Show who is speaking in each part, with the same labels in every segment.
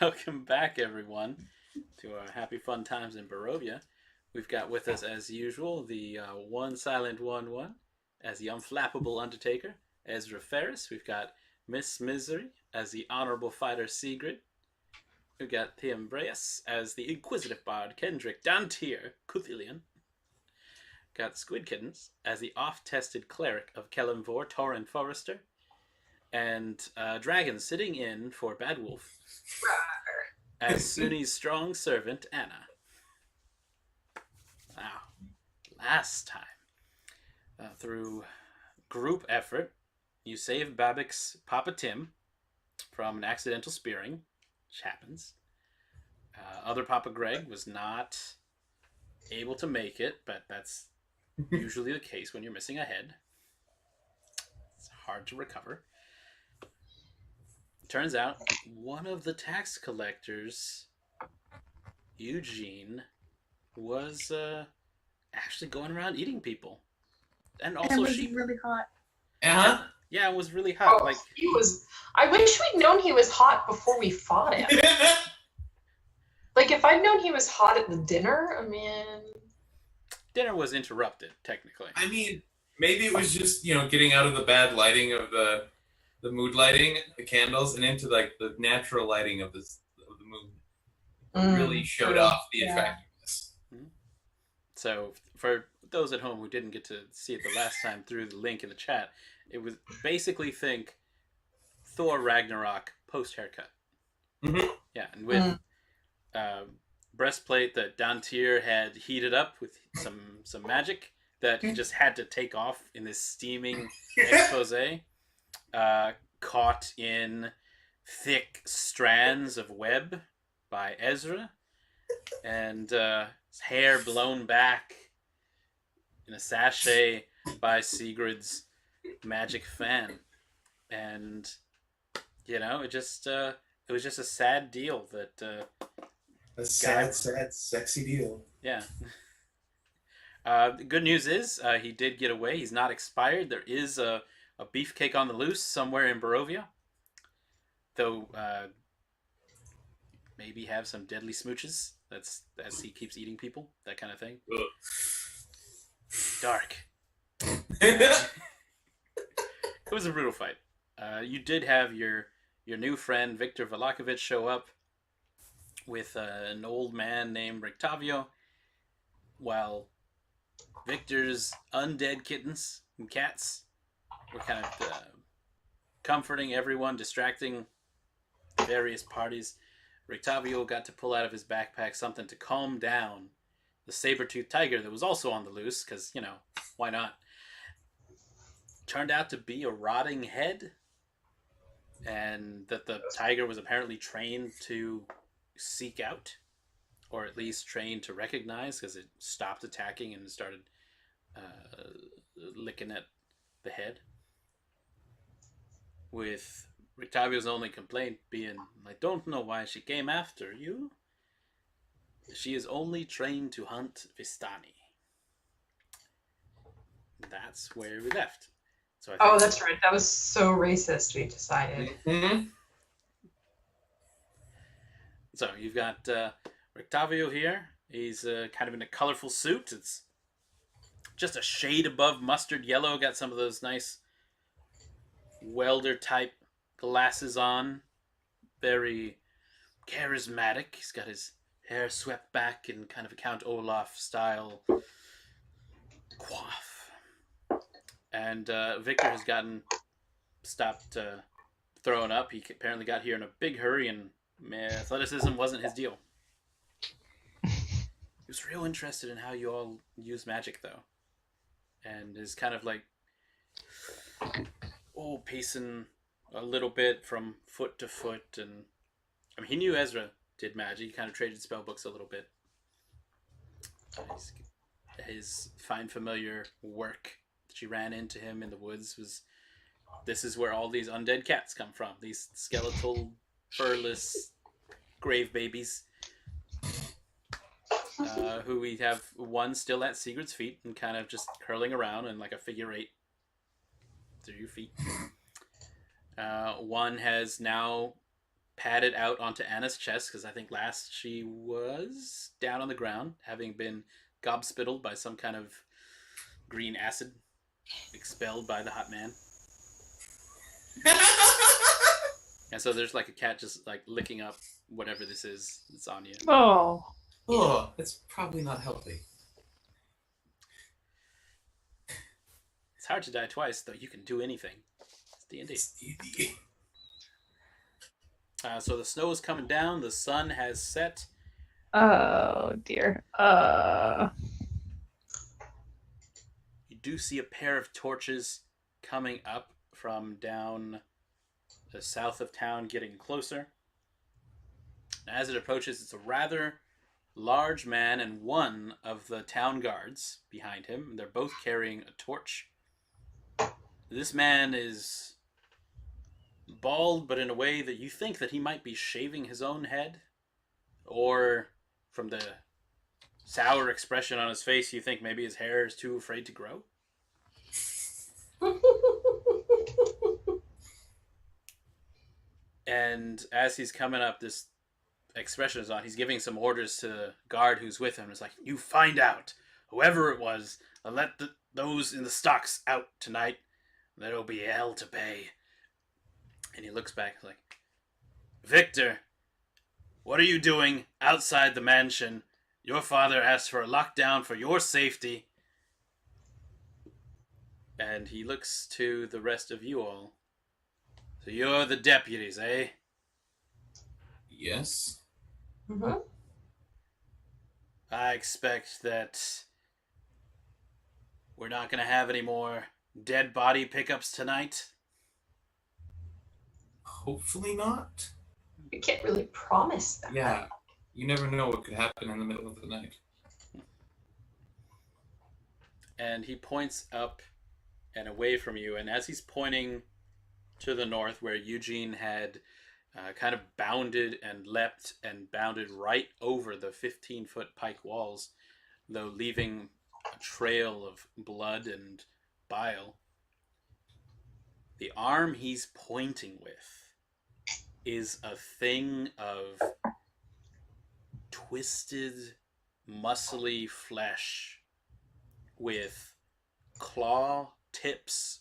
Speaker 1: Welcome back, everyone, to our happy fun times in Barovia. We've got with us, as usual, the one silent one, as the unflappable Undertaker, Ezra Pheras. We've got Miss Misery as the honorable fighter, Segrid. We've got Theambreus as the inquisitive bard, Kendrick. Dantiir, Cuthilioni. Got Squid Kittens as the oft-tested cleric of Kelemvor, Toren Forester. And Dragon sitting in for Bad Wolf as Suni's strong servant, Anna. Now, last time, through group effort, you saved Babik's Papa Tim from an accidental spearing, which happens. Other Papa Greg was not able to make it, but that's usually the case when you're missing a head. It's hard to recover. Turns out one of the tax collectors, Eugene, was actually going around eating people, and also
Speaker 2: was
Speaker 1: sheep.
Speaker 2: Really hot.
Speaker 3: Uh-huh.
Speaker 1: Yeah, it was really hot.
Speaker 4: Oh,
Speaker 1: like
Speaker 4: he was. I wish we'd known he was hot before we fought him. Like, if I'd known he was hot at the dinner, I mean.
Speaker 1: Dinner was interrupted, technically.
Speaker 3: I mean, maybe it was just, getting out of the bad lighting of the mood lighting, the candles, and into like the natural lighting of the moon. Really showed off the attractiveness.
Speaker 1: So, for those at home who didn't get to see it the last time through the link in the chat, it was basically think Thor Ragnarok post haircut.
Speaker 3: Mm-hmm.
Speaker 1: Yeah, and with breastplate that Dantiir had heated up with some magic that he just had to take off in this steaming expose, caught in thick strands of web by Ezra, and his hair blown back in a sachet by Sigrid's magic fan. And it was just a sad deal that
Speaker 3: a sad, sexy deal.
Speaker 1: Yeah. The good news is he did get away. He's not expired. There is a beefcake on the loose somewhere in Barovia. Though maybe have some deadly smooches. That's as he keeps eating people. That kind of thing.
Speaker 3: Ugh.
Speaker 1: Dark. It was a brutal fight. You did have your new friend Victor Valakovich show up with an old man named Rictavio, while Victor's undead kittens and cats were kind of comforting everyone, distracting various parties. Rictavio got to pull out of his backpack something to calm down the saber-toothed tiger that was also on the loose, because, why not? Turned out to be a rotting head, and that the tiger was apparently trained to seek out, or at least trained to recognize, because it stopped attacking and started licking at the head. With Rictavio's only complaint being, I don't know why she came after you. She is only trained to hunt Vistani. That's where we left. So
Speaker 4: That's right. That was so racist, we decided.
Speaker 3: Mm-hmm.
Speaker 1: So you've got Rictavio here. He's kind of in a colorful suit. It's just a shade above mustard yellow. Got some of those nice welder type glasses on. Very charismatic. He's got his hair swept back in kind of a Count Olaf style coif. And Victor has stopped throwing up. He apparently got here in a big hurry, and athleticism wasn't his deal. He was real interested in how you all use magic, though. And is kind of like, pacing a little bit from foot to foot. And he knew Ezra did magic. He kind of traded spell books a little bit. His fine familiar work that she ran into him in the woods was, this is where all these undead cats come from. These skeletal, furless grave babies. Who we have one still at Sigrid's feet and kind of just curling around in like a figure eight through your feet. One has now pad it out onto Anna's chest, because I think last she was down on the ground, having been gobspittled by some kind of green acid expelled by the hot man. And so there's like a cat just like licking up whatever this is that's on you.
Speaker 2: Oh.
Speaker 3: Oh, that's probably not healthy.
Speaker 1: It's hard to die twice, though you can do anything. It's D&D. So the snow is coming down. The sun has set.
Speaker 2: Oh, dear.
Speaker 1: You do see a pair of torches coming up from down the south of town, getting closer. As it approaches, it's a rather large man and one of the town guards behind him. They're both carrying a torch. This man is bald, but in a way that you think that he might be shaving his own head. Or from the sour expression on his face, you think maybe his hair is too afraid to grow. And as he's coming up, this expression is on. He's giving some orders to the guard who's with him. It's like, you find out, whoever it was, and let those in the stocks out tonight. There'll be hell to pay. And he looks back like, Victor, what are you doing outside the mansion? Your father asked for a lockdown for your safety. And he looks to the rest of you all. So you're the deputies, eh?
Speaker 3: Yes.
Speaker 4: Mm-hmm.
Speaker 1: I expect that we're not going to have any more dead body pickups tonight.
Speaker 3: Hopefully not.
Speaker 4: We can't really promise that.
Speaker 3: Yeah. You never know what could happen in the middle of the night.
Speaker 1: And he points up and away from you. And as he's pointing to the north, where Eugene had kind of bounded and leapt and bounded right over the 15-foot pike walls, though leaving a trail of blood and bile, the arm he's pointing with is a thing of twisted, muscly flesh with claw tips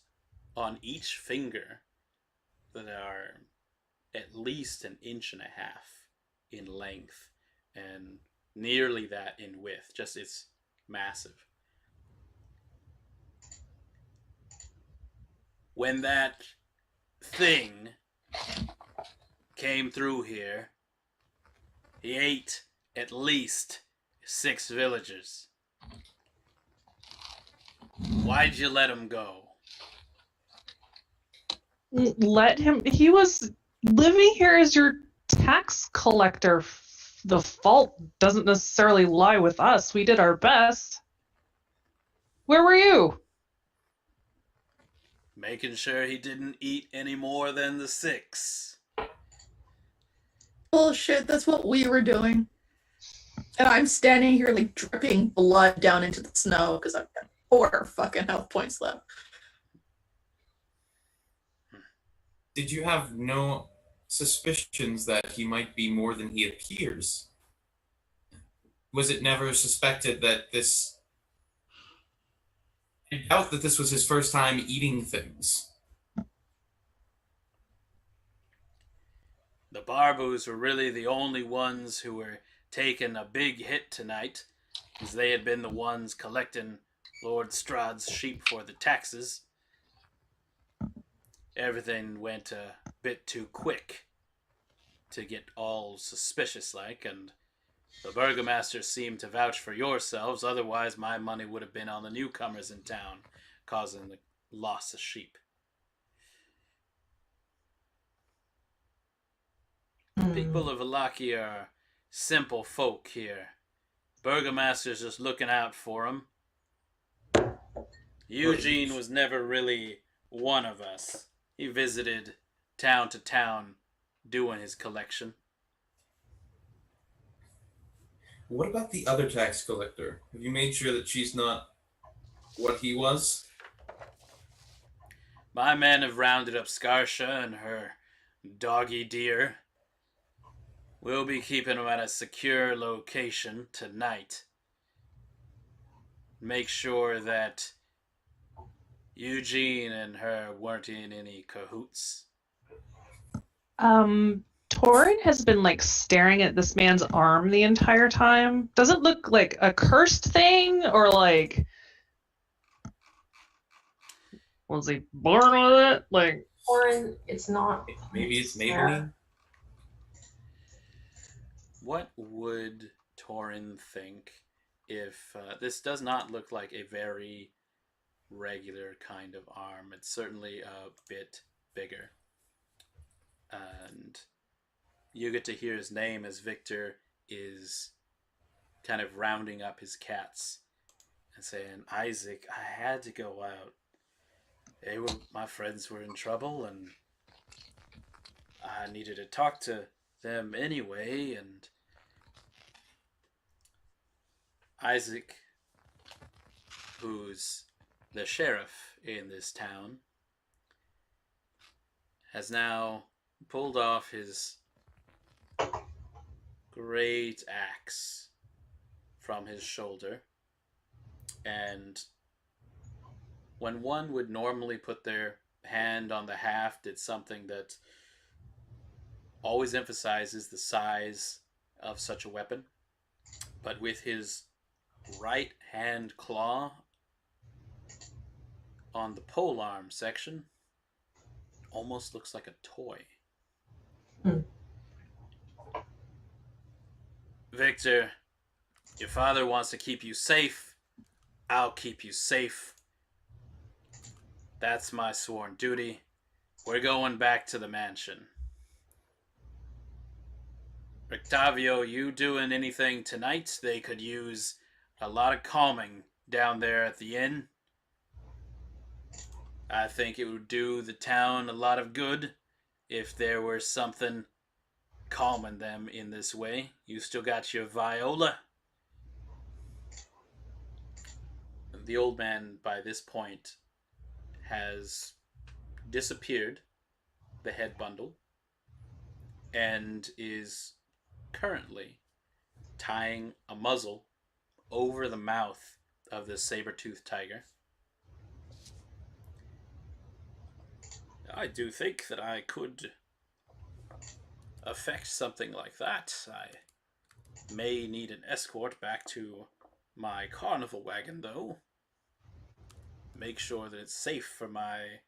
Speaker 1: on each finger that are at least 1.5 inches in length and nearly that in width. Just, it's massive. When that thing came through here, he ate at least 6 villagers. Why'd you let him go?
Speaker 2: Let him. He was living here as your tax collector. The fault doesn't necessarily lie with us. We did our best. Where were you?
Speaker 1: Making sure he didn't eat any more than the 6.
Speaker 5: Bullshit, that's what we were doing. And I'm standing here like dripping blood down into the snow because I've got 4 fucking health points left.
Speaker 3: Did you have no suspicions that he might be more than he appears? Was it never suspected that this... I doubt that this was his first time eating things.
Speaker 1: The Barbus were really the only ones who were taking a big hit tonight, as they had been the ones collecting Lord Strahd's sheep for the taxes. Everything went a bit too quick to get all suspicious-like, and the burgomaster seemed to vouch for yourselves, otherwise my money would have been on the newcomers in town, causing the loss of sheep. People of Alaki are simple folk here. Burgomaster's just looking out for them. Eugene was never really one of us. He visited town to town doing his collection.
Speaker 3: What about the other tax collector? Have you made sure that she's not what he was?
Speaker 1: My men have rounded up Scarsha and her doggy deer. We'll be keeping him at a secure location tonight. Make sure that Eugene and her weren't in any cahoots.
Speaker 2: Toren has been like staring at this man's arm the entire time. Does it look like a cursed thing or like was he born with it? Like
Speaker 4: Toren, it's not.
Speaker 3: Maybe it's
Speaker 4: Sarah.
Speaker 3: Maybelline.
Speaker 1: What would Torin think if this does not look like a very regular kind of arm? It's certainly a bit bigger. And you get to hear his name as Victor is kind of rounding up his cats and saying, Isaac, I had to go out. My friends were in trouble and I needed to talk to them anyway, and Isaac, who's the sheriff in this town, has now pulled off his great axe from his shoulder, and when one would normally put their hand on the haft, it's something that always emphasizes the size of such a weapon. But with his right hand claw on the polearm section, almost looks like a toy. Victor, your father wants to keep you safe. I'll keep you safe. That's my sworn duty. We're going back to the mansion. Octavio, you doing anything tonight? They could use a lot of calming down there at the inn. I think it would do the town a lot of good if there were something calming them in this way. You still got your viola. The old man, by this point, has disappeared the head bundle and is currently tying a muzzle over the mouth of this saber-toothed tiger. I do think that I could affect something like that. I may need an escort back to my carnival wagon, though. Make sure that it's safe for my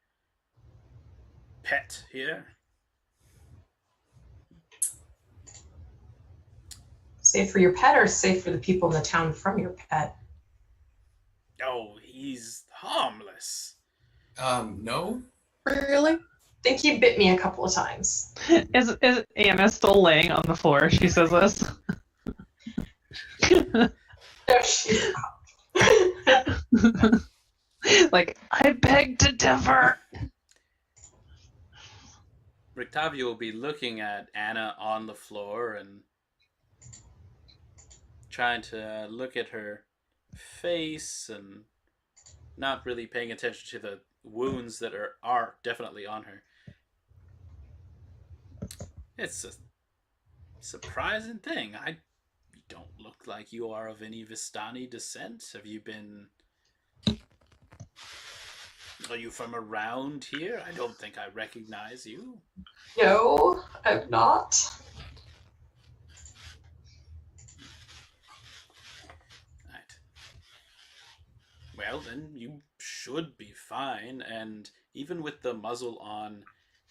Speaker 1: pet here.
Speaker 4: Safe for your pet or safe for the people in the town from your pet?
Speaker 1: Oh, he's harmless.
Speaker 3: No.
Speaker 5: Really?
Speaker 4: I think he bit me a couple of times.
Speaker 2: is Anna still laying on the floor? She says this.
Speaker 4: No, she's not.
Speaker 2: Like, I beg to differ.
Speaker 1: Rictavio will be looking at Anna on the floor and trying to look at her face and not really paying attention to the wounds that are definitely on her. It's a surprising thing. You don't look like you are of any Vistani descent. Have you been... Are you from around here? I don't think I recognize you.
Speaker 4: No, I'm not.
Speaker 1: Right. Well, then you should be fine. And even with the muzzle on,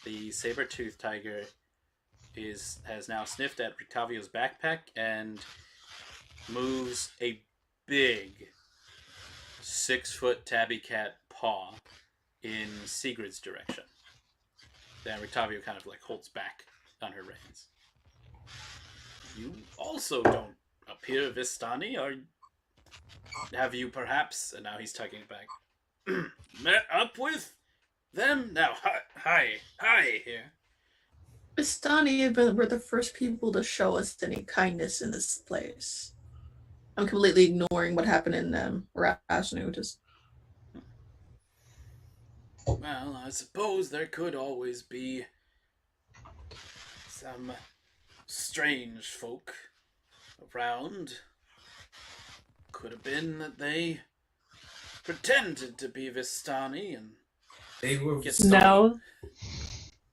Speaker 1: the saber-toothed tiger has now sniffed at Rictavio's backpack and moves a big 6-foot tabby cat paw in Segrid's direction. Then Rictavio kind of like holds back on her reins. You also don't appear Vistani, or have you perhaps, and now he's tugging it back, met up with them? Now, hi here.
Speaker 5: Bastani were the first people to show us any kindness in this place. I'm completely ignoring what happened in Rasnu. Just
Speaker 1: Well, I suppose there could always be some strange folk around. Could have been that they pretended to be Vistani and
Speaker 3: They were
Speaker 1: get
Speaker 3: Vistani,
Speaker 2: No.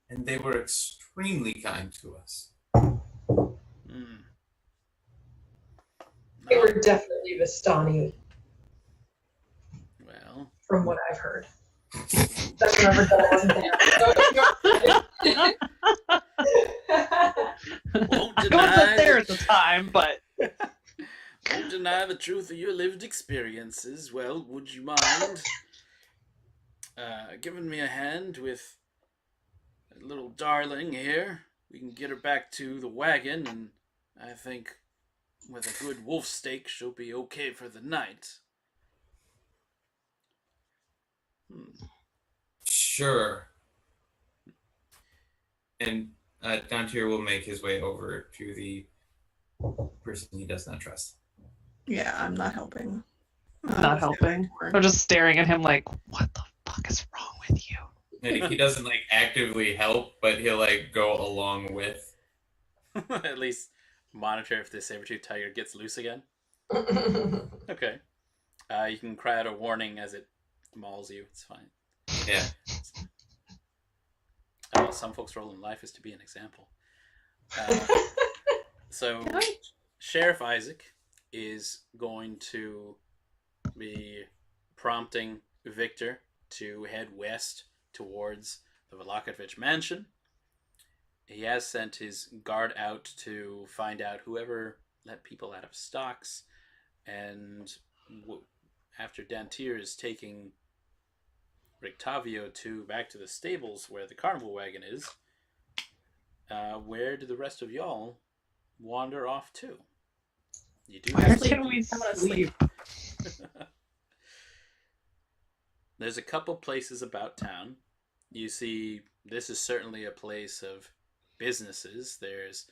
Speaker 3: and they were extremely kind to us.
Speaker 1: Hmm.
Speaker 4: They
Speaker 1: No,
Speaker 4: were definitely Vistani,
Speaker 1: well,
Speaker 4: from what I've heard. Just remember that I wasn't there.
Speaker 1: won't
Speaker 2: I wasn't there
Speaker 1: deny
Speaker 2: at the time, but
Speaker 1: won't deny the truth of your lived experiences. Well, would you mind giving me a hand with a little darling here? We can get her back to the wagon, and I think with a good wolf steak, she'll be okay for the night.
Speaker 3: Sure. And Dantiir will make his way over to the person he does not trust.
Speaker 5: Yeah, I'm not helping.
Speaker 2: not helping. I'm just staring at him like, what the fuck is wrong with you?
Speaker 3: And he doesn't like actively help, but he'll like go along with.
Speaker 1: At least monitor if the saber-tooth tiger gets loose again. Okay. You can cry out a warning as it mauls you. It's fine.
Speaker 3: Yeah.
Speaker 1: Some folks' role in life is to be an example. So, Sheriff Isaac is going to be prompting Victor to head west towards the Vlakovich mansion. He has sent his guard out to find out whoever let people out of stocks, and after Dantiir is taking Rictavio back to the stables where the carnival wagon is, where do the rest of y'all wander off to? You do
Speaker 2: Where
Speaker 1: have
Speaker 2: can we sleep?
Speaker 1: There's a couple places about town. You see, this is certainly a place of businesses. There's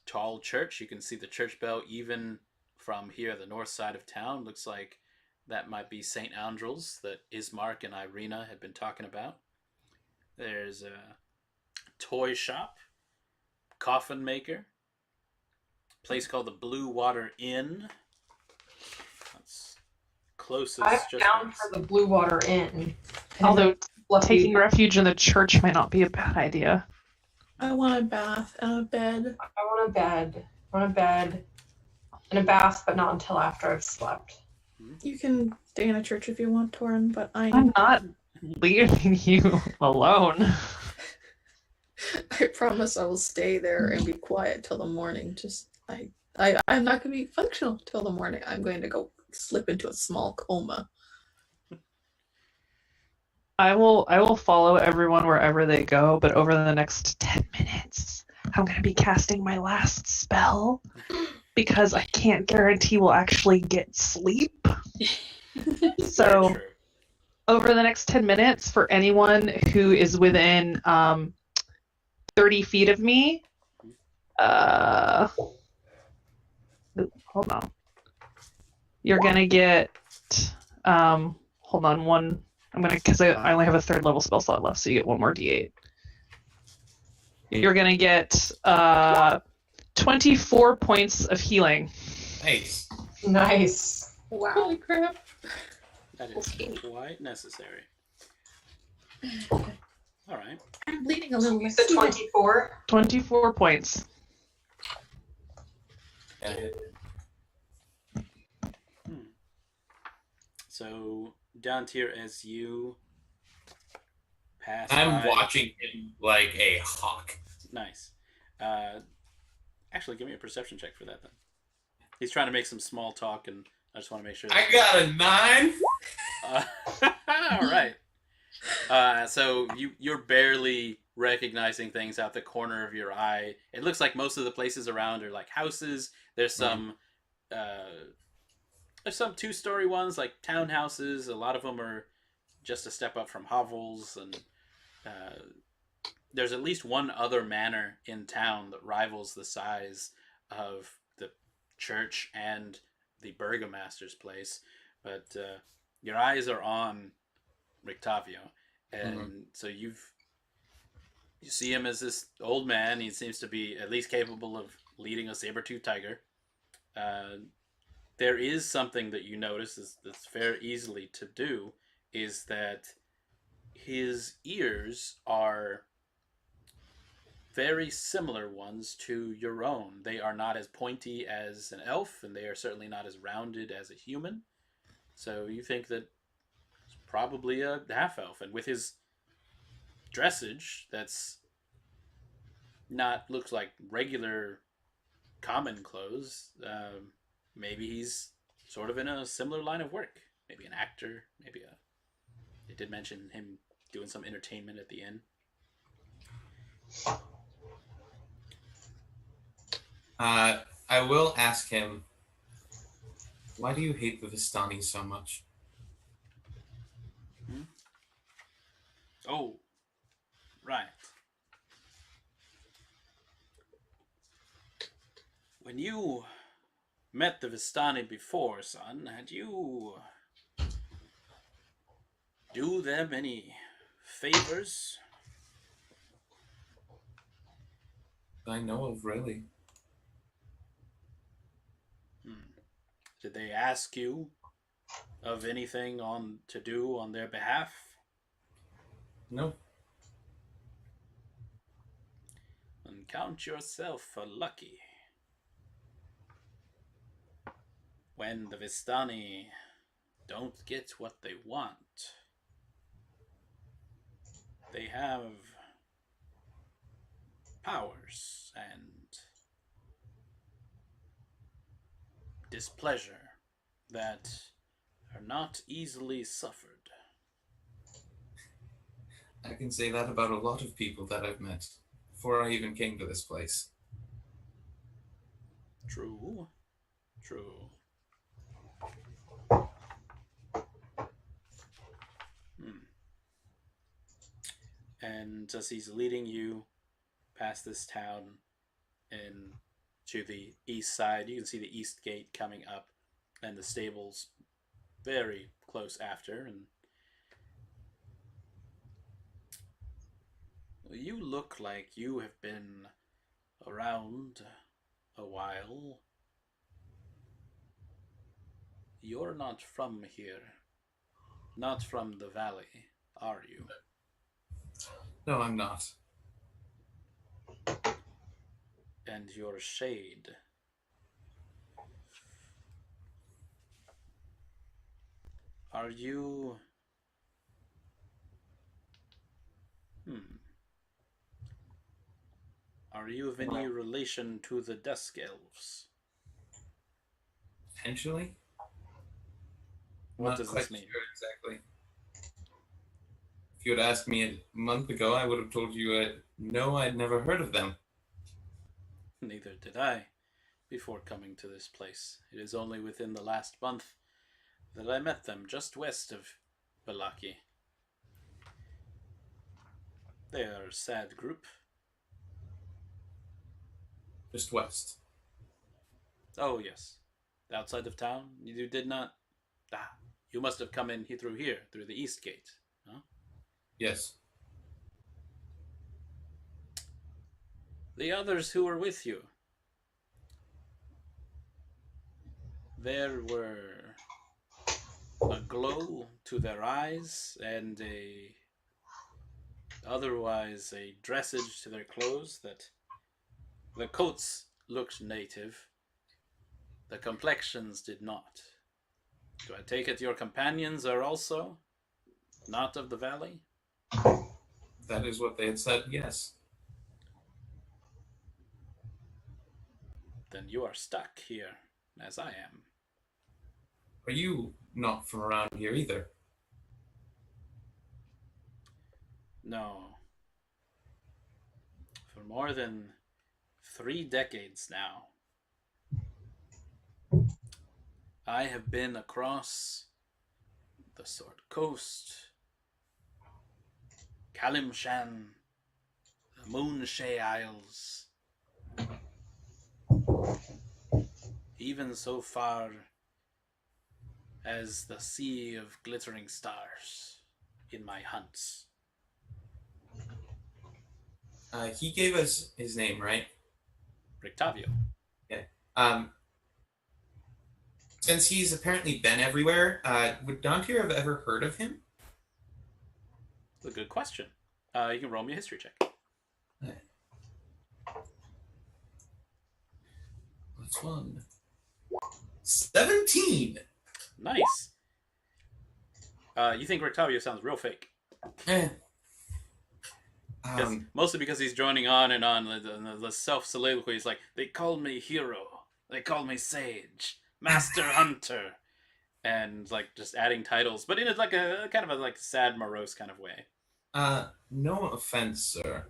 Speaker 1: tall church. You can see the church bell even from here, the north side of town. Looks like that might be St. Andrew's that Ismark and Irina had been talking about. There's a toy shop, coffin maker, place called the Blue Water Inn. That's closest.
Speaker 4: I'm
Speaker 1: just
Speaker 4: down for the Blue Water Inn.
Speaker 2: Although
Speaker 4: Fluffy.
Speaker 2: taking refuge in the church might not be a bad idea.
Speaker 5: I want a bath and a bed.
Speaker 4: I want a bed. I want a bed and a bath, but not until after I've slept.
Speaker 5: You can stay in a church if you want, Toren, but
Speaker 2: I'm not leaving you alone.
Speaker 5: I promise I will stay there and be quiet till the morning. I'm not going to be functional till the morning. I'm going to go slip into a small coma.
Speaker 2: I will follow everyone wherever they go, but over the next 10 minutes, I'm going to be casting my last spell because I can't guarantee we'll actually get sleep. So, over the next 10 minutes, for anyone who is within 30 feet of me, hold on. You're going to get, hold on, one. Because I only have a third level spell slot left, so you get one more d8. You're gonna get 24 points of healing.
Speaker 3: Nice.
Speaker 4: Nice.
Speaker 5: Wow. Holy crap.
Speaker 1: That is quite necessary. All right.
Speaker 5: I'm bleeding a little.
Speaker 4: You said 24?
Speaker 2: 24 points.
Speaker 1: So, Dantiir, as you pass
Speaker 3: I'm
Speaker 1: by...
Speaker 3: watching him like a hawk.
Speaker 1: Nice. Actually, give me a perception check for that, then. He's trying to make some small talk, and I just want to make sure...
Speaker 3: I got a 9!
Speaker 1: All right. So, you're barely recognizing things out the corner of your eye. It looks like most of the places around are like houses. There's some... There's some two-story ones, like townhouses. A lot of them are just a step up from hovels, and there's at least one other manor in town that rivals the size of the church and the burgomaster's place. But your eyes are on Rictavio, and so You see him as this old man. He seems to be at least capable of leading a saber-tooth tiger. Uh, there is something that you notice that's very easily to do is that his ears are very similar ones to your own. They are not as pointy as an elf, and they are certainly not as rounded as a human. So you think that it's probably a half elf, and with his dressage, that's not looks like regular common clothes. Maybe he's sort of in a similar line of work. Maybe an actor. Maybe a. They did mention him doing some entertainment at the end.
Speaker 3: I will ask him, why do you hate the Vistani so much?
Speaker 1: Oh, right. When you met the Vistani before, son, had you do them any favors?
Speaker 3: I know of, really.
Speaker 1: Did they ask you of anything on to do on their behalf?
Speaker 3: No.
Speaker 1: And count yourself lucky. When the Vistani don't get what they want, they have powers and displeasure that are not easily suffered.
Speaker 3: I can say that about a lot of people that I've met before I even came to this place.
Speaker 1: True. True. And as he's leading you past this town and to the east side, you can see the east gate coming up and the stables very close after. And you look like you have been around a while. You're not from here. Not from the valley, are you?
Speaker 3: No, I'm not.
Speaker 1: And your shade. Are you... Are you of any relation to the Dusk Elves?
Speaker 3: Potentially?
Speaker 1: What
Speaker 3: Not
Speaker 1: does
Speaker 3: quite
Speaker 1: this mean?
Speaker 3: sure exactly. If you had asked me a month ago, I would have told you no, I'd never heard of them.
Speaker 1: Neither did I before coming to this place. It is only within the last month that I met them just west of Balaki. They are a sad group.
Speaker 3: Just west.
Speaker 1: Oh, yes. Outside of town? You did not... Ah, you must have come in through here, through the east gate, huh?
Speaker 3: Yes.
Speaker 1: The others who were with you. There were a glow to their eyes and otherwise a dressage to their clothes that the coats looked native, the complexions did not. Do I take it your companions are also not of the valley?
Speaker 3: That is what they had said, yes.
Speaker 1: Then you are stuck here, as I am.
Speaker 3: Are you not from around here either?
Speaker 1: No. For more than 3 decades now, I have been across the Sword Coast, Kalimshan, the Moonshay Isles, even so far as the Sea of Glittering Stars in my hunts.
Speaker 3: He gave us his name, right?
Speaker 1: Rictavio.
Speaker 3: Yeah. Since he's apparently been everywhere, would Dantiir have ever heard of him?
Speaker 1: That's a good question. You can roll me a history check.
Speaker 3: What's one? 17.
Speaker 1: Nice. You think Rictavio sounds real fake. Mostly because he's droning on and on the self-soliloquy. He's like, they call me hero. They call me sage. Master hunter. And like just adding titles, but in like a kind of a like sad, morose kind of way.
Speaker 3: No offense, sir.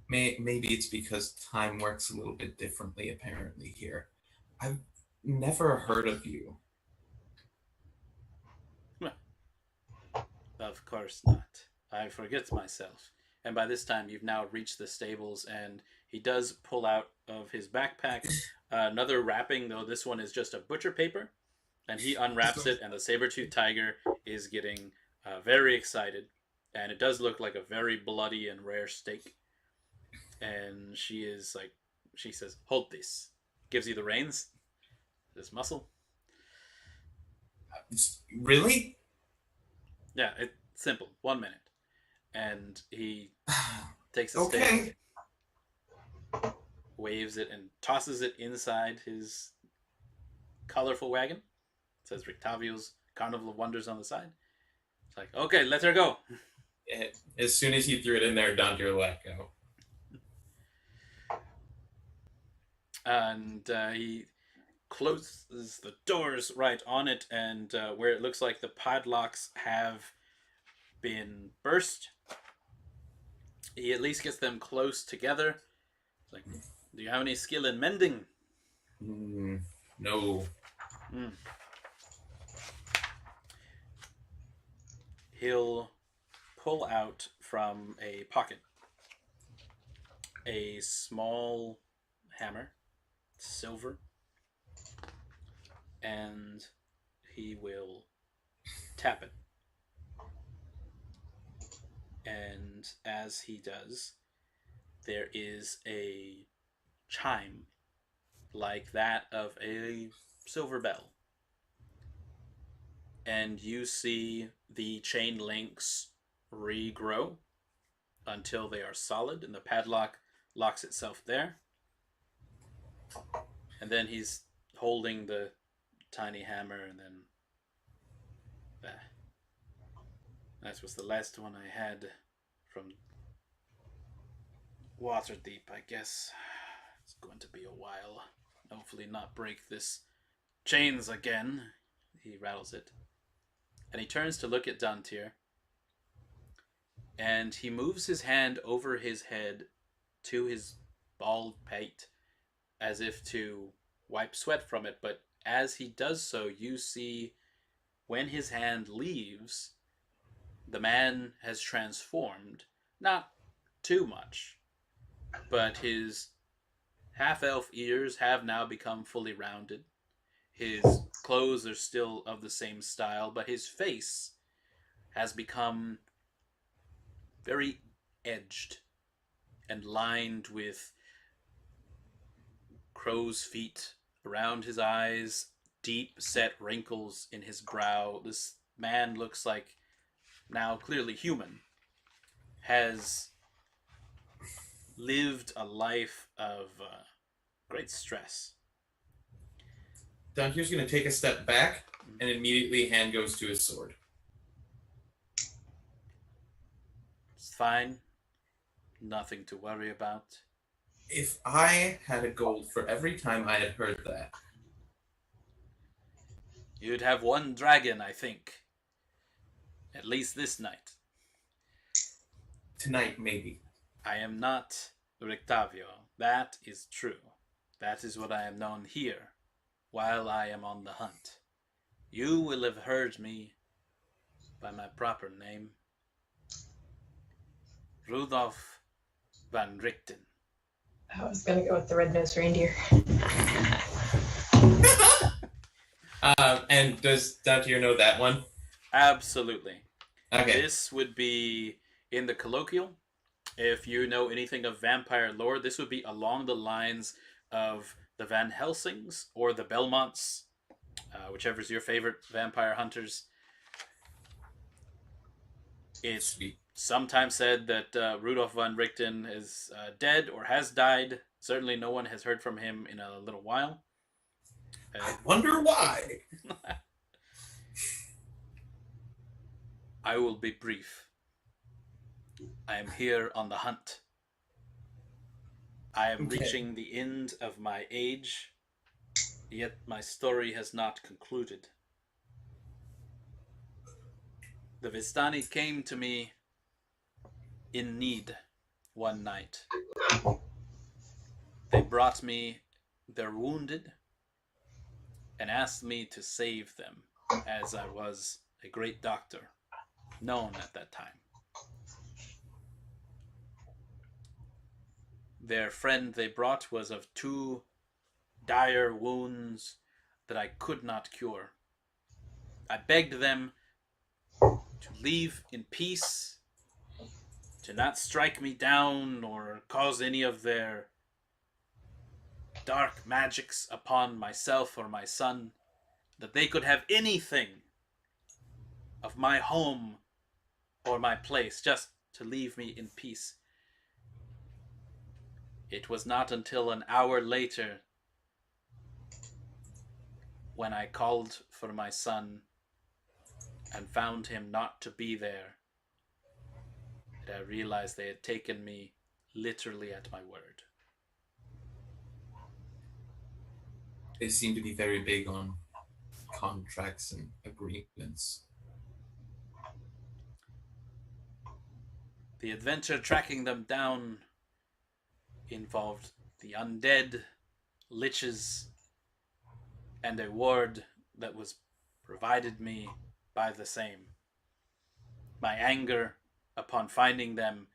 Speaker 3: Maybe it's because time works a little bit differently apparently here. I've never heard of you.
Speaker 1: Of course not. I forget myself. And by this time, you've now reached the stables, and he does pull out of his backpack another wrapping, though this one is just a butcher paper. And he unwraps it, and the saber-toothed tiger is getting very excited. And it does look like a very bloody and rare steak. And she says, hold this. Gives you the reins. This muscle.
Speaker 3: Really?
Speaker 1: Yeah, it's simple. 1 minute. And he takes a
Speaker 3: okay.
Speaker 1: steak, waves it, and tosses it inside his colorful wagon. It says Rictavio's Carnival of Wonders on the side. It's like, okay, let her go.
Speaker 3: As soon as he threw it in there, Dantiir let go.
Speaker 1: And he closes the doors right on it, and where it looks like the padlocks have been burst, he at least gets them close together. It's like, do you have any skill in mending?
Speaker 3: No.
Speaker 1: He'll pull out from a pocket a small hammer, silver, and he will tap it. And as he does, there is a chime like that of a silver bell. And you see the chain links regrow until they are solid, and the padlock locks itself there. And then he's holding the tiny hammer, and then that was the last one I had from Waterdeep, I guess. It's going to be a while. Hopefully not break this chains again. He rattles it. And he turns to look at Dantiir. And he moves his hand over his head to his bald pate as if to wipe sweat from it. But as he does so, you see when his hand leaves, the man has transformed. Not too much, but his half-elf ears have now become fully rounded. His clothes are still of the same style, but his face has become very edged and lined with crow's feet around his eyes, deep set wrinkles in his brow. This man looks like, now clearly human, has lived a life of great stress.
Speaker 3: Dantiir's going to take a step back, and immediately hand goes to his sword.
Speaker 1: It's fine. Nothing to worry about.
Speaker 3: If I had a gold for every time I had heard that,
Speaker 1: you'd have one dragon, I think. At least this night.
Speaker 3: Tonight, maybe.
Speaker 1: I am not Rictavio. That is true. That is what I am known here, while I am on the hunt. You will have heard me by my proper name. Rudolph van Richten.
Speaker 4: I was going to go with the red-nosed reindeer.
Speaker 3: And does Dantiir know that one?
Speaker 1: Absolutely.
Speaker 3: Okay.
Speaker 1: This would be in the colloquial. If you know anything of vampire lore, this would be along the lines of the Van Helsings or the Belmonts, whichever's your favorite vampire hunters. It's
Speaker 3: Sweet.
Speaker 1: sometimes said that Rudolf von Richten is dead or has died. Certainly, no one has heard from him in a little while.
Speaker 3: I wonder why.
Speaker 1: I will be brief. I am here on the hunt. I am
Speaker 3: Okay.
Speaker 1: reaching the end of my age, yet my story has not concluded. The Vistani came to me in need one night. They brought me their wounded and asked me to save them, as I was a great doctor, known at that time. Their friend they brought was of 2 dire wounds that I could not cure. I begged them to leave in peace, to not strike me down or cause any of their dark magics upon myself or my son, that they could have anything of my home or my place, just to leave me in peace. It was not until an hour later, when I called for my son and found him not to be there, that I realized they had taken me literally at my word.
Speaker 3: They seem to be very big on contracts and agreements.
Speaker 1: The adventure tracking them down involved the undead, liches, and a ward that was provided me by the same. My anger upon finding them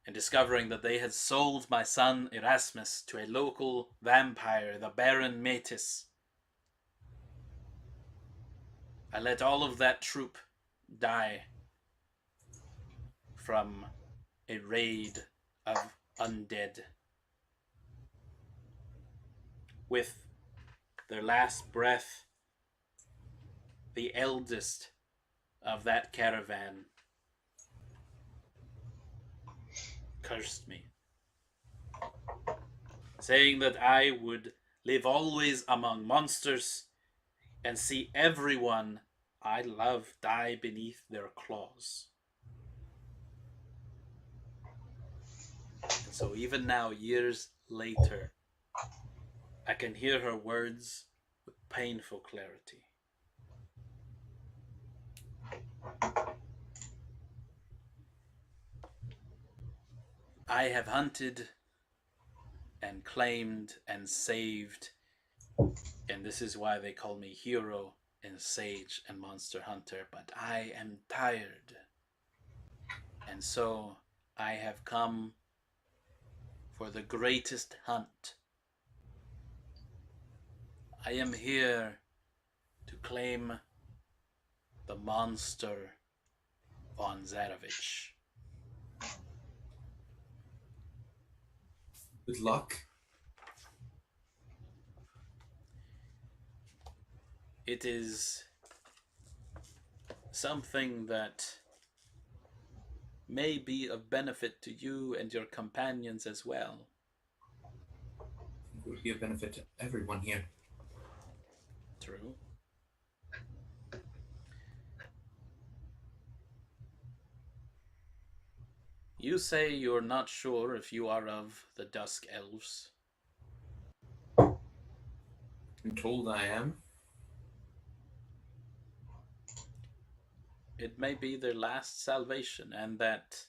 Speaker 1: and discovering that they had sold my son Erasmus to a local vampire, the Baron Metis. I let all of that troop die from a raid of undead. With their last breath, the eldest of that caravan cursed me, saying that I would live always among monsters and see everyone I love die beneath their claws. And so even now, years later, I can hear her words with painful clarity. I have hunted and claimed and saved, and this is why they call me hero and sage and monster hunter, but I am tired. And so I have come for the greatest hunt. I am here to claim the monster von Zarovich.
Speaker 3: Good luck.
Speaker 1: It is something that may be of benefit to you and your companions as well.
Speaker 3: It would be a benefit to everyone here.
Speaker 1: True. You say you're not sure if you are of the Dusk Elves.
Speaker 3: I'm told I am.
Speaker 1: It may be their last salvation, and that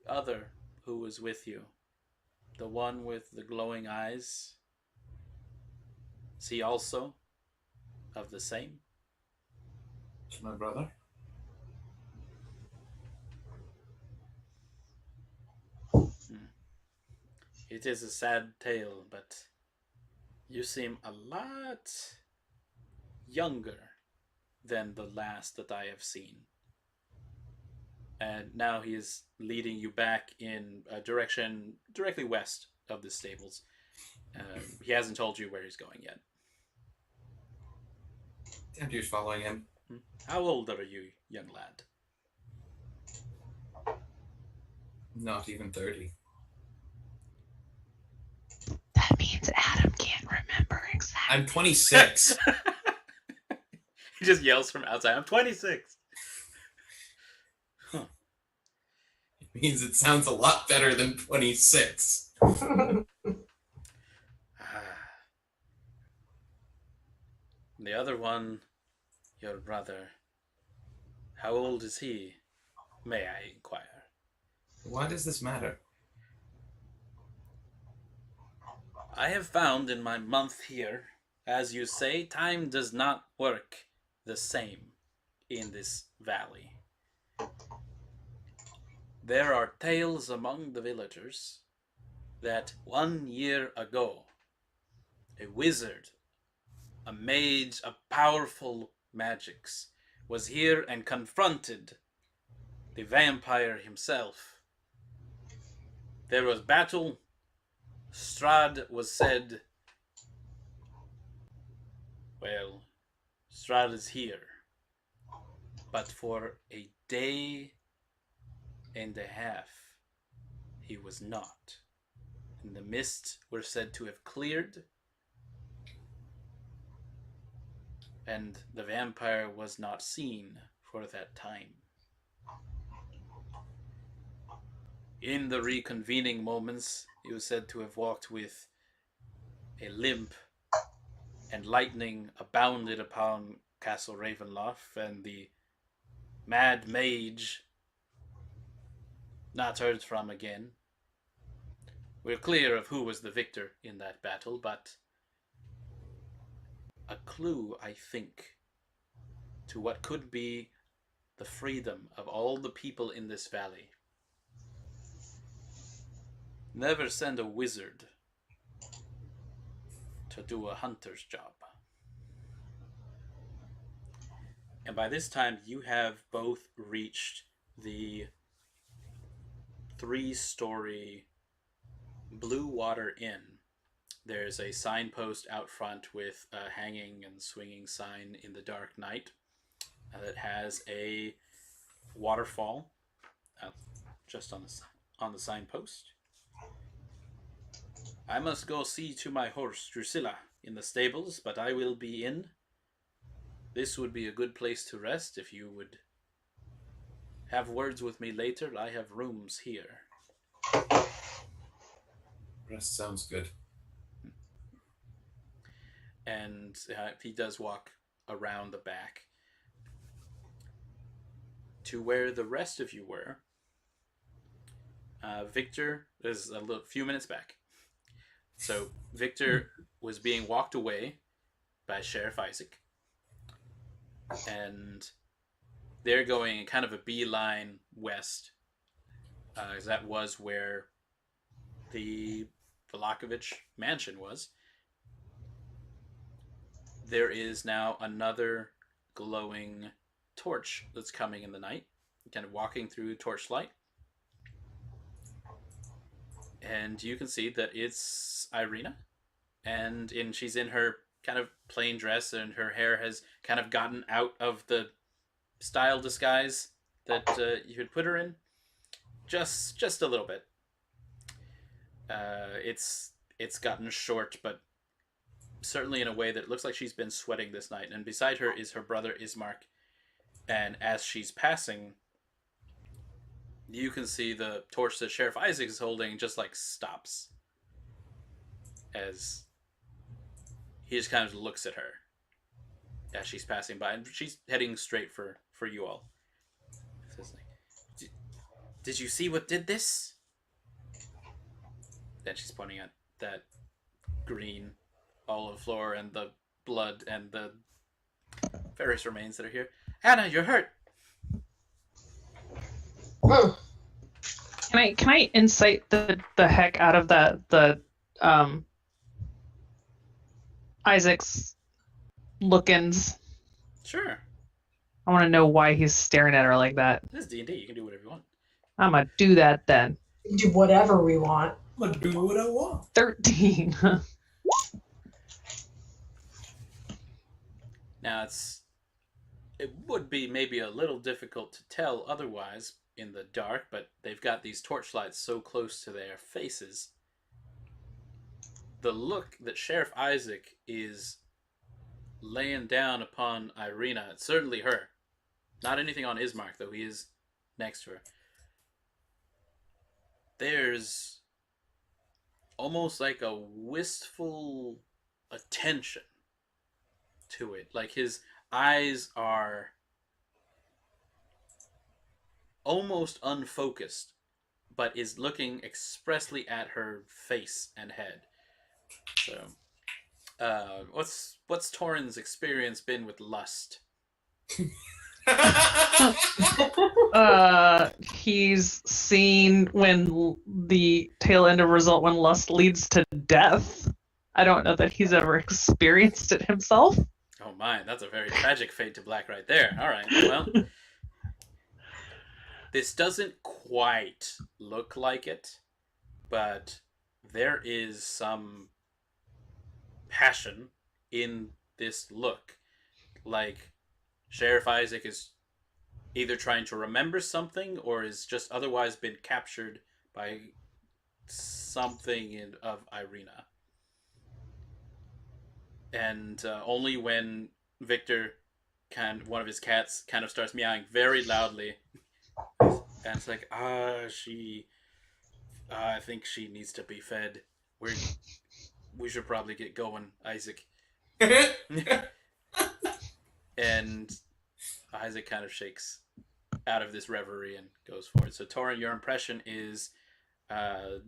Speaker 1: other who was with you, the one with the glowing eyes, is he also of the same?
Speaker 3: It's my brother.
Speaker 1: It is a sad tale, but you seem a lot younger than the last that I have seen. And now he is leading you back in a direction directly west of the stables. He hasn't told you where he's going yet.
Speaker 3: Dantiir's following him.
Speaker 1: How old are you, young lad?
Speaker 3: Not even 30.
Speaker 2: That means Adam can't remember exactly.
Speaker 3: I'm 26.
Speaker 1: He just yells from outside, I'm 26.
Speaker 3: It means it sounds a lot better than 26.
Speaker 1: The other one, your brother, how old is he? May I inquire?
Speaker 3: Why does this matter?
Speaker 1: I have found in my month here, as you say, time does not work the same in this valley. There are tales among the villagers that 1 year ago, a wizard, a mage of powerful magics, was here and confronted the vampire himself. There was battle. Strahd was said, well, Strahd is here. But for a day and a half, he was not. And the mists were said to have cleared, and the vampire was not seen for that time. In the reconvening moments, he was said to have walked with a limp, and lightning abounded upon Castle Ravenloft, and the mad mage not heard from again. We're clear of who was the victor in that battle, but a clue, I think, to what could be the freedom of all the people in this valley. Never send a wizard to do a hunter's job. And by this time, you have both reached the 3-story Blue Water Inn. There's a signpost out front with a hanging and swinging sign in the dark night that has a waterfall just on the signpost. I must go see to my horse, Drusilla, in the stables, but I will be in. This would be a good place to rest if you would have words with me later. I have rooms here.
Speaker 3: Rest sounds good.
Speaker 1: And he does walk around the back to where the rest of you were. Victor is a few minutes back. So Victor was being walked away by Sheriff Isaac, and they're going kind of a beeline west. That was where the Velakovich mansion was. There is now another glowing torch that's coming in the night, kind of walking through torchlight. And you can see that it's Irina, and she's in her kind of plain dress, and her hair has kind of gotten out of the style disguise that you had put her in, just a little bit. It's gotten short, but certainly in a way that it looks like she's been sweating this night. And beside her is her brother Ismark, and as she's passing, you can see the torch that Sheriff Isaac is holding just like stops as he just kind of looks at her as she's passing by, and she's heading straight for you all. Did you see what did this? Then she's pointing at that green olive floor and the blood and the various remains that are here. Anna, you're hurt.
Speaker 2: Can I insight the heck out of the Isaac's look-ins?
Speaker 1: Sure.
Speaker 2: I want to know why he's staring at her like that.
Speaker 1: This is D&D. You can do whatever you want.
Speaker 2: I'm gonna do that then.
Speaker 4: Do whatever we want.
Speaker 3: I'm gonna do what I want.
Speaker 2: 13.
Speaker 1: Now, it would be maybe a little difficult to tell otherwise in the dark, but they've got these torchlights so close to their faces. The look that Sheriff Isaac is laying down upon Irina, it's certainly her. Not anything on Ismark, though he is next to her. There's almost like a wistful attention to it. Like his eyes are almost unfocused, but is looking expressly at her face and head. So, what's Toren's experience been with lust?
Speaker 2: He's seen when the tail end of result when lust leads to death. I don't know that he's ever experienced it himself.
Speaker 1: Oh my, that's a very tragic fade to black right there. All right, well, this doesn't quite look like it, but there is some passion in this look. Like Sheriff Isaac is either trying to remember something or is just otherwise been captured by something of Irina. And only when Victor, one of his cats, kind of starts meowing very loudly, and it's like, I think she needs to be fed. We should probably get going, Isaac. And Isaac kind of shakes out of this reverie and goes forward. So, Toren, your impression is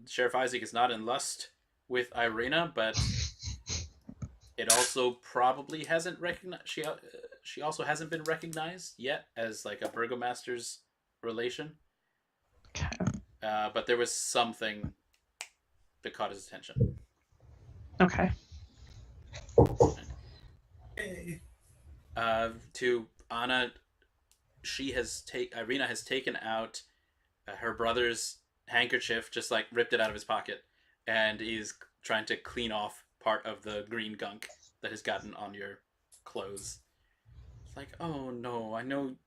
Speaker 1: Sheriff Isaac is not in lust with Irina, but it also probably hasn't recognized. She also hasn't been recognized yet as like a burgomaster's relation.
Speaker 2: Okay.
Speaker 1: But there was something that caught his attention.
Speaker 2: Okay.
Speaker 1: To Anna, Irina has taken out her brother's handkerchief, just like ripped it out of his pocket, and is trying to clean off part of the green gunk that has gotten on your clothes. It's like, oh no, I don't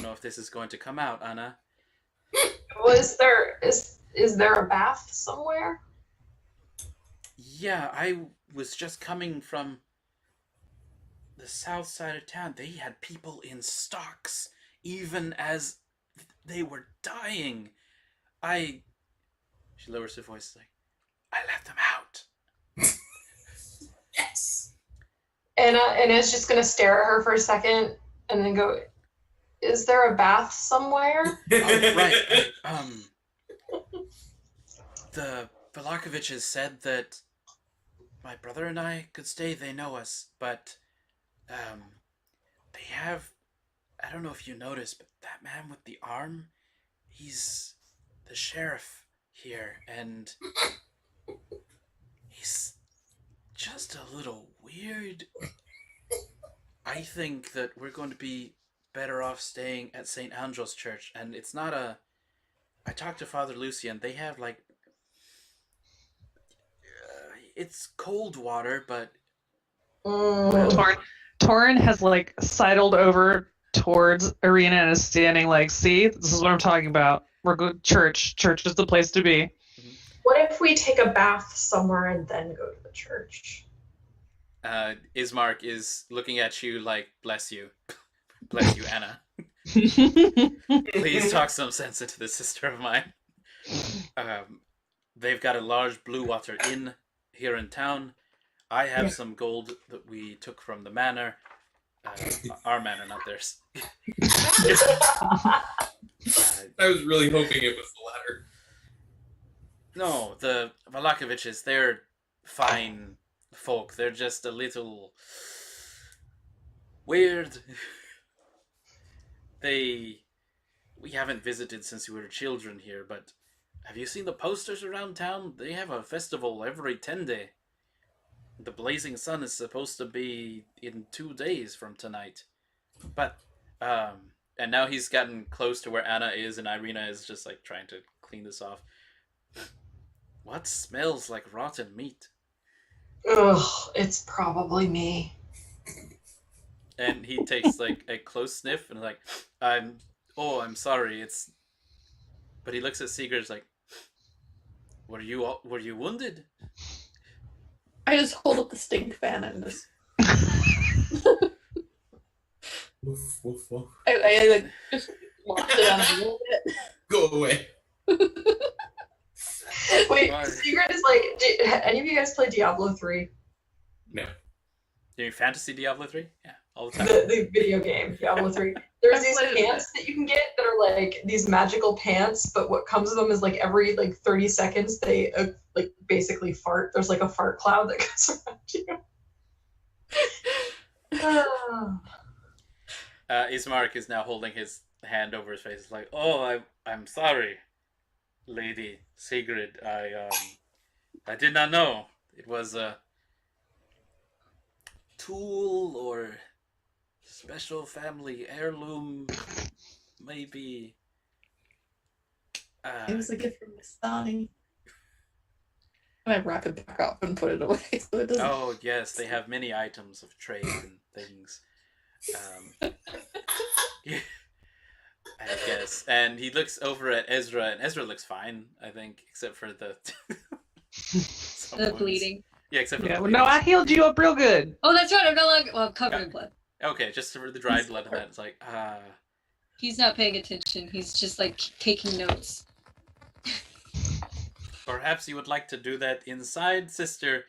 Speaker 1: know if this is going to come out, Anna.
Speaker 4: Is there a bath somewhere?
Speaker 1: Yeah, I was just coming from the south side of town. They had people in stocks, even as they were dying. She lowers her voice like, I let them out.
Speaker 3: Yes.
Speaker 4: And Anna's just gonna stare at her for a second and then go, is there a bath somewhere?
Speaker 1: Right. The Velakoviches said that my brother and I could stay. They know us, but they have, I don't know if you noticed, but that man with the arm, he's the sheriff here, and he's just a little weird. I think that we're going to be better off staying at St. Andrew's Church, and it's not I talked to Father Lucian. They have like it's cold water, but
Speaker 2: Toren has like sidled over towards Irina and is standing like, see, this is what I'm talking about. We're good. Church is the place to be.
Speaker 4: What if we take a bath somewhere and then go to the church?
Speaker 1: Ismark is looking at you like, bless you. Bless you, Anna. Please talk some sense into this sister of mine. They've got a large blue water inn here in town. I have some gold that we took from the manor. Our manor, not theirs.
Speaker 3: I was really hoping it was the latter.
Speaker 1: No, the Velakoviches, they're fine folk. They're just a little weird. We haven't visited since we were children here, but have you seen the posters around town? They have a festival every 10 day. The blazing sun is supposed to be in 2 days from tonight. But and now he's gotten close to where Anna is, and Irina is just like trying to clean this off. What smells like rotten meat?
Speaker 4: Ugh, it's probably me.
Speaker 1: And he takes like a close sniff and like, I'm sorry. It's. But he looks at Sigurd's like, were you wounded?
Speaker 5: I just hold up the stink fan and just
Speaker 3: Woof, woof, woof.
Speaker 5: I like just lock it on a little bit.
Speaker 3: Go away.
Speaker 4: Wait,
Speaker 1: Why?
Speaker 4: Secret is like, any of you guys play Diablo 3?
Speaker 3: No.
Speaker 1: You fantasy Diablo 3? Yeah, all the time.
Speaker 4: The video game, Diablo 3. There's
Speaker 5: I
Speaker 4: these
Speaker 5: played it.
Speaker 4: pants that you can get that are like these magical pants, but what comes with them is like every like 30 seconds they like basically fart. There's like a fart cloud that goes around you. Ah.
Speaker 1: Ismark is now holding his hand over his face, like, "Oh, I'm sorry, Lady Segrid. I did not know it was a tool or special family heirloom, maybe."
Speaker 5: It was a gift from Miss Donnie. And I wrap it back up and put it away so it doesn't.
Speaker 1: Oh yes, they have many items of trade and things. Yeah, I guess. And he looks over at Ezra, and Ezra looks fine, I think, except for the some
Speaker 6: The
Speaker 1: wounds.
Speaker 6: bleeding.
Speaker 1: Yeah, except for
Speaker 2: Yeah,
Speaker 1: the
Speaker 2: well,
Speaker 1: bleeding.
Speaker 2: no, I healed you up real good.
Speaker 6: Oh, that's right. I'm not like, well, covered in blood.
Speaker 1: Okay, just for the dried blood and that. It's like,
Speaker 6: He's not paying attention. He's just like taking notes.
Speaker 1: perhaps you would like to do that inside, sister.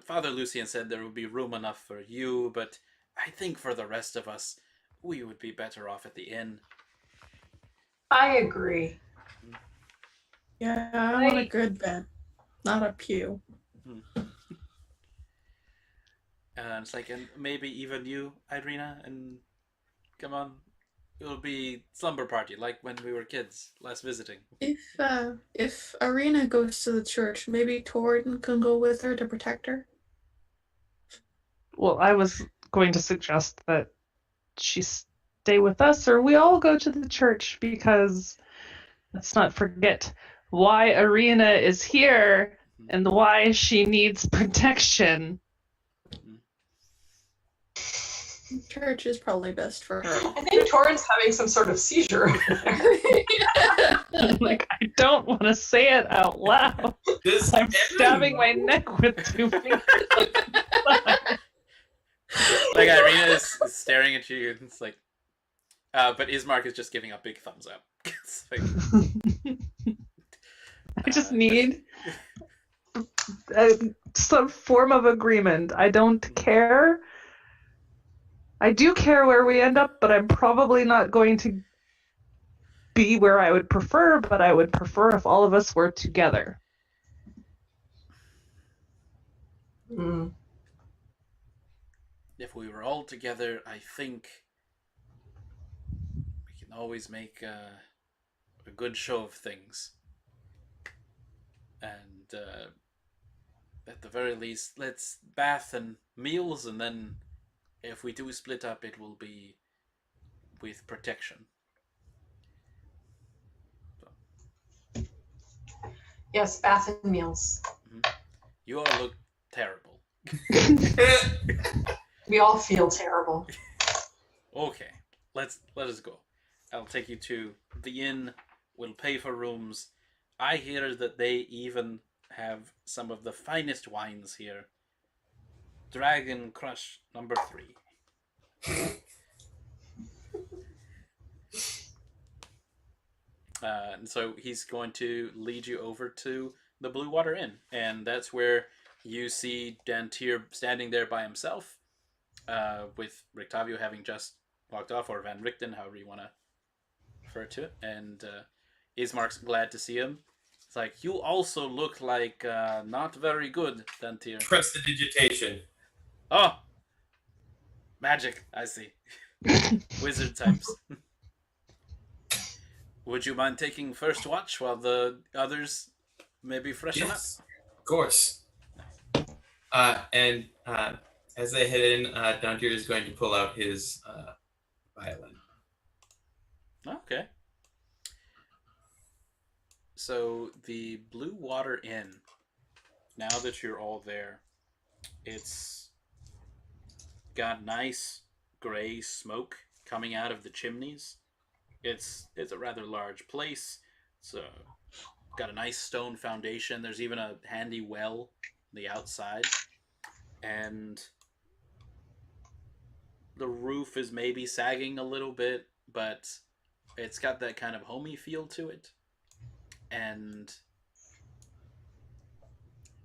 Speaker 1: Father Lucian said there would be room enough for you, but I think for the rest of us, we would be better off at the inn.
Speaker 4: I agree.
Speaker 5: Yeah, I want a good bed, not a pew.
Speaker 1: And it's like, and maybe even you, Irina, and come on, it'll be slumber party like when we were kids, last visiting.
Speaker 5: If Arena goes to the church, maybe Toren can go with her to protect her.
Speaker 2: Well, I was going to suggest that she stay with us, or we all go to the church, because let's not forget why Arena is here and why she needs protection.
Speaker 5: Church is probably best for her.
Speaker 4: I think Toren's having some sort of seizure.
Speaker 2: Like, I don't want to say it out loud.
Speaker 3: Does
Speaker 2: I'm
Speaker 3: everyone
Speaker 2: stabbing my
Speaker 3: know?
Speaker 2: neck with 2 fingers.
Speaker 1: Like Irina is staring at you, and it's like, but Ismark is just giving a big thumbs up. It's like,
Speaker 2: I just need some form of agreement. I don't care. I do care where we end up, but I'm probably not going to be where I would prefer, but I would prefer if all of us were together.
Speaker 4: Mm.
Speaker 1: if we were all together, I think we can always make a good show of things. And at the very least, let's bath and meals, and then if we do split up, it will be with protection.
Speaker 4: Yes, bath and meals.
Speaker 1: You all look terrible.
Speaker 4: We all feel terrible.
Speaker 1: Okay, let us go. I'll take you to the inn. We'll pay for rooms. I hear that they even have some of the finest wines here. Dragon Crush number 3. And so he's going to lead you over to the Blue Water Inn, and that's where you see Dantiir standing there by himself, with Rictavio having just walked off, or Van Richten, however you want to refer to it. And Ismark's glad to see him. It's like, you also look like not very good, Dantiir.
Speaker 3: Prestidigitation.
Speaker 1: Oh, magic! I see. Wizard types. Would you mind taking first watch while the others maybe freshen
Speaker 3: Yes, of course. And As they head in, Dantiir is going to pull out his violin.
Speaker 1: Okay. So the Blue Water Inn, now that you're all there, it's got nice gray smoke coming out of the chimneys. It's a rather large place. It's got a nice stone foundation. There's even a handy well on the outside. And the roof is maybe sagging a little bit, but it's got that kind of homey feel to it. And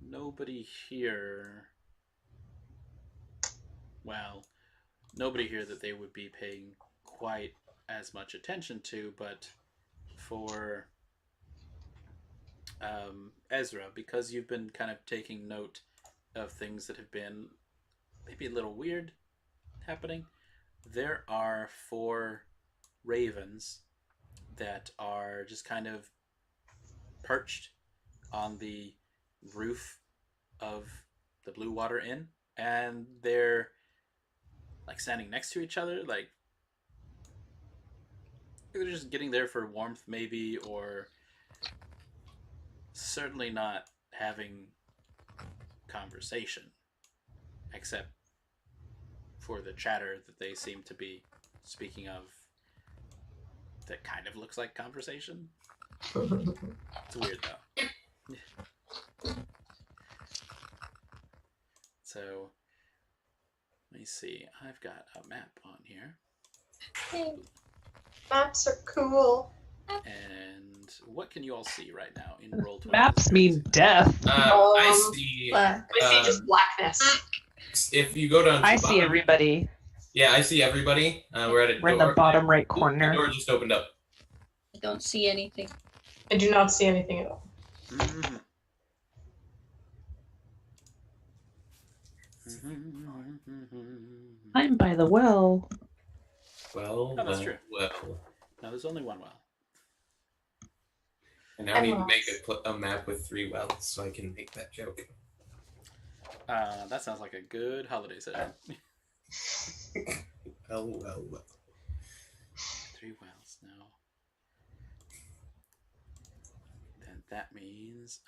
Speaker 1: nobody here, well, nobody here that they would be paying quite as much attention to, but for Ezra, because you've been kind of taking note of things that have been maybe a little weird happening, there are 4 ravens that are just kind of perched on the roof of the Blue Water Inn, and they're like standing next to each other, like they're just getting there for warmth maybe, or certainly not having conversation, except for the chatter that they seem to be speaking of that kind of looks like conversation. It's weird though. So let me see. I've got a map on here.
Speaker 4: Hey, maps are cool.
Speaker 1: And what can you all see right now in Roll20?
Speaker 2: Maps mean death.
Speaker 3: I see.
Speaker 5: Black.
Speaker 4: I see just blackness.
Speaker 3: If you go down to
Speaker 2: I
Speaker 3: the
Speaker 2: see
Speaker 3: bottom-
Speaker 2: everybody.
Speaker 3: Yeah, I see everybody. We're at a
Speaker 2: We're in
Speaker 3: door.
Speaker 2: the bottom right
Speaker 3: The
Speaker 2: corner.
Speaker 3: door just opened up.
Speaker 6: I don't see anything.
Speaker 4: I do not see anything at all.
Speaker 1: Mhm.
Speaker 2: I'm by the well.
Speaker 3: Well,
Speaker 1: Oh, that's true.
Speaker 3: well.
Speaker 1: No, there's only one well.
Speaker 3: And now I need to make a map with 3 wells so I can make that joke.
Speaker 1: That sounds like a good holiday session.
Speaker 3: Well.
Speaker 1: 3 wells now. Then that means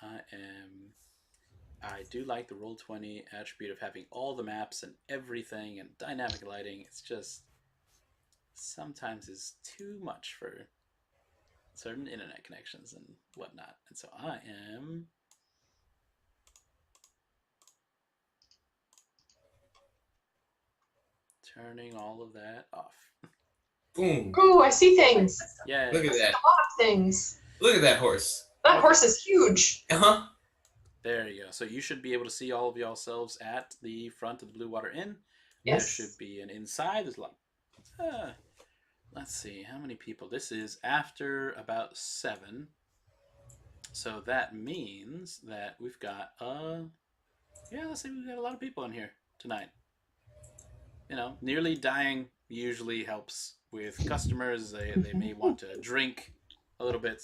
Speaker 1: I do like the Roll20 attribute of having all the maps and everything and dynamic lighting. It's just sometimes is too much for certain internet connections and whatnot. And so I am turning all of that off.
Speaker 3: Boom.
Speaker 4: Ooh, I see things.
Speaker 1: Yeah.
Speaker 3: Look at that.
Speaker 4: A lot of things.
Speaker 3: Look at that horse.
Speaker 4: That horse is huge.
Speaker 3: Uh-huh.
Speaker 1: There you go. So you should be able to see all of yourselves at the front of the Blue Water Inn.
Speaker 4: Yes.
Speaker 1: There should be an inside. There's a lot. Let's see how many people. This is after about 7. So that means that we've got let's say we've got a lot of people in here tonight. You know, nearly dying usually helps with customers. They may want to drink a little bit.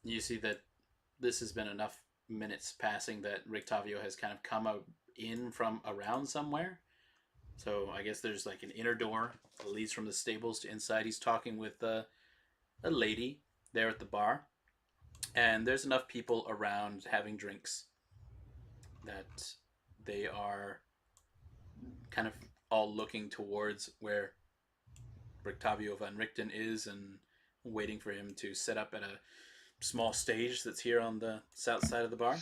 Speaker 1: You see that this has been enough minutes passing that Rictavio has kind of come in from around somewhere. So I guess there's like an inner door that leads from the stables to inside. He's talking with a lady there at the bar. And there's enough people around having drinks that they are kind of all looking towards where Rictavio van Richten is and waiting for him to set up at a small stage that's here on the south side of the bar.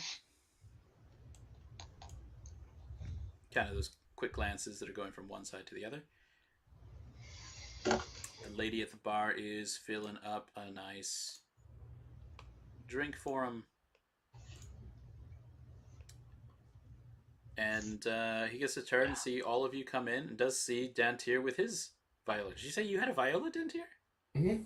Speaker 1: Kind of those quick glances that are going from one side to the other. The lady at the bar is filling up a nice drink for him. And he gets to turn and see all of you come in and does see Dantiir with his viola. Did you say you had a viola, Dantiir?
Speaker 3: Mm-hmm.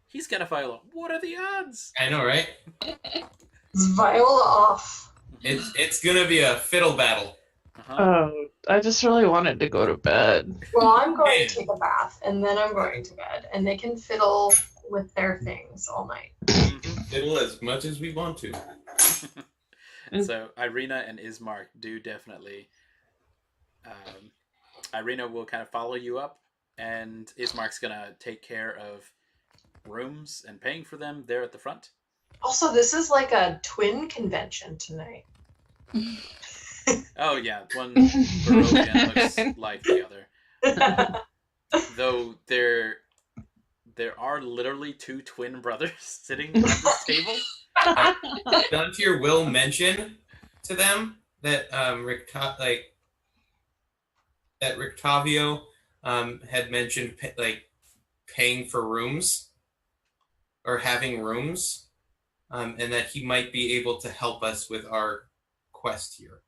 Speaker 1: He's got a viola. What are the odds?
Speaker 3: I know, right?
Speaker 4: It's Viola off.
Speaker 3: It's gonna be a fiddle battle.
Speaker 1: Uh-huh.
Speaker 2: Oh, I just really wanted to go to bed.
Speaker 4: Well, I'm going to take a bath and then I'm going to bed, and they can fiddle with their things all night.
Speaker 1: Mhm.
Speaker 3: Fiddle as much as we want to.
Speaker 1: So Irina and Ismark do definitely. Irina will kind of follow you up, and Ismark's gonna take care of rooms and paying for them there at the front.
Speaker 4: Also, this is like a twin convention tonight.
Speaker 1: Oh yeah, one Barovian looks like the other. Though there are literally two twin brothers sitting at this table.
Speaker 3: Dantiir will mention to them that Rictavio had mentioned paying for rooms or having rooms, and that he might be able to help us with our quest here.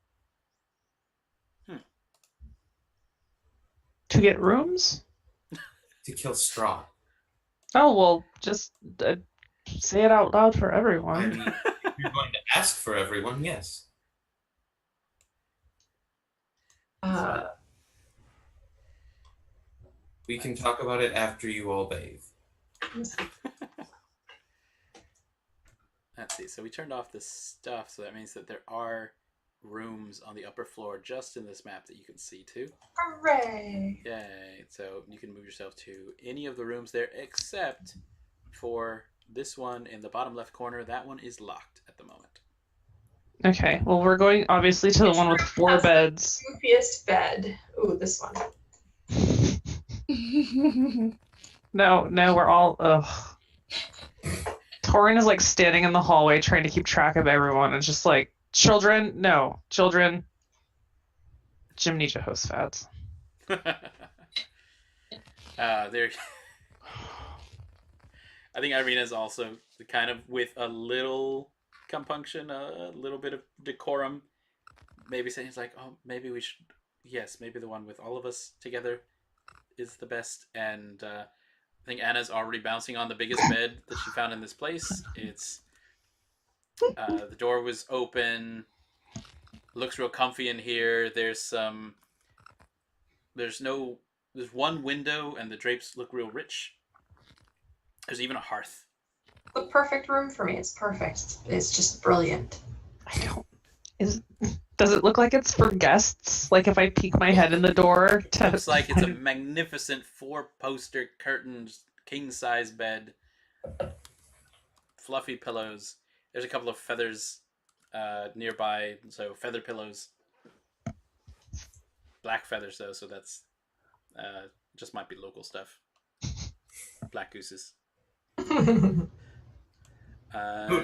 Speaker 2: To get rooms?
Speaker 3: To kill Strahd.
Speaker 2: Oh, well, just say it out loud for
Speaker 3: I
Speaker 2: everyone.
Speaker 3: mean, if you're going to ask for everyone, yes. We can talk about it after you all bathe.
Speaker 1: Let's see. So we turned off this stuff, so that means that there are rooms on the upper floor just in this map that you can see too.
Speaker 4: Hooray!
Speaker 1: Yay. So you can move yourself to any of the rooms there except for this one in the bottom left corner. That one is locked at the moment.
Speaker 2: Okay, well, we're going obviously to the one with 4 beds.
Speaker 4: Goofiest bed. Ooh, this one.
Speaker 2: No, we're all. Ugh. Toren is like standing in the hallway trying to keep track of everyone. It's just like, children, no, children. Jim needs a host fads.
Speaker 1: There. I think Irina's also kind of with a little compunction, a little bit of decorum. Maybe saying it's like, oh, maybe we should. Yes, maybe the one with all of us together is the best. And I think Anna's already bouncing on the biggest bed that she found in this place. It's the door was open. Looks real comfy in here. There's one window and the drapes look real rich. There's even a hearth.
Speaker 4: The perfect room for me. It's perfect. It's just brilliant.
Speaker 2: I don't. Does it look like it's for guests? Like if I peek my head in the door to.
Speaker 1: Looks like it's a magnificent 4-poster curtained king-size bed. Fluffy pillows. There's a couple of feathers nearby, so feather pillows. Black feathers though, so that's just might be local stuff. Black gooses.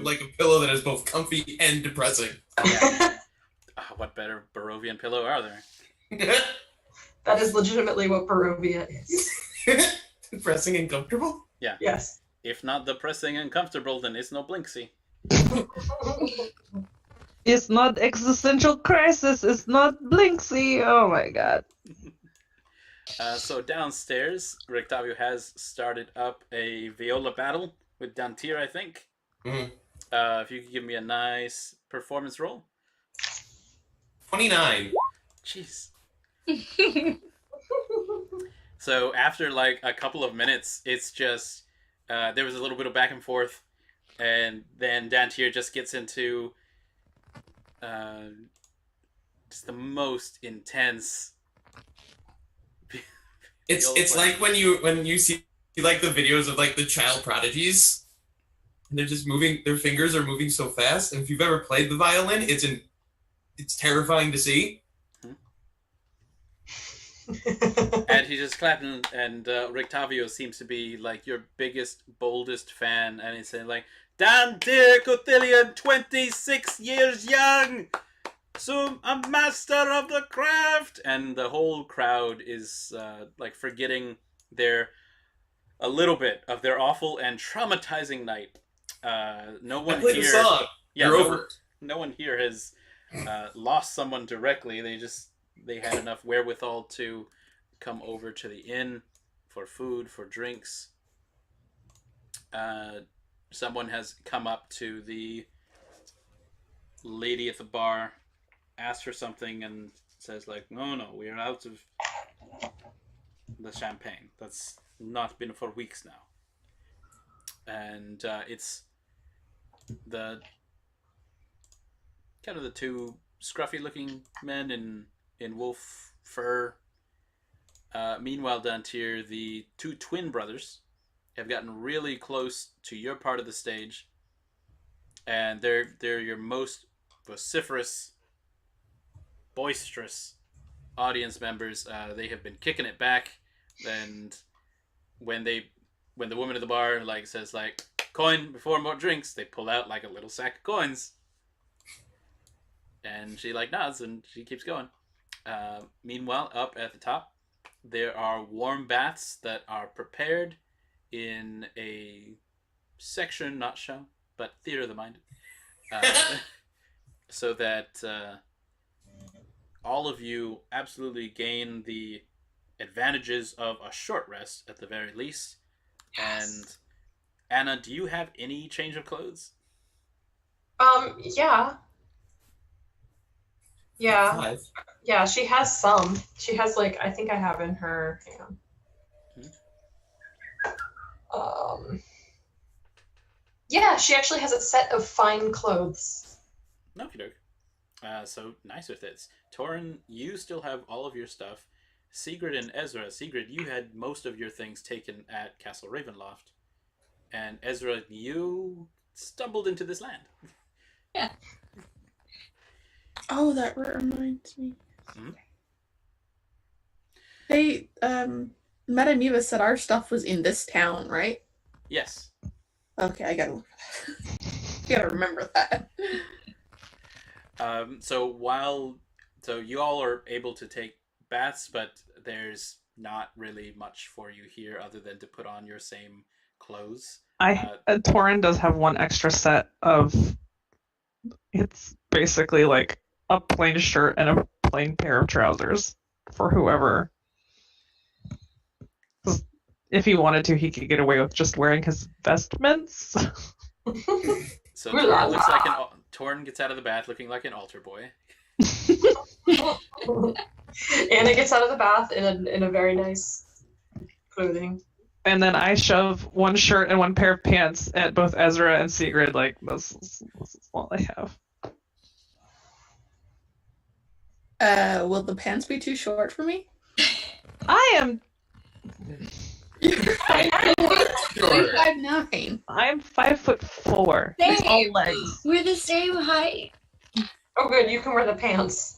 Speaker 3: Like a pillow that is both comfy and depressing.
Speaker 1: Yeah. What better Barovian pillow are there?
Speaker 4: That is legitimately what Barovia is.
Speaker 3: Depressing and comfortable?
Speaker 1: Yeah.
Speaker 4: Yes.
Speaker 1: If not depressing and comfortable, then it's no Blinksy.
Speaker 2: It's not existential crisis. It's not Blinksy. Oh my god.
Speaker 1: So downstairs, Rictavio has started up a viola battle with Dantiir, I think.
Speaker 3: Mm-hmm.
Speaker 1: If you could give me a nice performance roll.
Speaker 3: 29.
Speaker 1: Jeez. So after like a couple of minutes, it's just there was a little bit of back and forth, and then Dantiir just gets into just the most intense.
Speaker 3: It's like when you see like the videos of like the child prodigies, and they're just moving. Their fingers are moving so fast, and if you've ever played the violin, it's terrifying to see.
Speaker 1: And he's just clapping, and Rictavio seems to be like your biggest, boldest fan, and he's saying like, Dantiir Cuthilioni, 26 years young, so a master of the craft, and the whole crowd is like forgetting a little bit of their awful and traumatizing night. No one
Speaker 3: I played
Speaker 1: here,
Speaker 3: the song.
Speaker 1: yeah,
Speaker 3: You're
Speaker 1: no,
Speaker 3: over.
Speaker 1: no one here has lost someone directly. They had enough wherewithal to come over to the inn for food, for drinks. Someone has come up to the lady at the bar, asked for something, and says like, no, we are out of the champagne. That's not been for weeks now. And it's the kind of the two scruffy-looking men in wolf fur. Meanwhile, Dantiir, the two twin brothers have gotten really close to your part of the stage, and they're your most vociferous, boisterous audience members. They have been kicking it back, and when the woman at the bar like says like coin before more drinks, they pull out like a little sack of coins, and she like nods and she keeps going. Meanwhile, up at the top, there are warm baths that are prepared in a section not shown, but theater of the mind, so that all of you absolutely gain the advantages of a short rest at the very least. And Anna, do you have any change of clothes?
Speaker 4: Yeah. Yeah.
Speaker 3: 5.
Speaker 4: Yeah, she has some. She has like, I think I have in her, hang on. Yeah, she actually has a set of fine clothes.
Speaker 1: Okie doke. So nice with it. Toren, you still have all of your stuff. Segrid and Ezra. Segrid, you had most of your things taken at Castle Ravenloft. And Ezra, you stumbled into this land.
Speaker 6: Yeah.
Speaker 5: Oh, that reminds me.
Speaker 1: Mhm.
Speaker 5: They, Madame Eva said our stuff was in this town, right?
Speaker 1: Yes.
Speaker 5: Okay, I gotta remember that.
Speaker 1: So you all are able to take baths, but there's not really much for you here other than to put on your same clothes.
Speaker 2: Toren does have one extra set of. It's basically like a plain shirt and a plain pair of trousers for whoever. 'Cause if he wanted to, he could get away with just wearing his vestments.
Speaker 1: So
Speaker 4: Ooh la
Speaker 1: Toren looks
Speaker 4: la.
Speaker 1: like Toren gets out of the bath looking like an altar boy.
Speaker 4: Anna gets out of the bath in a very nice clothing.
Speaker 2: And then I shove one shirt and one pair of pants at both Ezra and Segrid. Like, this is all I have.
Speaker 5: Will the pants be too short for me?
Speaker 2: I am
Speaker 5: You're
Speaker 3: Sure.
Speaker 5: 5'9".
Speaker 2: I'm 5'4". It's all
Speaker 6: Same.
Speaker 2: legs.
Speaker 6: We're the same height.
Speaker 4: Oh, good, you can wear the pants.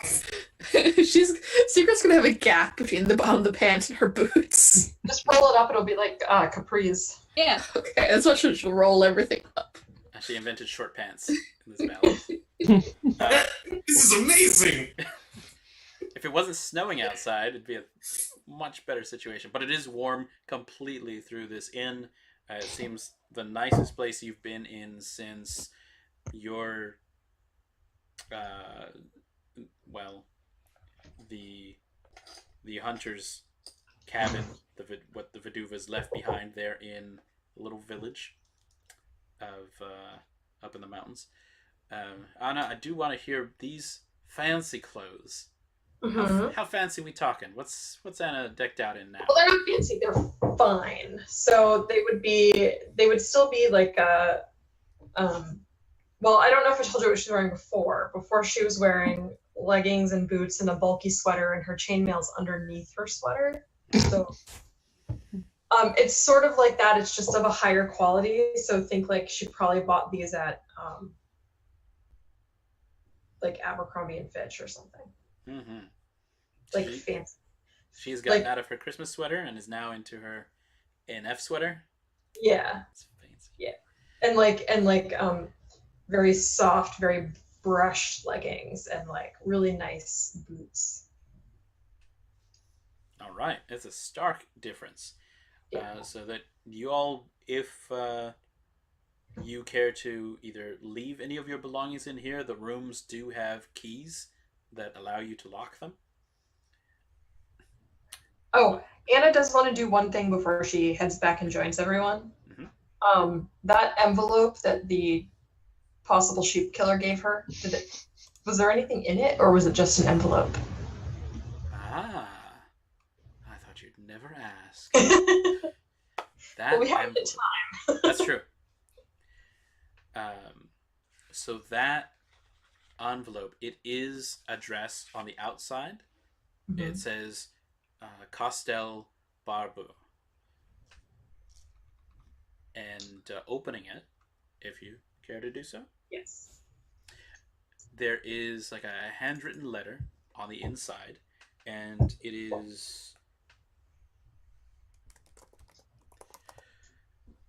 Speaker 5: Secret's gonna have a gap between the bottom of the pants and her boots.
Speaker 4: Just roll it up, it'll be like capris.
Speaker 6: Yeah.
Speaker 5: Okay, that's what she'll roll everything up.
Speaker 1: She invented short pants in this battle.
Speaker 3: This is amazing.
Speaker 1: If it wasn't snowing outside, it'd be a much better situation. But it is warm completely through this inn. It seems the nicest place you've been in since your, the hunter's cabin, what the Viduvas left behind there in a little village of up in the mountains. Anna, I do want to hear these fancy clothes.
Speaker 4: Mhm.
Speaker 1: How fancy we talking? What's Anna decked out in now?
Speaker 4: Well, they're not fancy, they're fine. So they would still be like well, I don't know if I told you what she was wearing before. Before she was wearing leggings and boots and a bulky sweater, and her chainmail's underneath her sweater. So it's sort of like that. It's just of a higher quality. So think like she probably bought these at like Abercrombie and Fitch or something.
Speaker 1: Mm-hmm.
Speaker 4: Like fancy.
Speaker 1: She's gotten
Speaker 4: like-
Speaker 1: out of her Christmas sweater and is now into her NF sweater.
Speaker 4: Yeah.
Speaker 1: It's fancy.
Speaker 4: And like very soft, very brushed leggings and like really nice boots.
Speaker 1: All right, it's a stark difference.
Speaker 4: Yeah.
Speaker 1: So that you all, if you care to either leave any of your belongings in here, the rooms do have keys that allow you to lock them.
Speaker 4: Oh, Anna does want to do one thing before she heads back and joins everyone.
Speaker 1: Mhm.
Speaker 4: That envelope that the possible sheep killer gave her, was there anything in it, or was it just an envelope?
Speaker 1: Ah, I thought you'd never ask.
Speaker 4: Well,
Speaker 1: That
Speaker 4: we have the
Speaker 1: envelope. That's true. So that envelope. It is addressed on the outside.
Speaker 4: Mhm.
Speaker 1: It says Costel Barbu. And opening it, if you care to do so,
Speaker 4: Yes.
Speaker 1: there is like a handwritten letter on the inside, and it is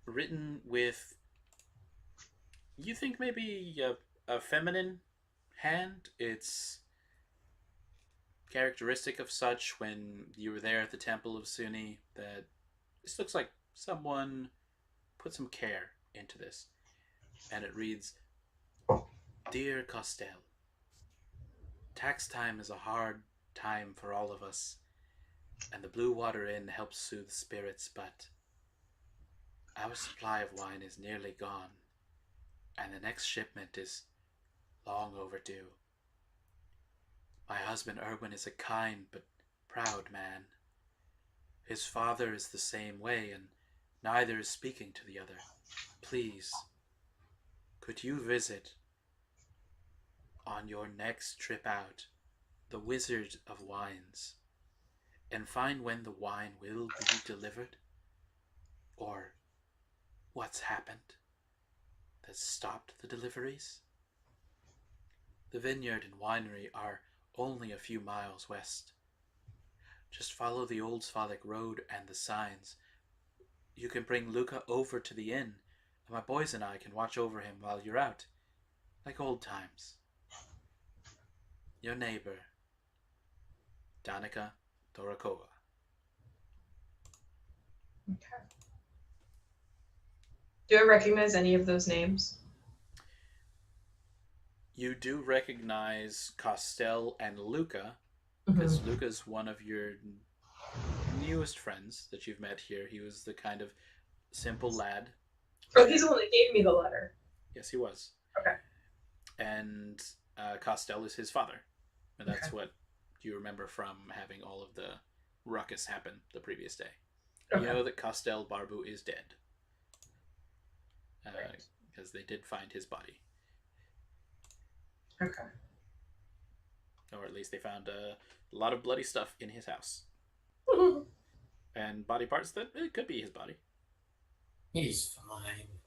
Speaker 1: written with, you think maybe a feminine hand. It's characteristic of such when you were there at the Temple of Suni that this looks like someone put some care into this. And it reads, Dear Costel, tax time is a hard time for all of us, and the Blue Water Inn helps soothe spirits, but our supply of wine is nearly gone, and the next shipment is long overdue. My husband Erwin is a kind but proud man. His father is the same way, and neither is speaking to the other. Please, could you visit, on your next trip out, the Wizard of Wines, and find when the wine will be delivered? Or what's happened that stopped the deliveries? The vineyard and winery are only a few miles west. Just follow the Old Svalich road and the signs. You can bring Luca over to the inn, and my boys and I can watch over him while you're out, like old times. Your neighbor, Danica Dorakova.
Speaker 4: Okay. Do I recognize any of those names?
Speaker 1: You do recognize Costel and Luca, because
Speaker 4: Mhm.
Speaker 1: Luca's one of your newest friends that you've met here. He was the kind of simple lad.
Speaker 4: Oh, he's the one that gave me the letter.
Speaker 1: Yes, he was.
Speaker 4: Okay.
Speaker 1: And Costel is his father. And that's
Speaker 4: Okay.
Speaker 1: what you remember from having all of the ruckus happen the previous day.
Speaker 4: Okay.
Speaker 1: You know that Costel Barbu is dead.
Speaker 4: Right.
Speaker 1: Because they did find his body.
Speaker 4: Okay.
Speaker 1: Or at least they found a lot of bloody stuff in his house. And body parts that it could be his body.
Speaker 3: He's fine.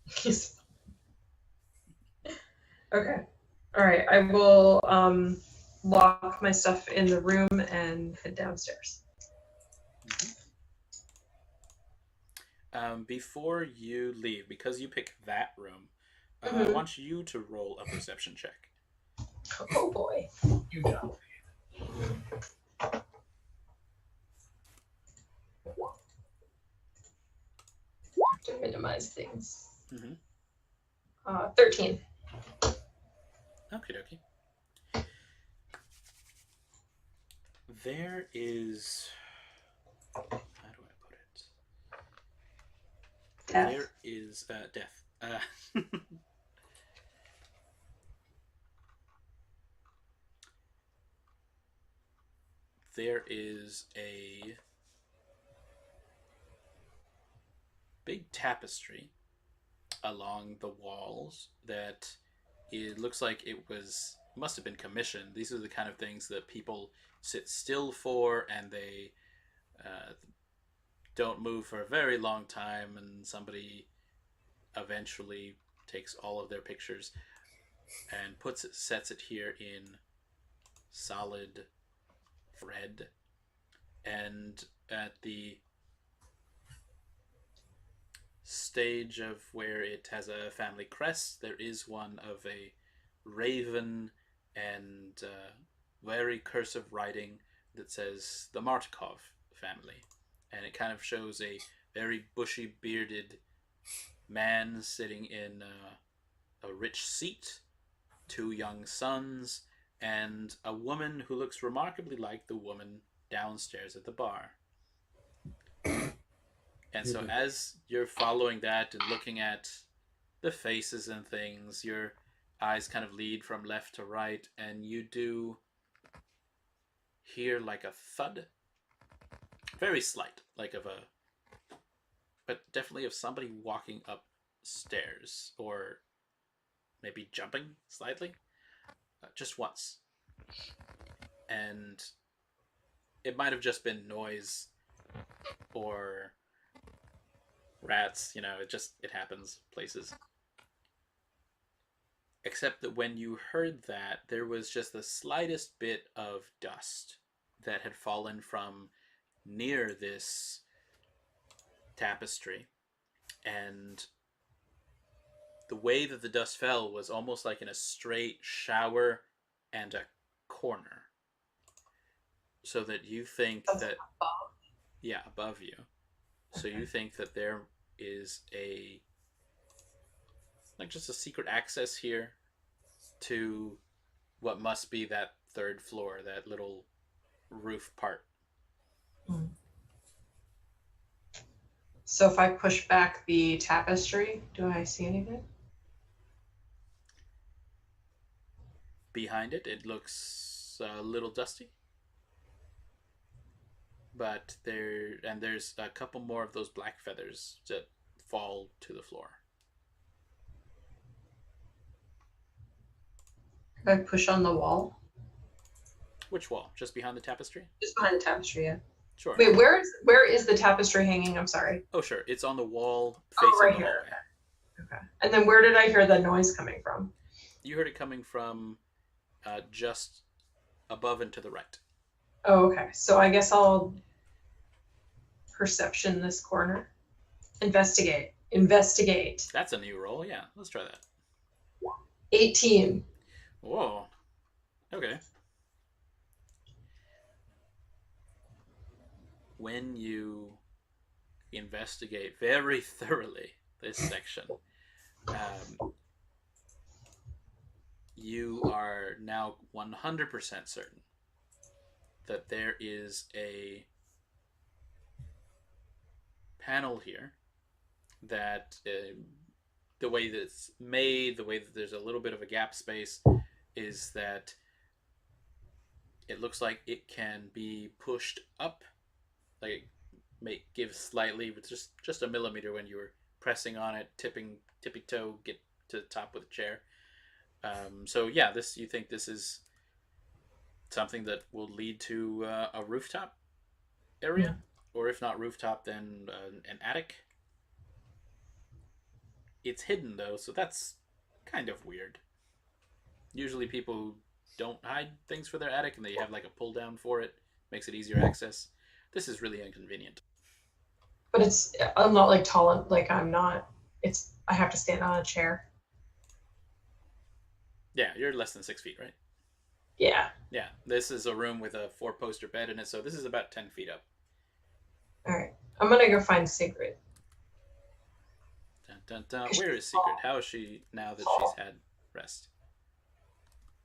Speaker 4: He's- okay. All right. I will lock my stuff in the room and head downstairs.
Speaker 1: Before you leave, because you pick that room, I
Speaker 4: Mhm.
Speaker 1: want you to roll a perception check.
Speaker 4: Oh boy.
Speaker 3: You got
Speaker 4: To minimize things.
Speaker 1: Mhm.
Speaker 4: 13.
Speaker 1: Okie dokie. There is. How do I put it?
Speaker 4: Death.
Speaker 1: There is death. There is a big tapestry along the walls that it looks like it must have been commissioned. These are the kind of things that people sit still for, and they don't move for a very long time, and somebody eventually takes all of their pictures and sets it here in solid red. And at the stage of where it has a family crest, there is one of a raven and very cursive writing that says the Martikov family. And it kind of shows a very bushy bearded man sitting in a rich seat, two young sons, and a woman who looks remarkably like the woman downstairs at the bar. And so as you're following that and looking at the faces and things, your eyes kind of lead from left to right, and you do hear like a thud. Very slight, but definitely of somebody walking upstairs, or maybe jumping slightly. just once, and it might have just been noise or rats. It happens places. Except that when you heard that, there was just the slightest bit of dust that had fallen from near this tapestry. And the way that the dust fell was almost like in a straight shower and a corner. So that you think that... Yeah, above you. So you think that there is just a secret access here to what must be that third floor, that little roof part.
Speaker 4: So if I push back the tapestry, do I see anything?
Speaker 1: Behind it, it looks a little dusty. But there's a couple more of those black feathers that fall to the floor.
Speaker 4: Could I push on the wall?
Speaker 1: Which wall? Just behind the tapestry?
Speaker 4: Just behind the tapestry, yeah.
Speaker 1: Sure.
Speaker 4: Wait, where is the tapestry hanging? I'm sorry.
Speaker 1: Oh, sure. It's on the wall facing
Speaker 4: right
Speaker 1: the
Speaker 4: here.
Speaker 1: hallway.
Speaker 4: Okay. And then where did I hear the noise coming from?
Speaker 1: You heard it coming from just above and to the right.
Speaker 4: Oh, okay. So I guess I'll perception this corner. Investigate.
Speaker 1: That's a new roll. Yeah, let's try that.
Speaker 4: 18.
Speaker 1: Whoa. Okay. When you investigate very thoroughly this section, you are now 100% certain that there is a panel here that the way that it's made, the way that there's a little bit of a gap space, is that it looks like it can be pushed up, like give slightly, but just a millimeter when you were pressing on it, tippy toe, get to the top with a chair. So yeah, you think this is something that will lead to a rooftop area, or if not rooftop, then an attic. It's hidden though, so that's kind of weird. Usually people don't hide things for their attic, and they have like a pull down for it, makes it easier access. This is really inconvenient.
Speaker 4: But I'm not like tall, like I'm not, I have to stand on a chair.
Speaker 1: Yeah, you're less than 6 feet, right?
Speaker 4: Yeah.
Speaker 1: Yeah, this is a room with a 4-poster bed in it, so this is about 10 feet up.
Speaker 4: All right. I'm going to go find Segrid.
Speaker 1: Dun, dun, dun. Where is Segrid? How is she now that she's had rest?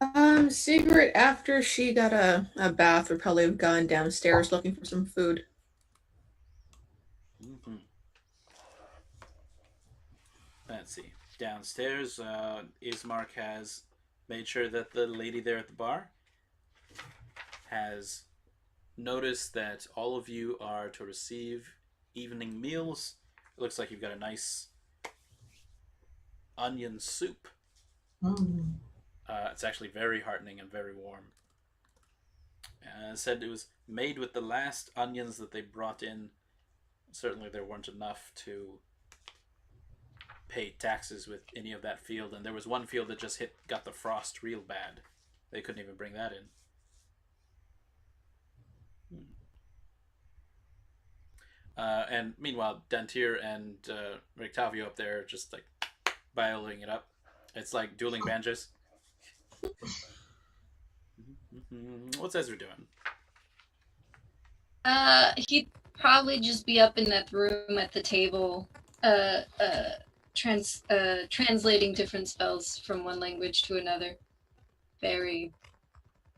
Speaker 5: Segrid, after she got a bath, would probably have gone downstairs looking for some food.
Speaker 1: Mm-hmm. Let's see. Downstairs, Ismark has made sure that the lady there at the bar has noticed that all of you are to receive evening meals. It looks like you've got a nice onion soup. It's actually very heartening and very warm. Said it was made with the last onions that they brought in. Certainly there weren't enough to pay taxes with any of that field, and there was one field that just got the frost real bad. They couldn't even bring that in. And meanwhile, Dantiir and Rictavio up there are just like violating it up. It's like dueling banjos. What's Ezra doing?
Speaker 6: He'd probably just be up in that room at the table, translating different spells from one language to another. Very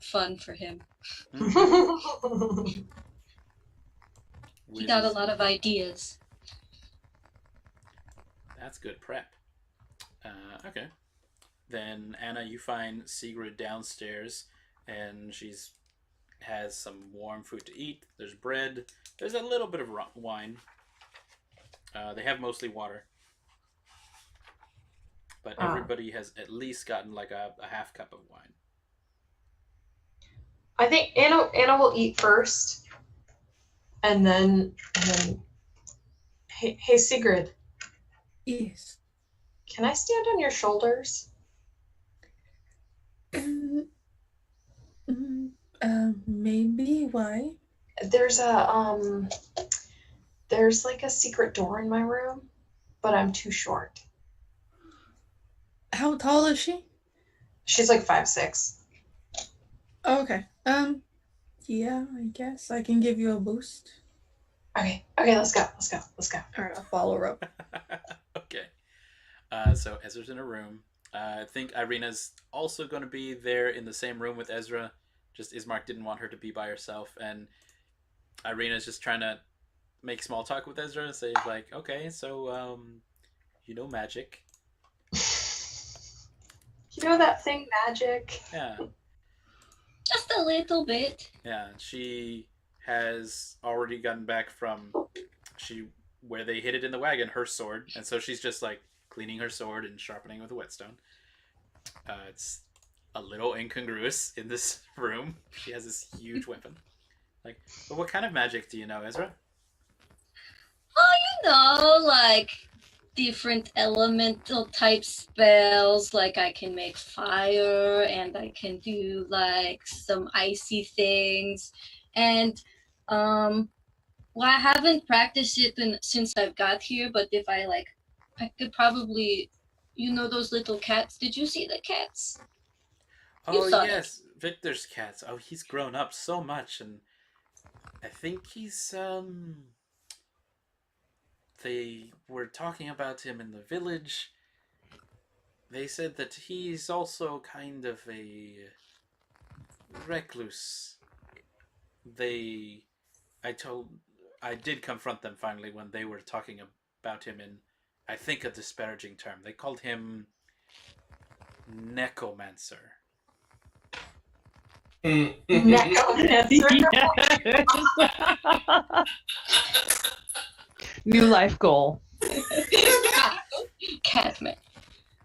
Speaker 6: fun for him. He got a lot of ideas.
Speaker 1: That's good prep. Okay. Then, Anna, you find Segrid downstairs, and has some warm food to eat. There's bread. There's a little bit of wine. They have mostly water. But everybody has at least gotten like a half cup of wine.
Speaker 4: I think Anna will eat first, and then hey Sigrid,
Speaker 5: Yes.
Speaker 4: can I stand on your shoulders?
Speaker 5: Maybe. Why?
Speaker 4: There's there's like a secret door in my room, but I'm too short.
Speaker 5: How tall is she?
Speaker 4: She's like 5'6".
Speaker 5: Oh, okay. Yeah, I guess I can give you a boost.
Speaker 4: Okay, let's go.
Speaker 5: All right, I'll follow her up.
Speaker 1: Okay. So Ezra's in her room. I think Irina's also going to be there in the same room with Ezra. Just Ismark didn't want her to be by herself, and Irina's just trying to make small talk with Ezra and say like, okay, so you know magic.
Speaker 4: You know that thing, magic?
Speaker 1: Yeah.
Speaker 6: Just a little bit.
Speaker 1: Yeah, she has already gotten back from where they hid it in the wagon, her sword, and so she's just like cleaning her sword and sharpening with a whetstone. It's a little incongruous in this room. She has this huge weapon. Like, but what kind of magic do you know, Ezra?
Speaker 6: Like different elemental type spells. Like I can make fire, and I can do like some icy things. And well, I haven't practiced it since I've got here. But if I could probably, those little cats. Did you see the cats?
Speaker 1: Oh yes, Victor's cats. Oh, he's grown up so much, and I think he's They were talking about him in the village. They said that he's also kind of a recluse. I did confront them finally when they were talking about him in, I think, a disparaging term. They called him necromancer.
Speaker 4: Necromancer.
Speaker 2: New life goal.
Speaker 6: Catman.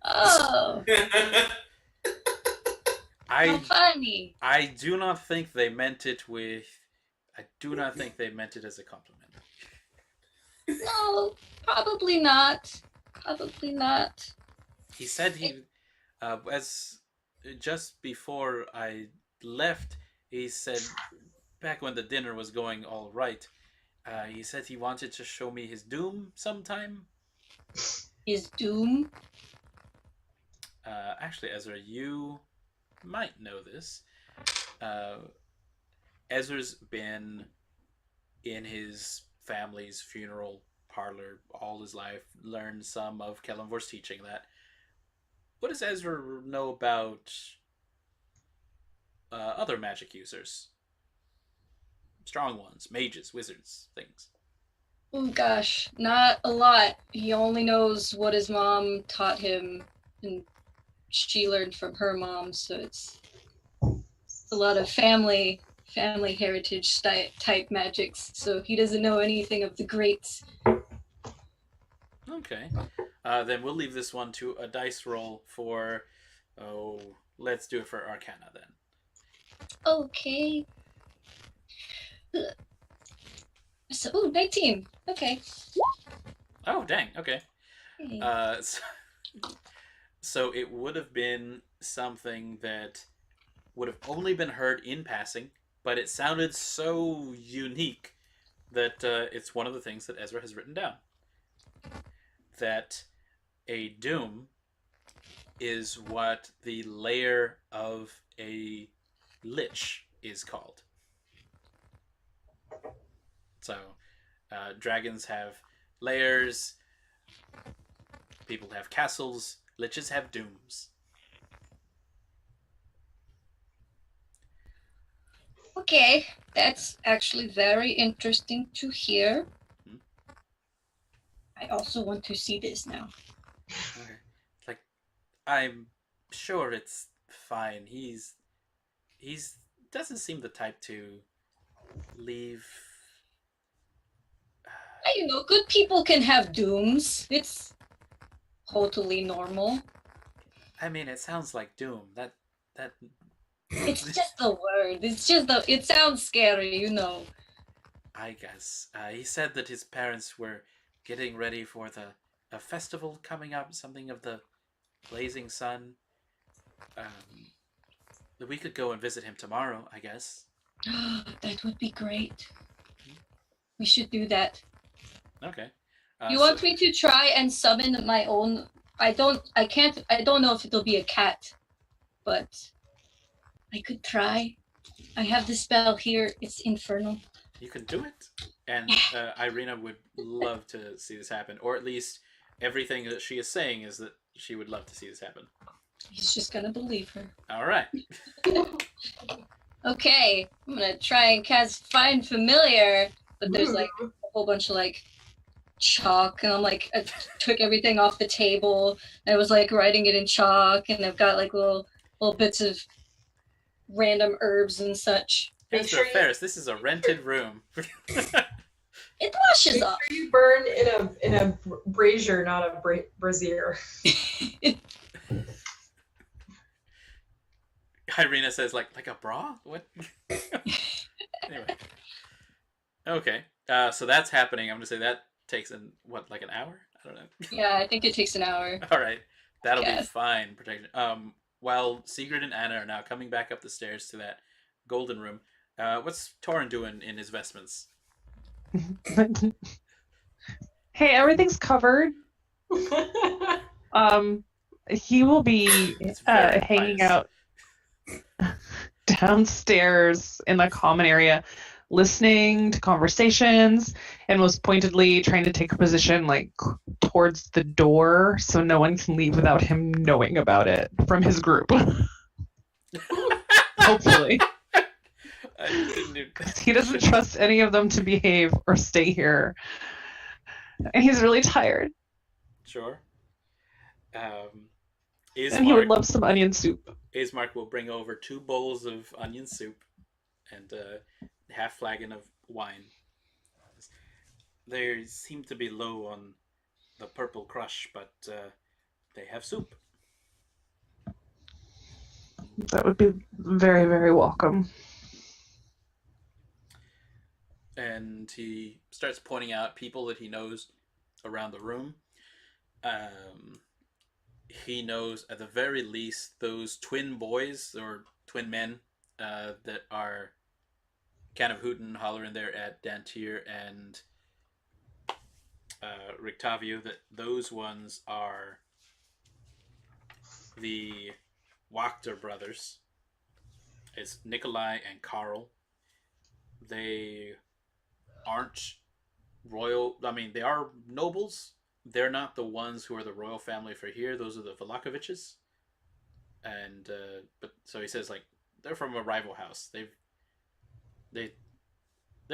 Speaker 6: Oh, how funny.
Speaker 1: I do not think they meant it as a compliment.
Speaker 6: No, probably not.
Speaker 1: He said as just before I left, he said, back when the dinner was going all right, he said he wanted to show me his doom sometime.
Speaker 6: His doom?
Speaker 1: Actually, Ezra, you might know this. Ezra's been in his family's funeral parlor all his life, learned some of Kellenvor's teaching. What does Ezra know about other magic users? Strong ones, mages, wizards, things.
Speaker 6: Oh gosh, not a lot. He only knows what his mom taught him, and she learned from her mom, so it's a lot of family heritage type magics, so he doesn't know anything of the greats.
Speaker 1: Okay. Then we'll leave this one to a dice roll for, let's do it for Arcana then.
Speaker 6: Okay. So, 19. Okay.
Speaker 1: Oh, dang. Okay.
Speaker 6: Hey.
Speaker 1: So it would have been something that would have only been heard in passing, but it sounded so unique that it's one of the things that Ezra has written down. That a doom is what the lair of a lich is called. So, dragons have lairs, people have castles, liches have dooms.
Speaker 6: Okay, that's actually very interesting to hear. I also want to see this now.
Speaker 1: Okay. Like, I'm sure it's fine. He's doesn't seem the type to leave.
Speaker 6: Good people can have dooms. It's totally normal.
Speaker 1: I mean, it sounds like doom. That
Speaker 6: It's just the word. It's just the. It sounds scary, you know.
Speaker 1: I guess. He said that his parents were getting ready for a festival coming up, something of the blazing sun. That we could go and visit him tomorrow, I guess.
Speaker 6: That would be great. We should do that.
Speaker 1: Okay.
Speaker 6: You want me to try and summon my own? I don't know if it'll be a cat, but I could try. I have the spell here. It's infernal.
Speaker 1: You can do it. And Irina would love to see this happen. Or at least everything that she is saying is that she would love to see this happen.
Speaker 6: He's just gonna believe her.
Speaker 1: All right.
Speaker 6: Okay, I'm gonna try and cast Find Familiar, but there's like a whole bunch of like chalk, and I took everything off the table. And I was like writing it in chalk, and I've got like little bits of random herbs and such.
Speaker 1: Ezra Pheras, this is a rented room.
Speaker 6: It washes
Speaker 4: Make
Speaker 6: off.
Speaker 4: sure you burn in a brazier, not a brazier.
Speaker 1: Irina says, like a bra? What? Anyway. Okay. So that's happening. I'm going to say that takes an hour? I don't know.
Speaker 6: Yeah, I think it takes an hour.
Speaker 1: All right. That'll be fine. Protection. While Segrid and Anna are now coming back up the stairs to that golden room, what's Toren doing in his vestments?
Speaker 2: Hey, everything's covered. He will be hanging out downstairs in the common area, listening to conversations, and most pointedly trying to take a position like towards the door so no one can leave without him knowing about it from his group. Hopefully. He doesn't trust any of them to behave or stay here. And he's really tired.
Speaker 1: Sure.
Speaker 2: And he would love some onion soup.
Speaker 1: Ismark will bring over 2 bowls of onion soup and a half flagon of wine. They seem to be low on the purple crush, but they have soup.
Speaker 2: That would be very, very welcome.
Speaker 1: And he starts pointing out people that he knows around the room. He knows, at the very least, those twin boys or twin men that are kind of hooting and hollering there at Dantiir and Rictavio. That those ones are the Wachter brothers. It's Nikolai and Karl. They aren't royal. I mean, they are nobles. They're not the ones who are the royal family for here. Those are the Vlakoviches. And but so he says, like, they're from a rival house. They're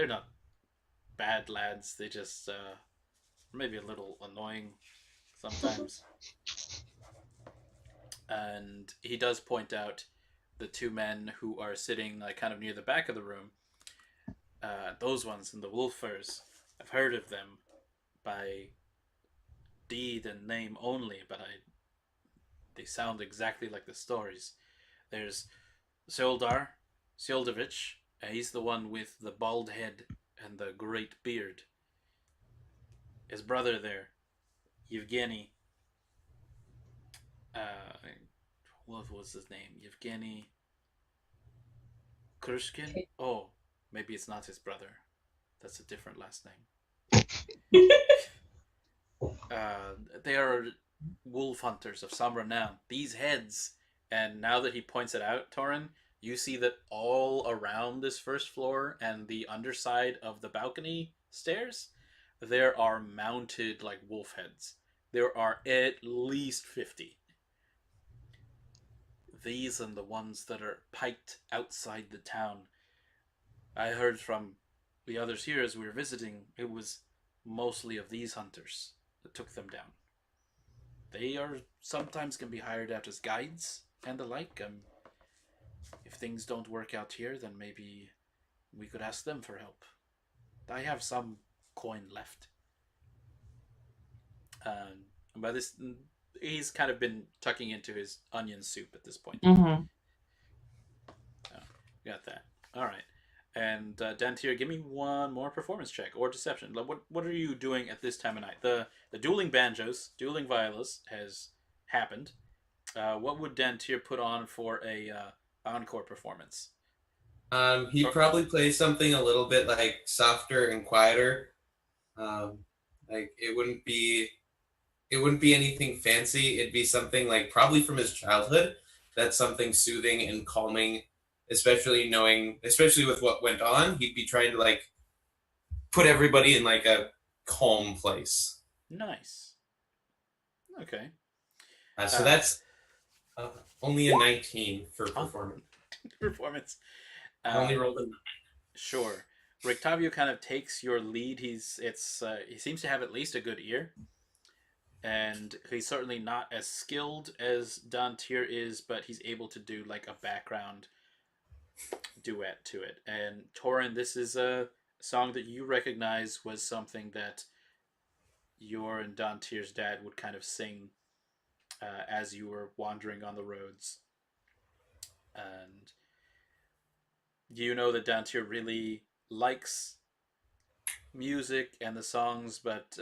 Speaker 1: not bad lads. They just maybe a little annoying sometimes. And he does point out the 2 men who are sitting like kind of near the back of the room. Those ones in the wolf furs. I've heard of them by deed and name only, but they sound exactly like the stories. There's Sildovich. He's the one with the bald head and the great beard. His brother there, Yevgeny. What was his name? Yevgeny Krushkin? Oh, maybe it's not his brother. That's a different last name. They are wolf hunters of some renown. These heads, and now that he points it out, Toren, you see that all around this first floor and the underside of the balcony stairs, there are mounted like wolf heads. There are at least 50. These and the ones that are piked outside the town. I heard from the others here as we were visiting, it was mostly of these hunters that took them down. They are sometimes can be hired out as guides and the like. If things don't work out here, then maybe we could ask them for help. I have some coin left. By this, he's kind of been tucking into his onion soup at this point.
Speaker 2: Mm-hmm.
Speaker 1: Got that. All right. And Dantiir, give me one more performance check or deception. Like, what are you doing at this time of night? The dueling banjos, dueling violas has happened. What would Dantiir put on for a encore performance?
Speaker 3: He'd
Speaker 1: Or,
Speaker 3: probably play something a little bit like softer and quieter. Like it wouldn't be anything fancy. It'd be something like probably from his childhood. That's something soothing and calming, especially with what went on. He'd be trying to like put everybody in like a calm place.
Speaker 1: nice. Okay.
Speaker 3: So
Speaker 1: Uh,
Speaker 3: that's only a 19 for
Speaker 1: oh,
Speaker 3: performance.
Speaker 1: performance.
Speaker 3: I only
Speaker 1: Uh,
Speaker 3: rolled a
Speaker 1: sure. Rictavio kind of takes your lead. He seems to have at least a good ear, and he's certainly not as skilled as Dantier is, but he's able to do like a background duet to it. And Torin, this is a song that you recognize was something that your and Dantier's dad would kind of sing as you were wandering on the roads. And you know that Dantier really likes music and the songs, but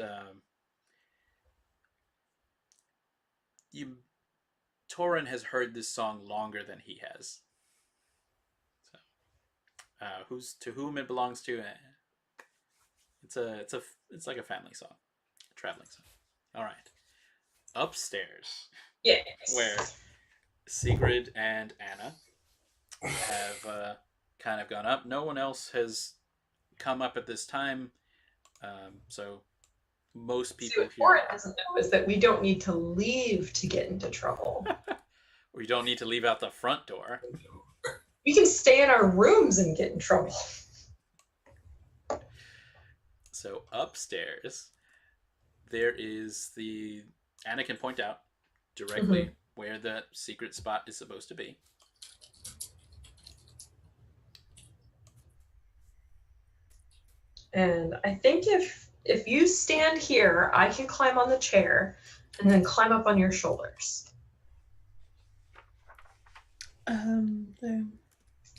Speaker 1: you Torin has heard this song longer than he has. So, who's to whom it belongs to? It's like a family song, a traveling song. All right, upstairs, where
Speaker 4: Yes.
Speaker 1: Segrid and Anna have kind of gone up. No one else has come up at this time, so most
Speaker 4: See,
Speaker 1: people
Speaker 4: what
Speaker 1: here.
Speaker 4: Toren doesn't know is that we don't need to leave to get into trouble.
Speaker 1: We don't need to leave out the front door.
Speaker 4: We can stay in our rooms and get in trouble.
Speaker 1: So upstairs, there is the Anna can point out directly where the secret spot is supposed to be.
Speaker 4: And I think if you stand here, I can climb on the chair and then climb up on your shoulders.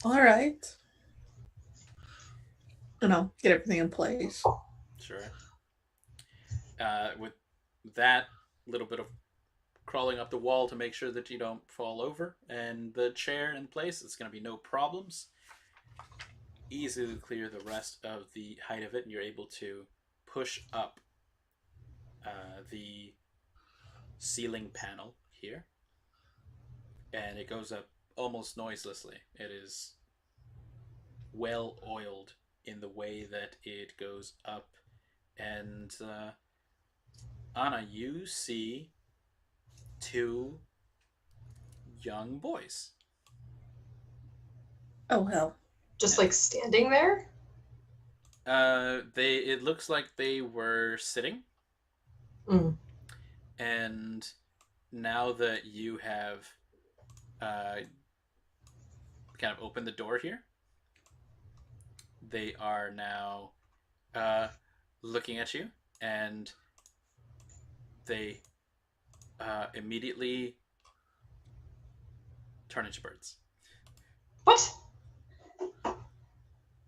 Speaker 5: All right. Get everything in place.
Speaker 1: Sure. With that little bit of crawling up the wall to make sure that you don't fall over, and the chair in place, it's going to be no problems. Easily clear the rest of the height of it, and you're able to push up the ceiling panel here, and it goes up almost noiselessly. It is well oiled in the way that it goes up, and Anna, you see two young boys.
Speaker 5: Oh hell.
Speaker 4: Just like standing there?
Speaker 1: It looks like they were sitting, and now that you have kind of opened the door here, they are now looking at you, and they immediately turn into birds.
Speaker 4: What?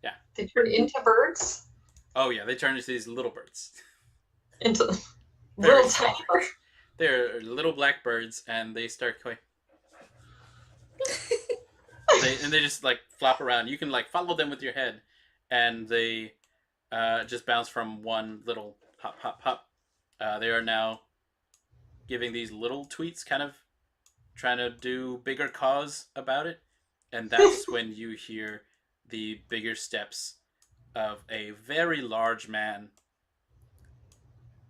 Speaker 1: Yeah.
Speaker 4: They turn into birds?
Speaker 1: Oh yeah, they turn into these little birds.
Speaker 4: Into
Speaker 1: Very
Speaker 4: little
Speaker 1: small.
Speaker 4: tiny birds.
Speaker 1: They're little black birds, and they start going. They just like flop around. You can like follow them with your head, and they just bounce from one little hop, hop, hop. They are now giving these little tweets, kind of trying to do bigger cause about it, and that's when you hear the bigger steps of a very large man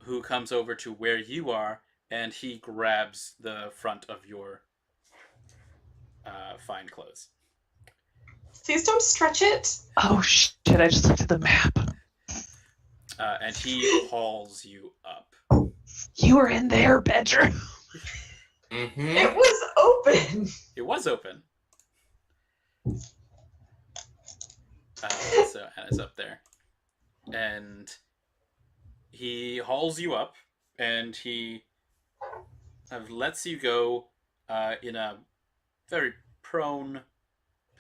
Speaker 1: who comes over to where you are, and he grabs the front of your fine clothes.
Speaker 4: Please don't stretch it.
Speaker 2: Oh shit, I just looked at the map.
Speaker 1: And he hauls you up.
Speaker 2: You were in their bedroom.
Speaker 4: It was open.
Speaker 1: It was open. So Anna's up there. And he hauls you up, and he lets you go in a very prone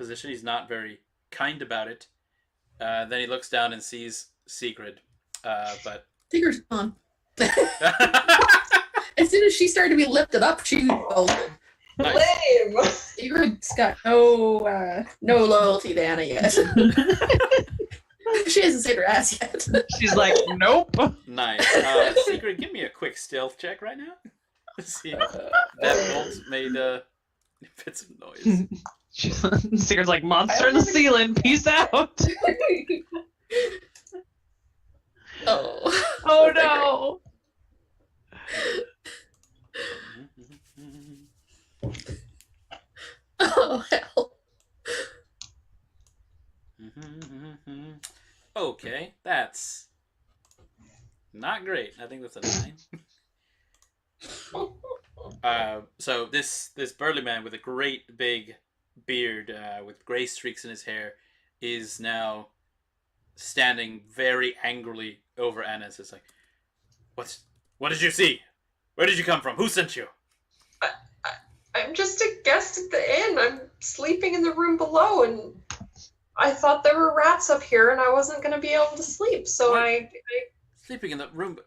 Speaker 1: position. He's not very kind about it. Then he looks down and sees Segrid. But
Speaker 5: Tigger's gone. As soon as she started to be lifted up, she bolted.
Speaker 4: Lame.
Speaker 5: Sigrid's got no loyalty to Anna yet. She hasn't saved her ass yet.
Speaker 2: She's like, nope.
Speaker 1: Nice. Segrid, give me a quick stealth check right now. See if that bolt made bits of noise.
Speaker 2: Sigurd's like, monster in the ceiling. Peace out.
Speaker 5: Oh.
Speaker 2: Oh no.
Speaker 5: Oh hell.
Speaker 1: Okay, that's not great. I think that's a 9. So this burly man with a great big beard with gray streaks in his hair is now standing very angrily over Anna. And says like, what did you see? Where did you come from? Who sent you?
Speaker 4: I'm just a guest at the inn. I'm sleeping in the room below, and I thought there were rats up here, and I wasn't going to be able to sleep, so I...
Speaker 1: Sleeping in the room?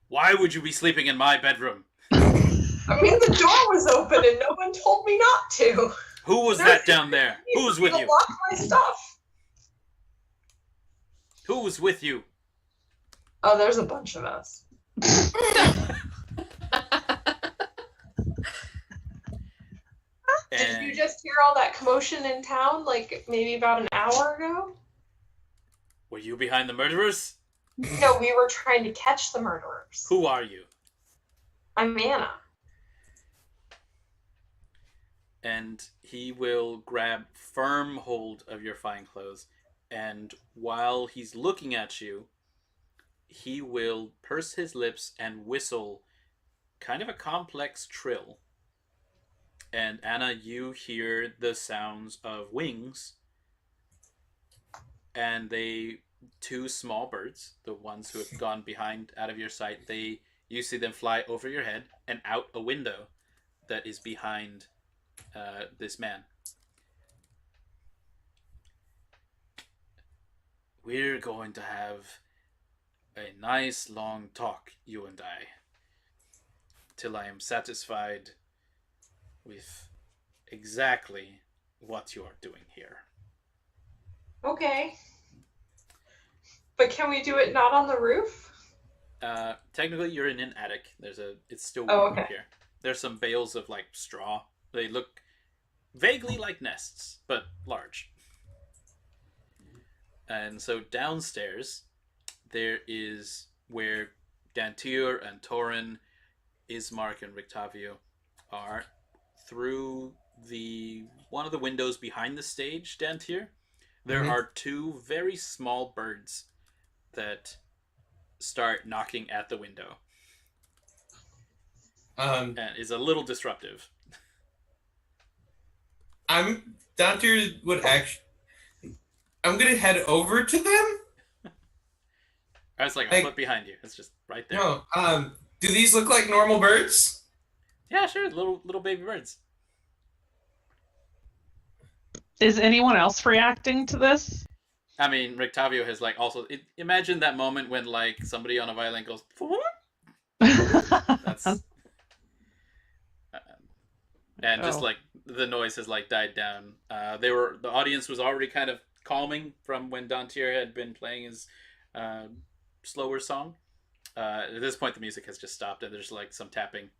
Speaker 1: Why would you be sleeping in my bedroom?
Speaker 4: I mean, the door was open, and no one told me not to.
Speaker 1: Who was that down there? Who's with you?
Speaker 4: Lock my stuff.
Speaker 1: Who was with you?
Speaker 4: Oh, there's a bunch of us. Did you just hear all that commotion in town, like maybe about an hour ago?
Speaker 1: Were you behind the murderers?
Speaker 4: No, we were trying to catch the murderers.
Speaker 1: Who are you?
Speaker 4: I'm Anna.
Speaker 1: And he will grab firm hold of your fine clothes, and while he's looking at you, he will purse his lips and whistle kind of a complex trill. And Anna, you hear the sounds of wings, and two small birds, the ones who have gone behind out of your sight, you see them fly over your head and out a window that is behind this man. We're going to have a nice long talk, you and I, till I am satisfied with exactly what you are doing here.
Speaker 4: Okay. But can we do it not on the roof?
Speaker 1: Technically, you're in an attic. It's still
Speaker 4: Oh,
Speaker 1: warm
Speaker 4: okay.
Speaker 1: up here. There's some bales of like straw. They look vaguely like nests, but large. And so downstairs, there is where Dantiir and Toren, Ismark and Rictavio are. Through one of the windows behind the stage, Dantiir, there are two very small birds that start knocking at the window. And is a little disruptive.
Speaker 3: Dantiir would actually... I'm gonna head over to them?
Speaker 1: I was like a foot behind you. It's just right there.
Speaker 3: No, do these look like normal birds?
Speaker 1: Yeah, sure. Little baby birds.
Speaker 2: Is anyone else reacting to this?
Speaker 1: I mean, Rictavio has like also... imagine that moment when like somebody on a violin goes... That's... and just like the noise has like died down. The audience was already kind of calming from when Dantiir had been playing his slower song. At this point, the music has just stopped, and there's like some tapping.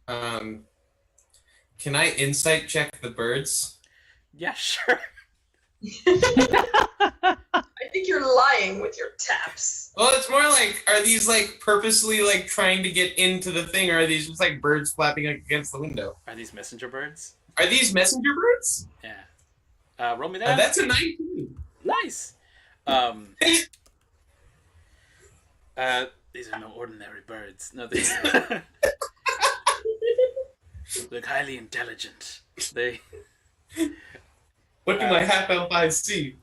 Speaker 3: Can I insight check the birds?
Speaker 1: Yeah, sure.
Speaker 4: I think you're lying with your taps.
Speaker 3: Well, it's more like, are these like purposely like trying to get into the thing, or are these just like birds flapping against the window?
Speaker 1: Are these messenger birds?
Speaker 3: Are these messenger birds?
Speaker 1: Yeah. Roll me that.
Speaker 3: That's a 19.
Speaker 1: Nice. These are no ordinary birds. No, these look highly intelligent. They.
Speaker 3: What do my half-elf eyes see?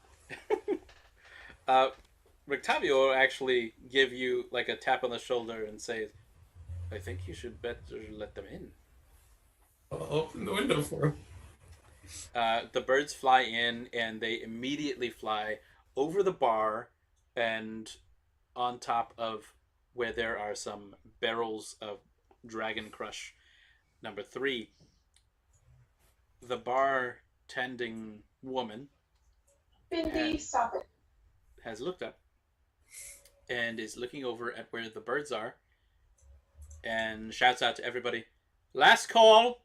Speaker 1: Rictavio will actually give you like a tap on the shoulder and say, "I think you should better let them in."
Speaker 3: I'll open the window for him.
Speaker 1: The birds fly in, and they immediately fly over the bar and on top of where there are some barrels of Dragon Crush #3. The bar tending woman
Speaker 4: Bindi, stop it.
Speaker 1: has looked up and is looking over at where the birds are and shouts out to everybody, "Last call!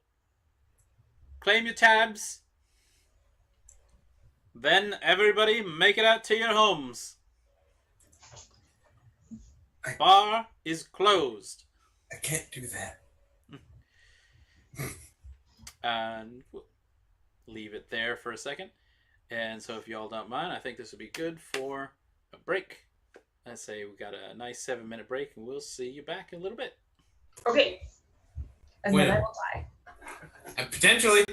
Speaker 1: Claim your tabs! Then everybody make it out to your homes. Bar is closed."
Speaker 3: I can't do that.
Speaker 1: And we'll leave it there for a second. And so if you all don't mind, I think this would be good for a break. I say we got a nice 7-minute break, and we'll see you back in a little bit.
Speaker 4: Okay. And
Speaker 3: When?
Speaker 4: then I will die.
Speaker 3: Potentially.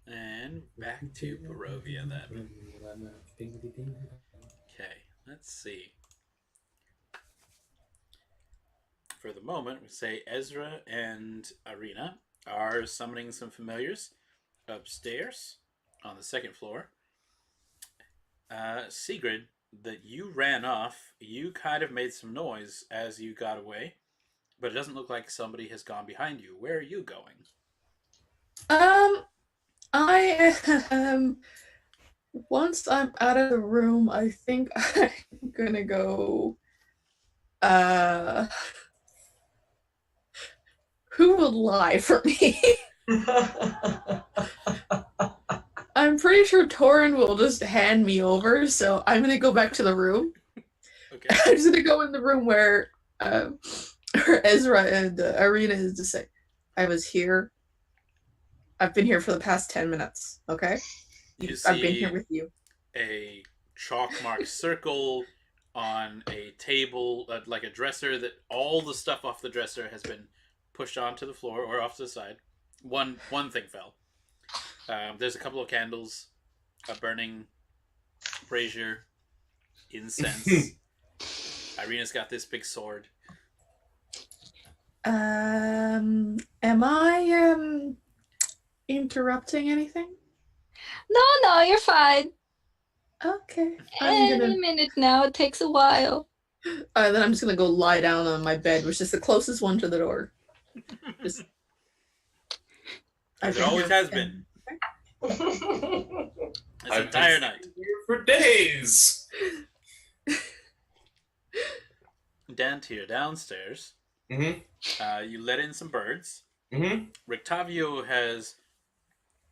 Speaker 1: And back to Barovia then. Okay, let's see. For the moment, we say Ezra and Irina are summoning some familiars upstairs on the second floor. Segrid, that you ran off, you kind of made some noise as you got away, but it doesn't look like somebody has gone behind you. Where are you going?
Speaker 5: I am. Once I'm out of the room, I think I'm gonna go. Who would lie for me? I'm pretty sure Toren will just hand me over, so I'm gonna go back to the room.
Speaker 1: Okay.
Speaker 5: I'm just gonna go in the room where Ezra and Irina is to say, I was here. I've been here for the past 10 minutes, okay? I've been here with you.
Speaker 1: A chalk marked circle on a table, like a dresser, that all the stuff off the dresser has been pushed onto the floor or off to the side. One thing fell. There's a couple of candles, a burning brazier, incense. Irina's got this big sword.
Speaker 5: Am I interrupting anything?
Speaker 6: No, you're fine.
Speaker 5: Okay.
Speaker 6: Any minute now. It takes a while.
Speaker 5: Then I'm just gonna go lie down on my bed, which is the closest one to the door. Just.
Speaker 1: As it always has been. This entire night.
Speaker 3: Here for days.
Speaker 1: Dantiir downstairs.
Speaker 3: Mm-hmm.
Speaker 1: You let in some birds.
Speaker 3: Mm-hmm.
Speaker 1: Rictavio has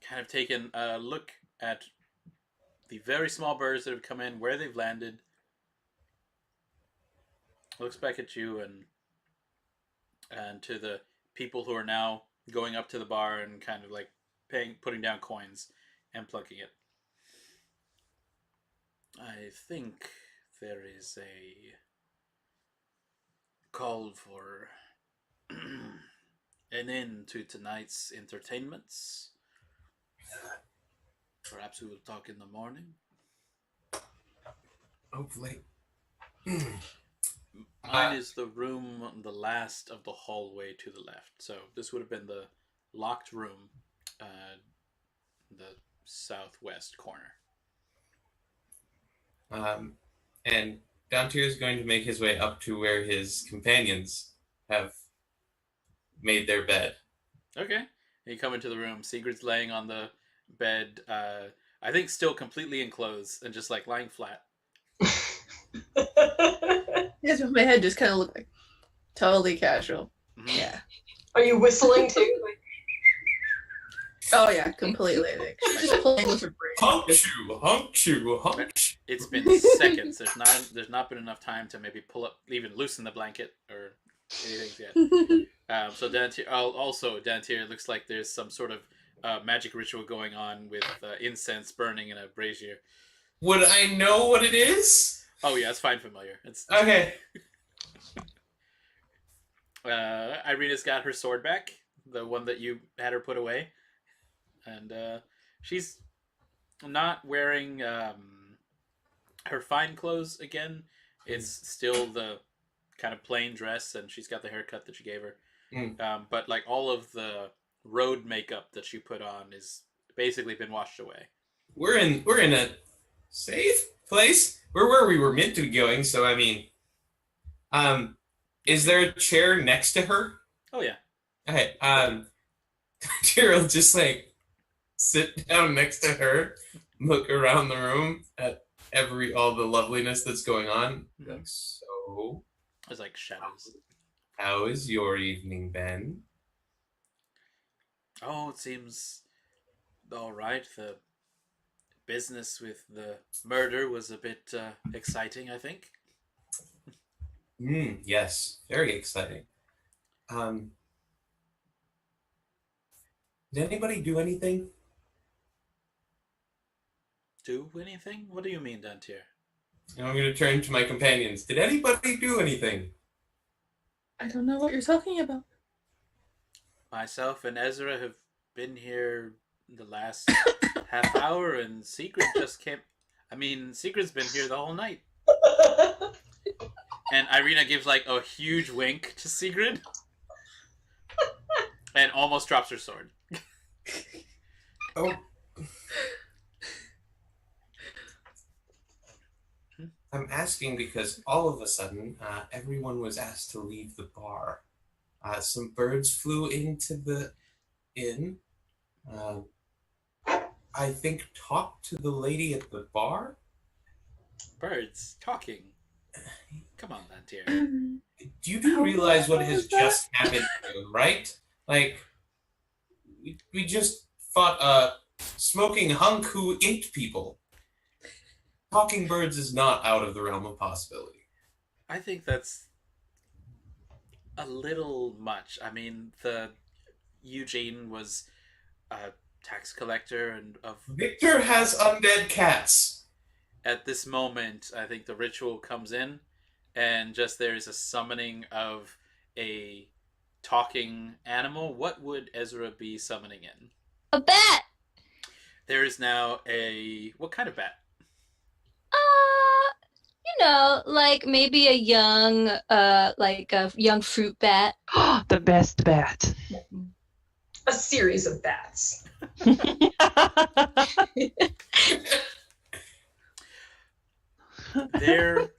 Speaker 1: kind of taken a look at the very small birds that have come in, where they've landed. Looks back at you and to the people who are now going up to the bar and kind of like putting down coins and plucking it. I think there is a call for an end to tonight's entertainments. Perhaps we will talk in the morning.
Speaker 3: Hopefully.
Speaker 1: Mine is the room on the last of the hallway to the left. So this would have been the locked room, the southwest corner.
Speaker 3: And Dantiir is going to make his way up to where his companions have made their bed.
Speaker 1: Okay. You come into the room. Sigrid's laying on the bed, I think still completely enclosed and just like lying flat.
Speaker 5: Yes, my head just kind of looked like totally casual.
Speaker 1: Mm-hmm.
Speaker 5: Yeah.
Speaker 4: Are you whistling too? Like,
Speaker 5: oh yeah, completely. Like, just playing with her brain.
Speaker 3: Honk.
Speaker 1: It's been seconds. There's not been enough time to maybe pull up, even loosen the blanket or anything yet. So Dantiir looks like there's some sort of magic ritual going on with incense burning in a brazier.
Speaker 3: Would I know what it is?
Speaker 1: Oh yeah, it's fine, familiar. It's
Speaker 3: okay.
Speaker 1: Irina's got her sword back, the one that you had her put away, and she's not wearing her fine clothes again. It's still the kind of plain dress, and she's got the haircut that you gave her. But like all of the road makeup that she put on is basically been washed away.
Speaker 3: We're in a safe place. We're where we were meant to be going. So I mean, is there a chair next to her?
Speaker 1: Oh yeah.
Speaker 3: Okay. Dantiir will just like sit down next to her, look around the room at all the loveliness that's going on.
Speaker 1: Mm-hmm.
Speaker 3: Like, so
Speaker 1: There's like shadows.
Speaker 3: how is your evening been?
Speaker 1: Oh, it seems all right. The business with the murder was a bit exciting, I think.
Speaker 3: Yes, very exciting. Did anybody do anything?
Speaker 1: Do anything? What do you mean, Dantiir?
Speaker 3: And I'm going to turn to my companions. Did anybody do anything?
Speaker 5: I don't know what you're talking about.
Speaker 1: Myself and Ezra have been here the last half hour, and Segrid just came. I mean, Segrid's been here the whole night. And Irina gives like a huge wink to Segrid, and almost drops her sword.
Speaker 3: Oh. I'm asking because all of a sudden, everyone was asked to leave the bar. Some birds flew into the inn. I think talked to the lady at the bar.
Speaker 1: Birds talking. Come on, Dantiir.
Speaker 3: You do realize what has just happened, right? Like, we just fought a smoking hunk who ate people. Talking birds is not out of the realm of possibility.
Speaker 1: I think that's a little much. I mean, the Eugene was a tax collector, and of
Speaker 3: Victor has undead cats.
Speaker 1: at this moment, I think the ritual comes in, and just there is a summoning of a talking animal. What would Ezra be summoning in?
Speaker 6: A bat.
Speaker 1: There is now a what kind of bat?
Speaker 6: Like maybe a young, like a young fruit bat.
Speaker 2: The best bat.
Speaker 4: A series of bats.
Speaker 1: There,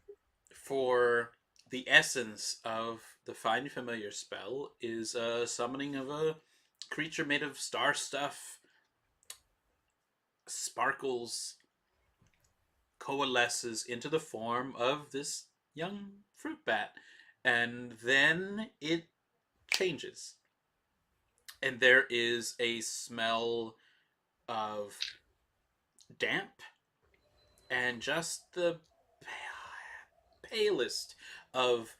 Speaker 1: for the essence of the Find Familiar spell, is a summoning of a creature made of star stuff, sparkles, coalesces into the form of this young fruit bat, and then it changes. And there is a smell of damp and just the palest of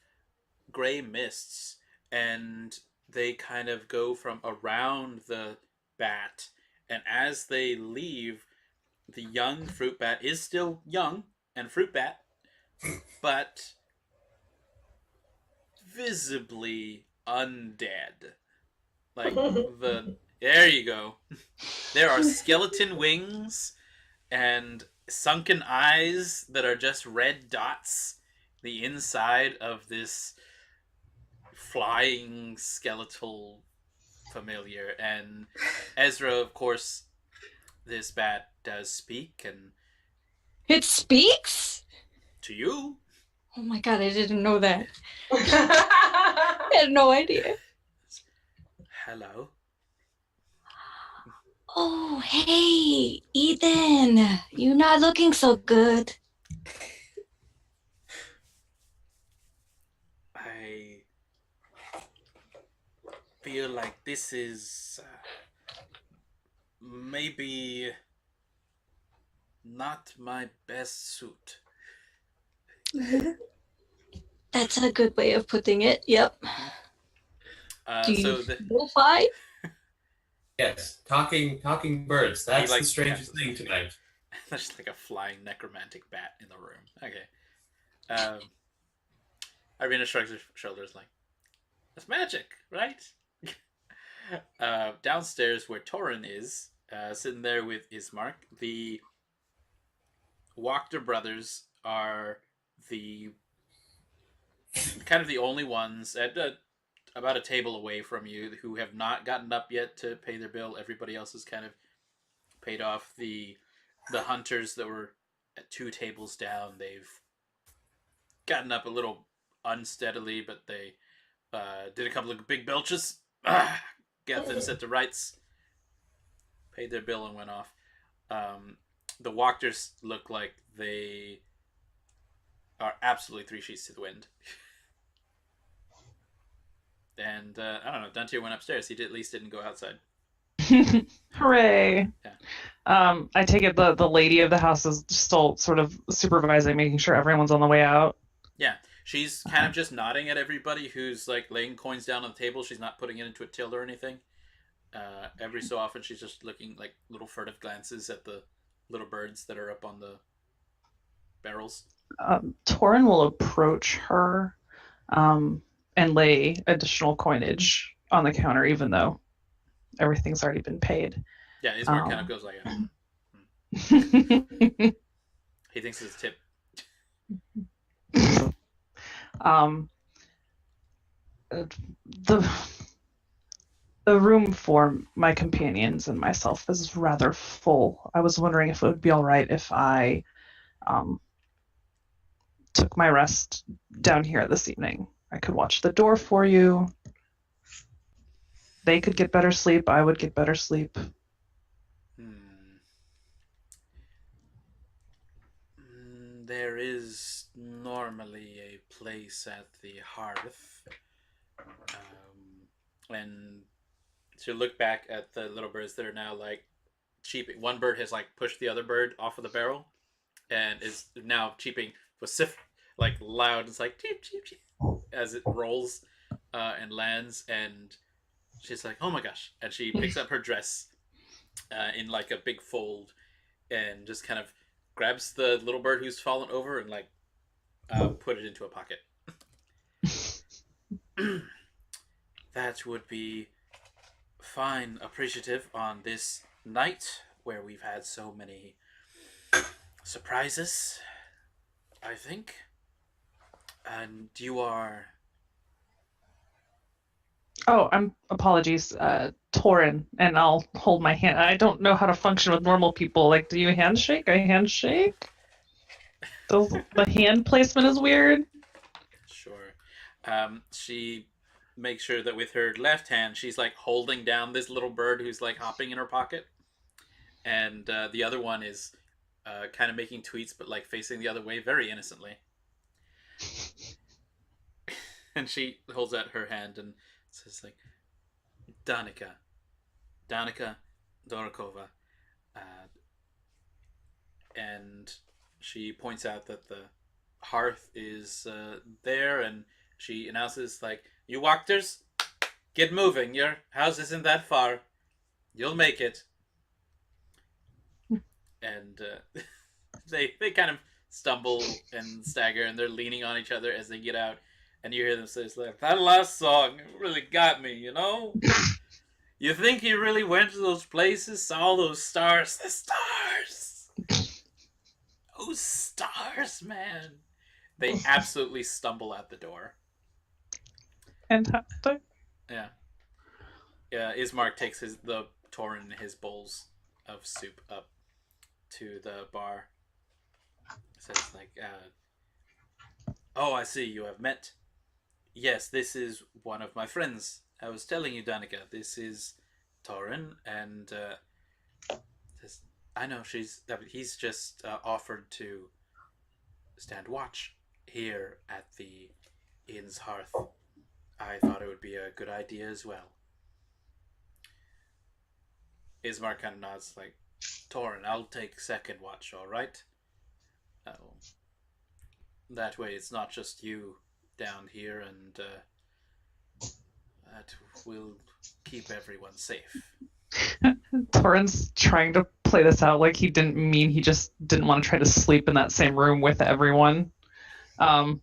Speaker 1: gray mists, and they kind of go from around the bat, and as they leave, the young fruit bat is still young and fruit bat, but visibly undead. Like there you go. There are skeleton wings and sunken eyes that are just red dots. The inside of this flying skeletal familiar, and Ezra, of course, this bat does speak, and
Speaker 6: It speaks?
Speaker 1: to you,
Speaker 6: Oh my god, I didn't know that. I had no idea.
Speaker 1: hello.
Speaker 6: Oh, hey, Ethan. You're not looking so good.
Speaker 1: I feel like this is maybe not my best suit.
Speaker 6: That's a good way of putting it. Yep. Do you
Speaker 1: So
Speaker 6: feel fine?
Speaker 3: Yes, talking birds. That's
Speaker 1: like
Speaker 3: the strangest thing tonight.
Speaker 1: there's like a flying necromantic bat in the room. Okay. Irina shrugs her shoulders like, that's magic, right? Downstairs where Toren is, sitting there with Ismark, the Wachter brothers are the kind of the only ones at about a table away from you who have not gotten up yet to pay their bill. Everybody else has kind of paid off. The hunters that were at 2 tables down, they've gotten up a little unsteadily, but they did a couple of big belches, got them set to rights, paid their bill, and went off. The Wachters look like they are absolutely 3 sheets to the wind. And I don't know, Dantiir went upstairs. He at least didn't go outside.
Speaker 2: Hooray.
Speaker 1: Yeah.
Speaker 2: I take it the lady of the house is still sort of supervising, making sure everyone's on the way out.
Speaker 1: Yeah, she's kind of just nodding at everybody who's like laying coins down on the table. She's not putting it into a till or anything. Every so often, she's just looking like little furtive glances at the little birds that are up on the barrels.
Speaker 2: Toren will approach her and lay additional coinage on the counter, even though everything's already been paid.
Speaker 1: Yeah, Ismark kind of goes like, he thinks it's a tip.
Speaker 2: The room for my companions and myself is rather full. I was wondering if it would be all right if I took my rest down here this evening. I could watch the door for you. They could get better sleep. I would get better sleep.
Speaker 1: There is normally a place at the hearth. And to look back at the little birds that are now like cheeping. One bird has like pushed the other bird off of the barrel and is now cheeping vociferous, like loud. It's like cheep cheep cheep as it rolls and lands. And she's like, "Oh my gosh!" And she picks up her dress in like a big fold and just kind of grabs the little bird who's fallen over and like put it into a pocket. That would be fine, appreciative on this night where we've had so many surprises, I think. And you are...
Speaker 2: Oh, apologies, Toren, and I'll hold my hand. I don't know how to function with normal people. Like, do you handshake? I handshake? The hand placement is weird.
Speaker 1: Sure. She makes sure that with her left hand, she's like holding down this little bird who's like hopping in her pocket. And the other one is kind of making tweets, but like facing the other way very innocently. And she holds out her hand and says like, Danica Dorakova. And she points out that the hearth is there, and she announces like, you walkers, get moving. Your house isn't that far. You'll make it. And they kind of stumble and stagger, and they're leaning on each other as they get out. And you hear them say, like, that last song really got me, you know? You think he really went to those places, saw those stars? The stars! Those stars, man! They absolutely stumble out the door.
Speaker 2: Fantastic.
Speaker 1: Yeah. Ismark takes the Toren and his bowls of soup up to the bar. Says like, oh, I see you have met. Yes, this is one of my friends. I was telling you, Danica, this is Toren, and I know he's just offered to stand watch here at the inn's hearth. I thought it would be a good idea as well. Ismark kind of nods like, Toren, I'll take second watch, alright? That way it's not just you down here, and that will keep everyone safe.
Speaker 2: Toren's trying to play this out like he didn't mean he just didn't want to try to sleep in that same room with everyone. But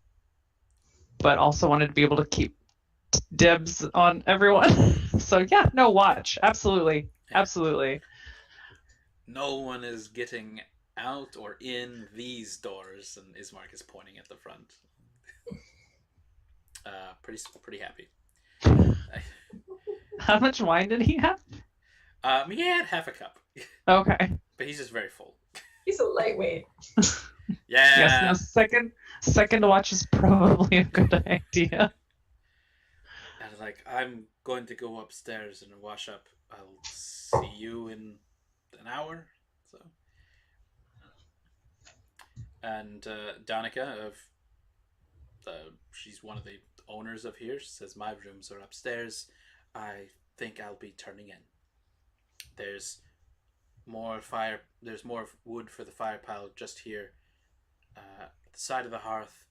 Speaker 2: also wanted to be able to keep dibs on everyone. So yeah, no, watch. Absolutely. Absolutely.
Speaker 1: No one is getting out or in these doors, and Ismark is pointing at the front. Pretty happy.
Speaker 2: How much wine did he have?
Speaker 1: He had half a cup.
Speaker 2: Okay.
Speaker 1: But he's just very full.
Speaker 4: He's a lightweight.
Speaker 1: Yeah.
Speaker 2: Yes, no, second watch is probably a good idea.
Speaker 1: And like, I'm going to go upstairs and wash up. I'll see you in an hour. So. And Danica she's one of the owners of here. She says, my rooms are upstairs. I think I'll be turning in. There's more wood for the fire pile just here. At the side of the hearth.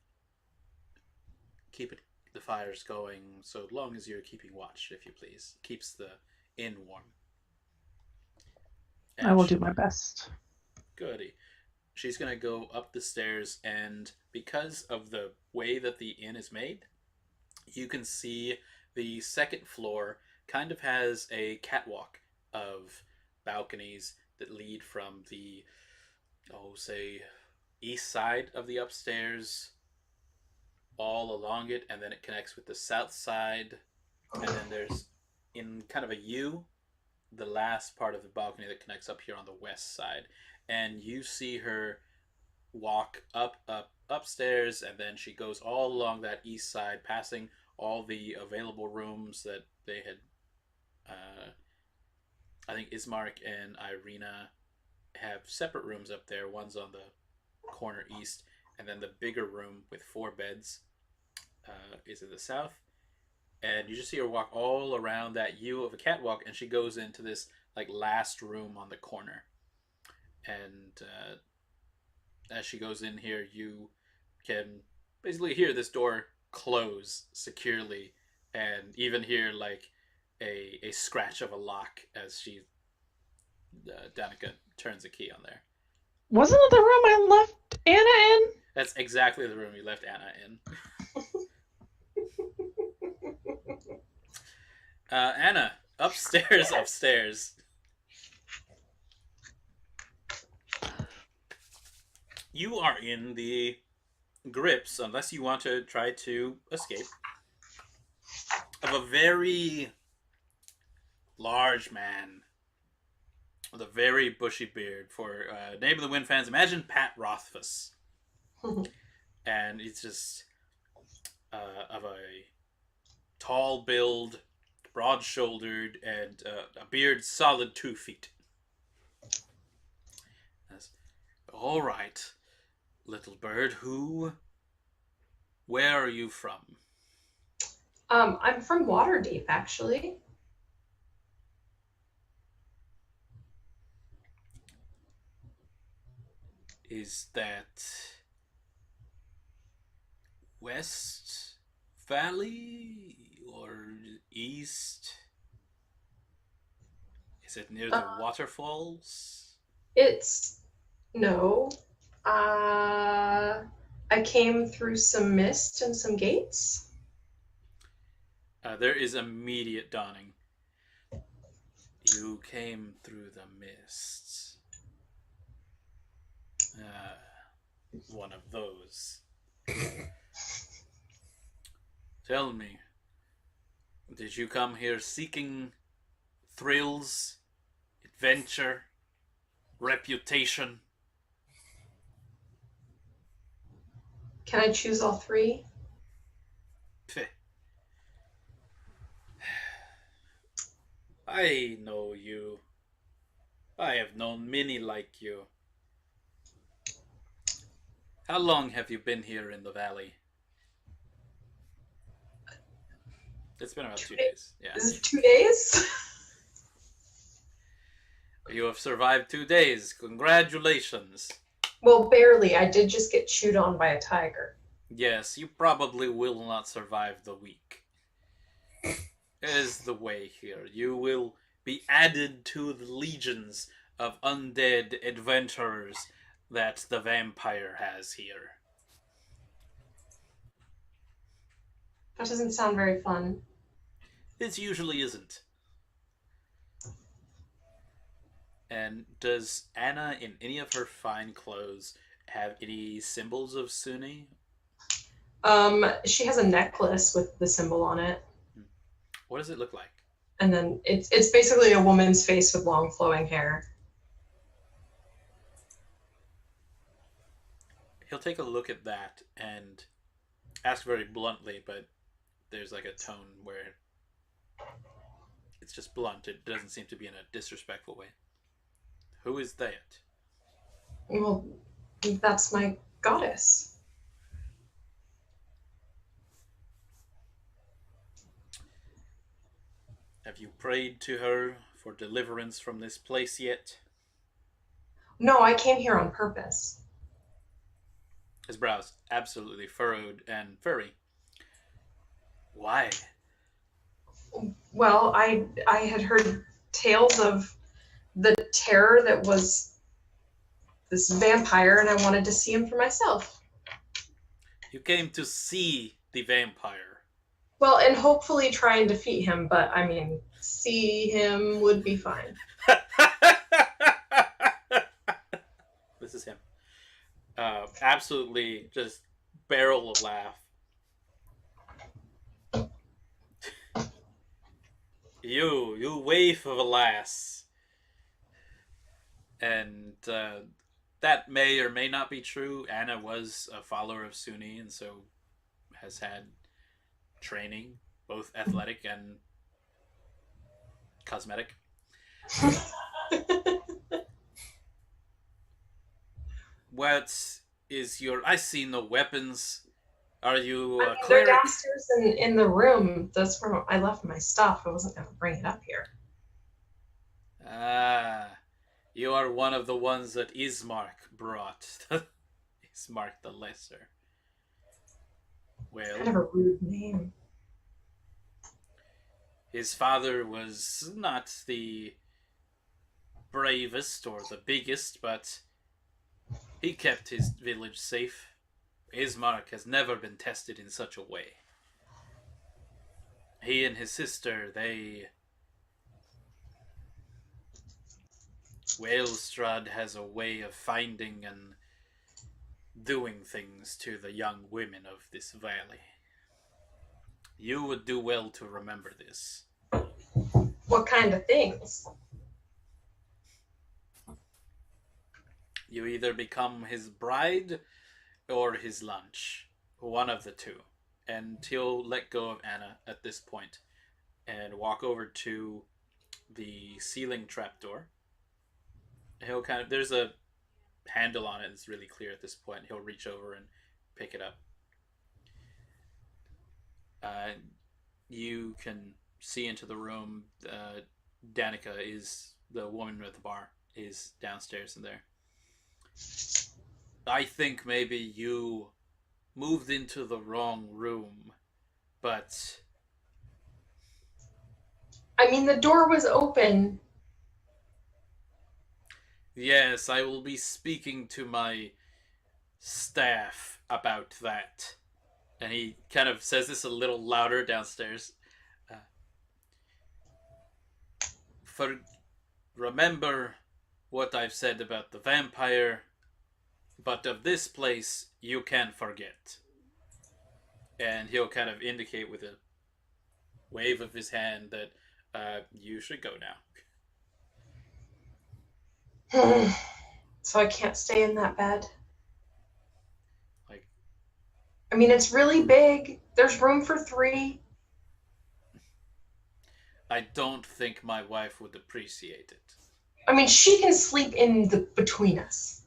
Speaker 1: Keep the fires going so long as you're keeping watch, if you please. Keeps the inn warm. And
Speaker 2: I will do my best.
Speaker 1: Goody. She's going to go up the stairs, and because of the way that the inn is made, you can see the second floor kind of has a catwalk of balconies that lead from the, say, east side of the upstairs all along it, and then it connects with the south side, and then there's, in kind of a U, the last part of the balcony that connects up here on the west side. And you see her walk upstairs, and then she goes all along that east side, passing all the available rooms that they had. I think Ismark and Irina have separate rooms up there. One's on the corner east, and then the bigger room with 4 beds is in the south. And you just see her walk all around that U of a catwalk, and she goes into this like last room on the corner. And as she goes in here, you can basically hear this door close securely, and even hear like a scratch of a lock as she Danica turns a key on there.
Speaker 2: Wasn't it the room I left Anna in?
Speaker 1: That's exactly the room you left Anna in. Anna, upstairs. You are in the grips, unless you want to try to escape, of a very large man with a very bushy beard. For Name of the Wind fans, imagine Pat Rothfuss. And it's just of a tall build, broad-shouldered, and a beard solid 2 feet. All right, little bird, where are you from?
Speaker 4: I'm from Waterdeep, actually.
Speaker 1: Is that West Valley or East? Is it near the waterfalls?
Speaker 4: No. I came through some mist and some gates.
Speaker 1: There is immediate dawning. You came through the mists. One of those. Tell me, did you come here seeking thrills, adventure, reputation?
Speaker 4: Can I choose all 3?
Speaker 1: I know you. I have known many like you. How long have you been here in the valley? It's been about 2 days. Yeah.
Speaker 4: Is it 2 days?
Speaker 1: You have survived 2 days. Congratulations.
Speaker 4: Well, barely. I did just get chewed on by a tiger.
Speaker 1: Yes, you probably will not survive the week. It is the way here. You will be added to the legions of undead adventurers that the vampire has here.
Speaker 4: That doesn't sound very fun.
Speaker 1: It usually isn't. And does Anna, in any of her fine clothes, have any symbols of Sunni?
Speaker 4: She has a necklace with the symbol on it.
Speaker 1: What does it look like?
Speaker 4: And then it's basically a woman's face with long flowing hair.
Speaker 1: He'll take a look at that and ask very bluntly, but there's like a tone where it's just blunt. It doesn't seem to be in a disrespectful way. Who is that?
Speaker 4: Well, that's my goddess.
Speaker 1: Have you prayed to her for deliverance from this place yet?
Speaker 4: No, I came here on purpose.
Speaker 1: His brows absolutely furrowed and furry. Why?
Speaker 4: Well, I had heard tales of the terror that was this vampire, and I wanted to see him for myself.
Speaker 1: You came to see the vampire.
Speaker 4: Well, and hopefully try and defeat him, but I mean, see him would be fine.
Speaker 1: absolutely just barrel of laugh. You waif of a lass. And that may or may not be true. Anna was a follower of Sunni, and so has had training, both athletic and cosmetic. What is your... I see no weapons. Are you a
Speaker 4: They're
Speaker 1: cleric?
Speaker 4: downstairs in the room. That's where I left my stuff. I wasn't going to bring it up here.
Speaker 1: Ah, you are one of the ones that Ismark brought. Ismark the Lesser.
Speaker 4: Kind of
Speaker 1: Well,
Speaker 4: a rude name.
Speaker 1: his father was not the bravest or the biggest, but he kept his village safe. Ismark has never been tested in such a way. He and his sister, they... Well, Strahd has a way of finding and doing things to the young women of this valley. You would do well to remember this.
Speaker 4: What kind of things?
Speaker 1: You either become his bride or his lunch. One of the two. And he'll let go of Anna at this point and walk over to the ceiling trapdoor. He'll kind of... There's a handle on it that's really clear at this point. He'll reach over and pick it up. You can see into the room. Danica is the woman at the bar, is downstairs in there. I think maybe you moved into the wrong room, but...
Speaker 4: I mean, the door was open.
Speaker 1: Yes, I will be speaking to my staff about that. And he kind of says this a little louder downstairs. Remember what I've said about the vampire, but of this place you can't forget. And he'll kind of indicate with a wave of his hand that you should go now.
Speaker 4: So I can't stay in that bed.
Speaker 1: Like,
Speaker 4: I mean, it's really big. There's room for 3.
Speaker 1: I don't think my wife would appreciate it.
Speaker 4: I mean, she can sleep in the between us.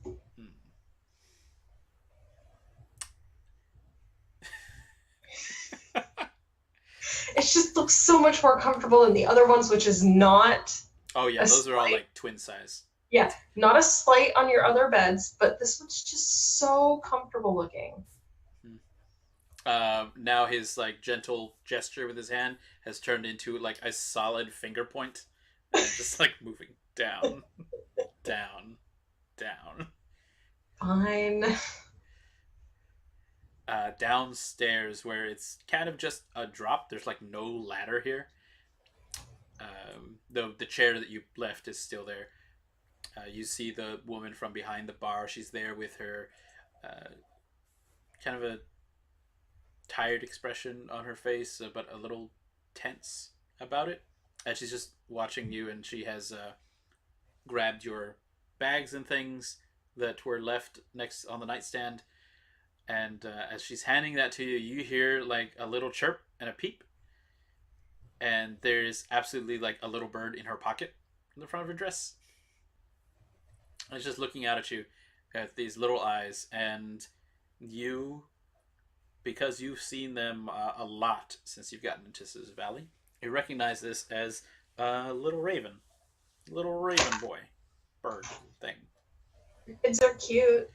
Speaker 4: It just looks so much more comfortable than the other ones, which is not...
Speaker 1: Oh yeah, those are all like twin size.
Speaker 4: Yeah, not a slight on your other beds, but this one's just so comfortable looking.
Speaker 1: Now his like gentle gesture with his hand has turned into like a solid finger point, and just like moving down, down, down.
Speaker 4: Fine.
Speaker 1: Downstairs, where it's kind of just a drop. There's like no ladder here. The chair that you left is still there. You see the woman from behind the bar. She's there with her kind of a tired expression on her face, but a little tense about it. And she's just watching you, and she has grabbed your bags and things that were left next on the nightstand. And as she's handing that to you, you hear like a little chirp and a peep. And there's absolutely like a little bird in her pocket in the front of her dress. And it's just looking out at you with these little eyes. And you, because you've seen them a lot since you've gotten into this valley, you recognize this as a little raven boy, bird thing.
Speaker 4: Kids are cute.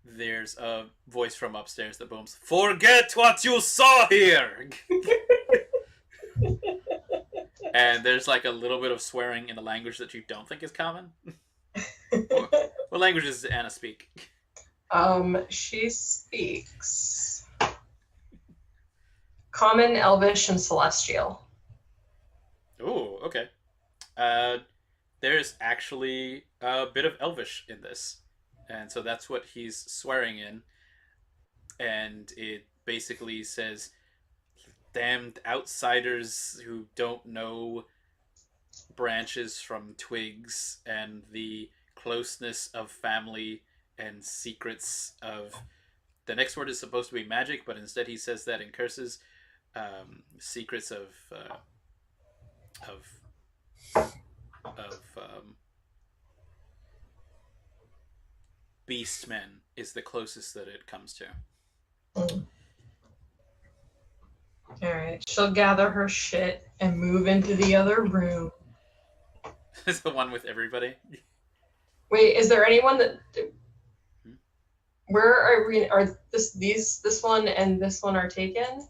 Speaker 1: There's a voice from upstairs that booms, "Forget what you saw here!" And there's like a little bit of swearing in a language that you don't think is common. What language does Anna speak?
Speaker 4: She speaks Common, Elvish, and Celestial.
Speaker 1: Ooh, okay. there's actually a bit of Elvish in this, and so that's what he's swearing in, and it basically says, "Damned outsiders who don't know branches from twigs and the closeness of family and secrets of." The next word is supposed to be magic, but instead he says that in curses. Secrets of beastmen is the closest that it comes to.
Speaker 4: Alright, she'll gather her shit and move into the other room.
Speaker 1: Is the one with everybody?
Speaker 4: Wait, is there anyone that... Where are this one and this one are taken?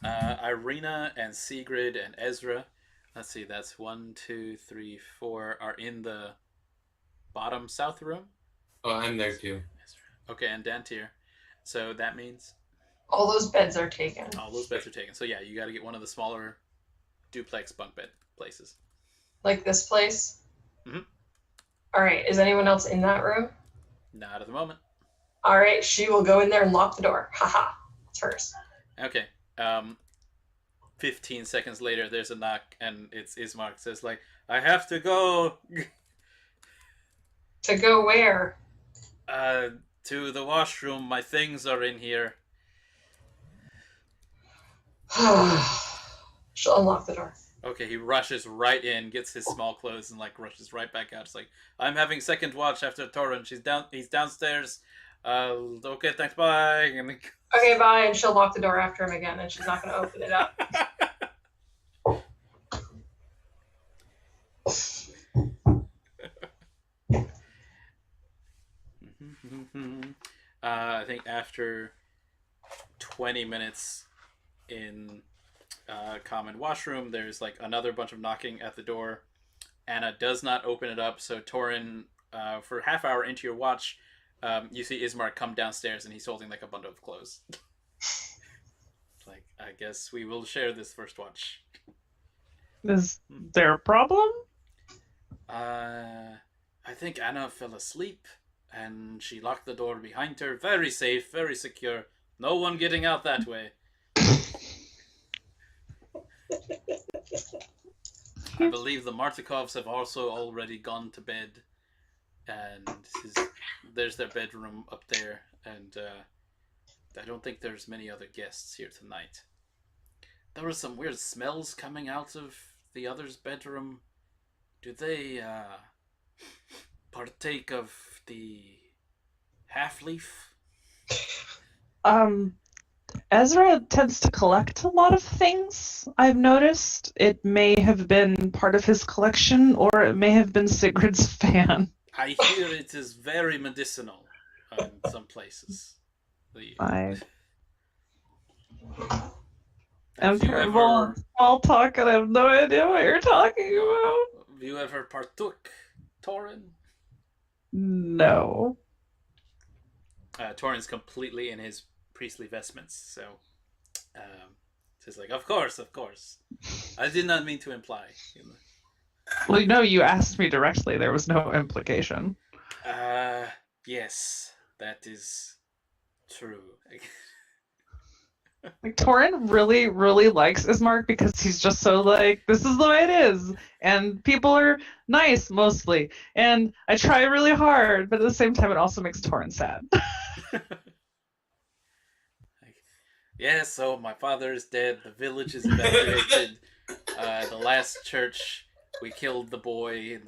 Speaker 1: Irina and Segrid and Ezra. Let's see, that's 1, 2, 3, 4 are in the bottom south room.
Speaker 3: Oh, I'm there too.
Speaker 1: Okay, and Dantiir. So that means
Speaker 4: All those beds are taken.
Speaker 1: all those beds are taken. So yeah, you got to get one of the smaller duplex bunk bed places.
Speaker 4: Like this place?
Speaker 1: Mhm.
Speaker 4: Alright, is anyone else in that room?
Speaker 1: Not at the moment.
Speaker 4: Alright, she will go in there and lock the door. Haha, it's hers.
Speaker 1: Okay. 15 seconds later, there's a knock, and it's Ismark says, like, "I have to go."
Speaker 4: To go where?
Speaker 1: To the washroom. My things are in here.
Speaker 4: She'll unlock the door.
Speaker 1: Okay, he rushes right in, gets his small clothes, and like rushes right back out. It's like, "I'm having second watch after Toren. He's downstairs. Okay, thanks, bye." And
Speaker 4: Okay, bye, and she'll lock the door after him again, and she's not going to open it up.
Speaker 1: I think after 20 minutes in common washroom, there's like another bunch of knocking at the door. Anna does not open it up, so Toren, for half hour into your watch, you see Ismark come downstairs, and he's holding like a bundle of clothes. Like, I guess we will share this first watch.
Speaker 2: Is there a problem?
Speaker 1: I think Anna fell asleep, and she locked the door behind her. Very safe, very secure. No one getting out that way. I believe the Martikovs have also already gone to bed, and there's their bedroom up there, and I don't think there's many other guests here tonight. There were some weird smells coming out of the other's bedroom. Do they partake of the half-leaf?
Speaker 2: Ezra tends to collect a lot of things, I've noticed. It may have been part of his collection, or it may have been Sigrid's fan.
Speaker 1: I hear it is very medicinal in some places.
Speaker 2: I'm terrible at small talk, and I have no idea what you're talking about.
Speaker 1: Have you ever partook, Toren?
Speaker 2: No.
Speaker 1: Toren's completely in his priestly vestments, so he's like, of course. I did not mean to imply.
Speaker 2: Well, no, you asked me directly. There was no implication.
Speaker 1: Yes, that is true.
Speaker 2: Like, Toren really, really likes Ismark because he's just so like, this is the way it is. And people are nice, mostly. And I try really hard, but at the same time, it also makes Toren sad.
Speaker 1: Yeah, so my father is dead. The village is evacuated. The last church, we killed the boy.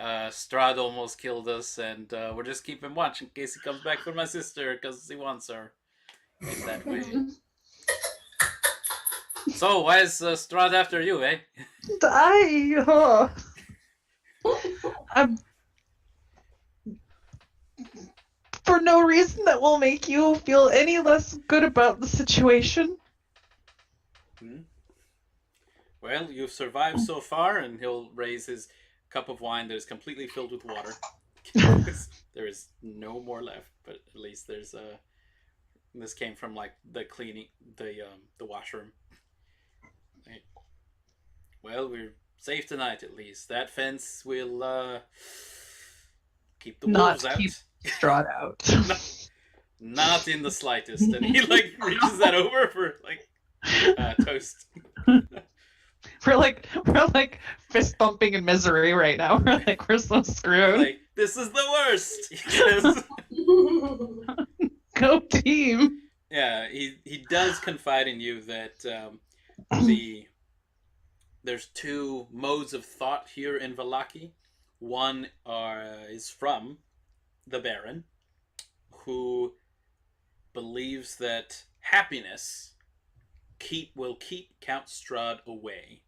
Speaker 1: Strahd almost killed us, and we're just keeping watch in case he comes back for my sister because he wants her. In that way. So, why is Strahd after you, eh?
Speaker 2: For no reason that will make you feel any less good about the situation.
Speaker 1: Well, you've survived so far, and he'll raise his cup of wine that is completely filled with water. There is no more left, but at least there's a... This came from like the cleaning, the washroom. Well, we're safe tonight at least. That fence will keep the
Speaker 2: Not
Speaker 1: wolves
Speaker 2: keep
Speaker 1: out.
Speaker 2: Strahd out.
Speaker 1: Not in the slightest. And he like reaches that over for like toast.
Speaker 2: we're like fist bumping in misery right now. We're so screwed.
Speaker 1: Like, this is the worst. He says.
Speaker 2: Go team.
Speaker 1: Yeah, he does confide in you that there's two modes of thought here in Vallaki. One is from the Baron, who believes that happiness will keep Count Strahd away.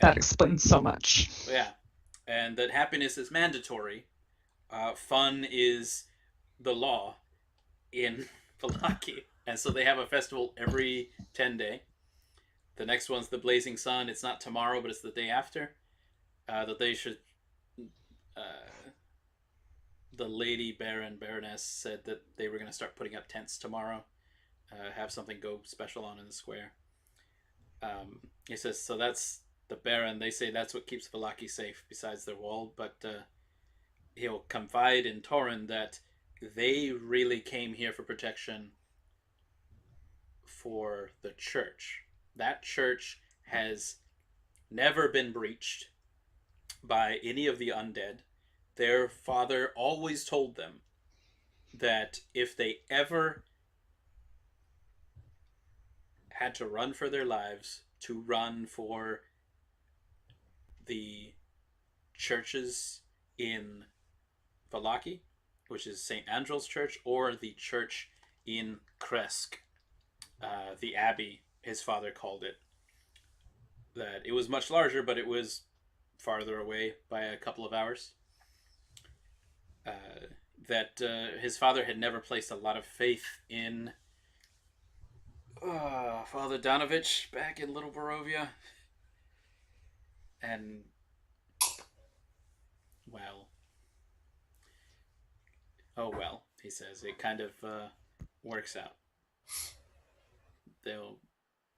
Speaker 2: That explains so much.
Speaker 1: Yeah, and that happiness is mandatory. Fun is the law in Vallaki, and so they have a festival every 10-day. The next one's the Blazing Sun. It's not tomorrow, but it's the day after. That they should. The lady Baroness said that they were going to start putting up tents tomorrow. Have something go special on in the square. He says, so that's the Baron. They say that's what keeps Vallaki safe besides their wall, but he'll confide in Toren that they really came here for protection for the church. That church has never been breached by any of the undead. Their father always told them that if they ever had to run for their lives, to run for the churches in Vallaki, which is St. Andrew's Church, or the church in Kresk, the abbey, his father called it. That it was much larger, but it was farther away by a couple of hours. That his father had never placed a lot of faith in Father Donovich back in Little Barovia. And, well, oh well, he says. It kind of works out.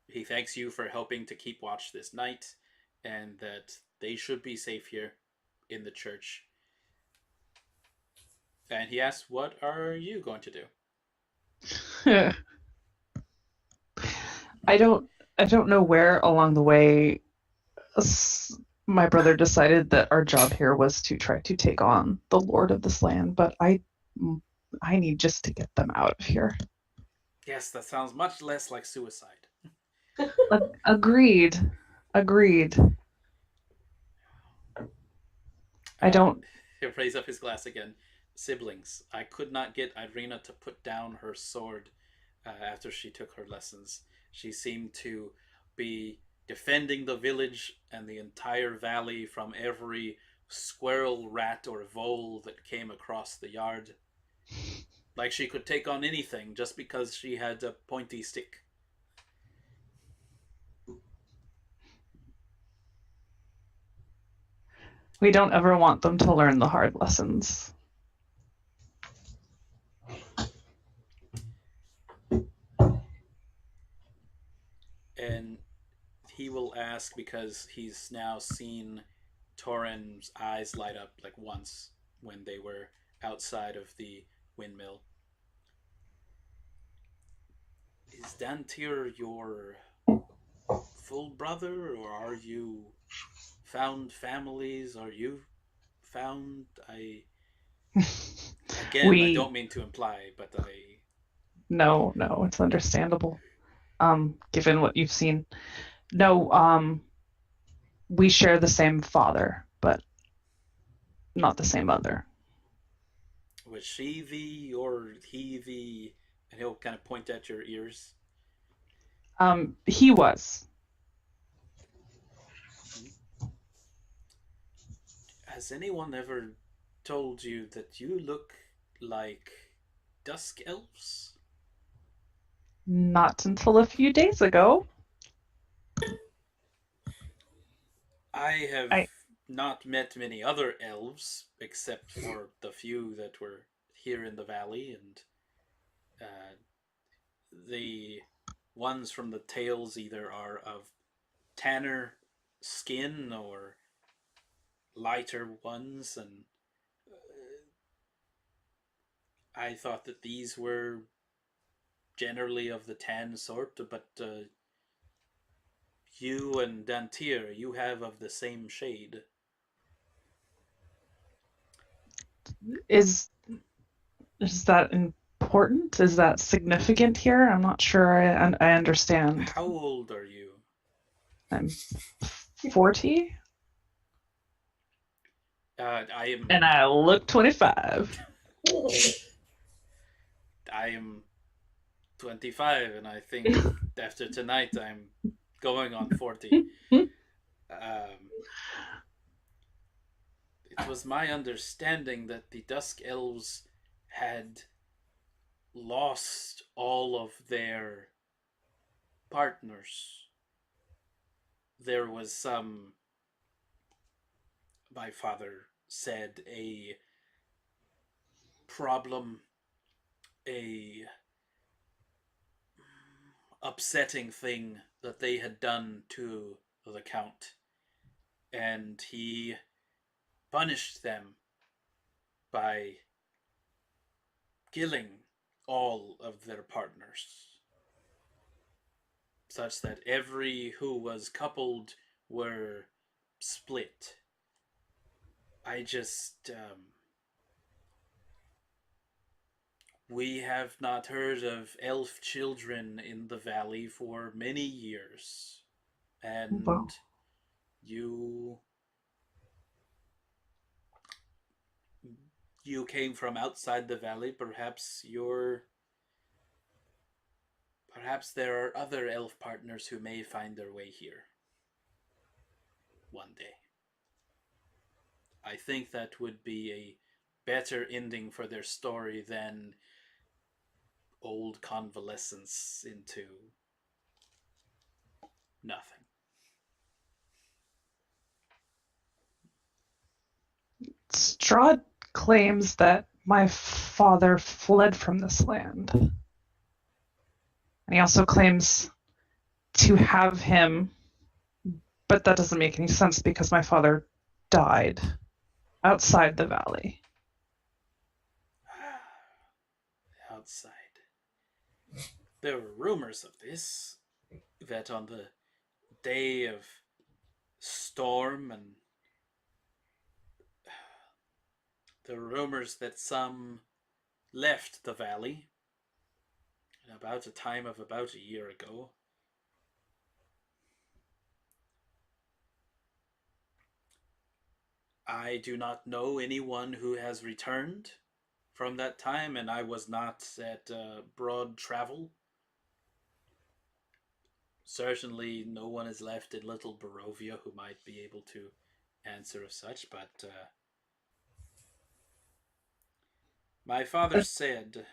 Speaker 1: He thanks you for helping to keep watch this night, and that they should be safe here in the church. And he asks, what are you going to do?
Speaker 2: I don't know where along the way my brother decided that our job here was to try to take on the lord of this land, but I need just to get them out of here.
Speaker 1: Yes, that sounds much less like suicide.
Speaker 2: Agreed. I don't.
Speaker 1: He'll raise up his glass again. Siblings, I could not get Irina to put down her sword after she took her lessons. She seemed to be defending the village and the entire valley from every squirrel, rat, or vole that came across the yard. Like she could take on anything just because she had a pointy stick.
Speaker 2: We don't ever want them to learn the hard lessons.
Speaker 1: And he will ask, because he's now seen Toren's eyes light up like once when they were outside of the windmill. Is Dantiir your full brother, or are you found families? Are you found? I don't mean to imply, but
Speaker 2: No, it's understandable. Given what you've seen. No, we share the same father, but not the same mother.
Speaker 1: Was she the, or he the, and he'll kind of point at your ears.
Speaker 2: He was.
Speaker 1: Has anyone ever told you that you look like dusk elves?
Speaker 2: Not until a few days ago.
Speaker 1: I have not met many other elves, except for the few that were here in the valley, and the ones from the tales either are of tanner skin or lighter ones, and I thought that these were generally of the tan sort, but you and Dantiir, you have of the same shade.
Speaker 2: Is that important? Is that significant here? I'm not sure I understand.
Speaker 1: How old are you?
Speaker 2: I'm 40
Speaker 1: I am.
Speaker 2: and I look 25.
Speaker 1: I am 25, and I think after tonight I'm going on 40. It was my understanding that the Dusk Elves had lost all of their partners. There was some, my father said, a problem, a upsetting thing that they had done to the Count, and he punished them by killing all of their partners, such that every who was coupled were split. I just, we have not heard of elf children in the valley for many years. And
Speaker 2: Wow.
Speaker 1: you came from outside the valley. Perhaps there are other elf partners who may find their way here one day. I think that would be a better ending for their story than old convalescence into nothing.
Speaker 2: Strahd claims that my father fled from this land. And he also claims to have him, but that doesn't make any sense because my father died outside the valley.
Speaker 1: Outside. There were rumors of this, that on the day of storm, and there were rumors that some left the valley at about a time of about a year ago. I do not know anyone who has returned from that time, and I was not at broad travel. Certainly, no one is left in Little Barovia who might be able to answer of such, but my father said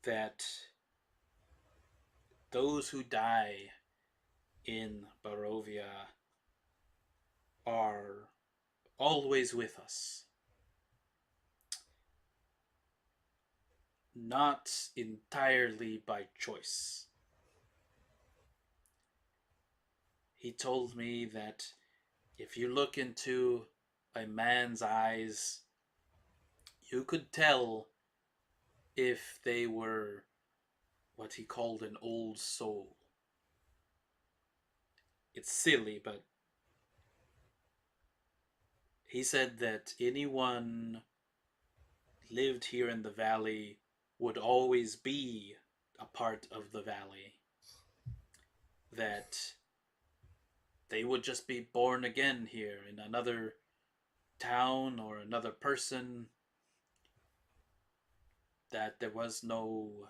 Speaker 1: that those who die in Barovia are always with us. Not entirely by choice. He told me that if you look into a man's eyes, you could tell if they were what he called an old soul. It's silly, but he said that anyone lived here in the valley would always be a part of the valley. That they would just be born again here in another town or another person. That there was no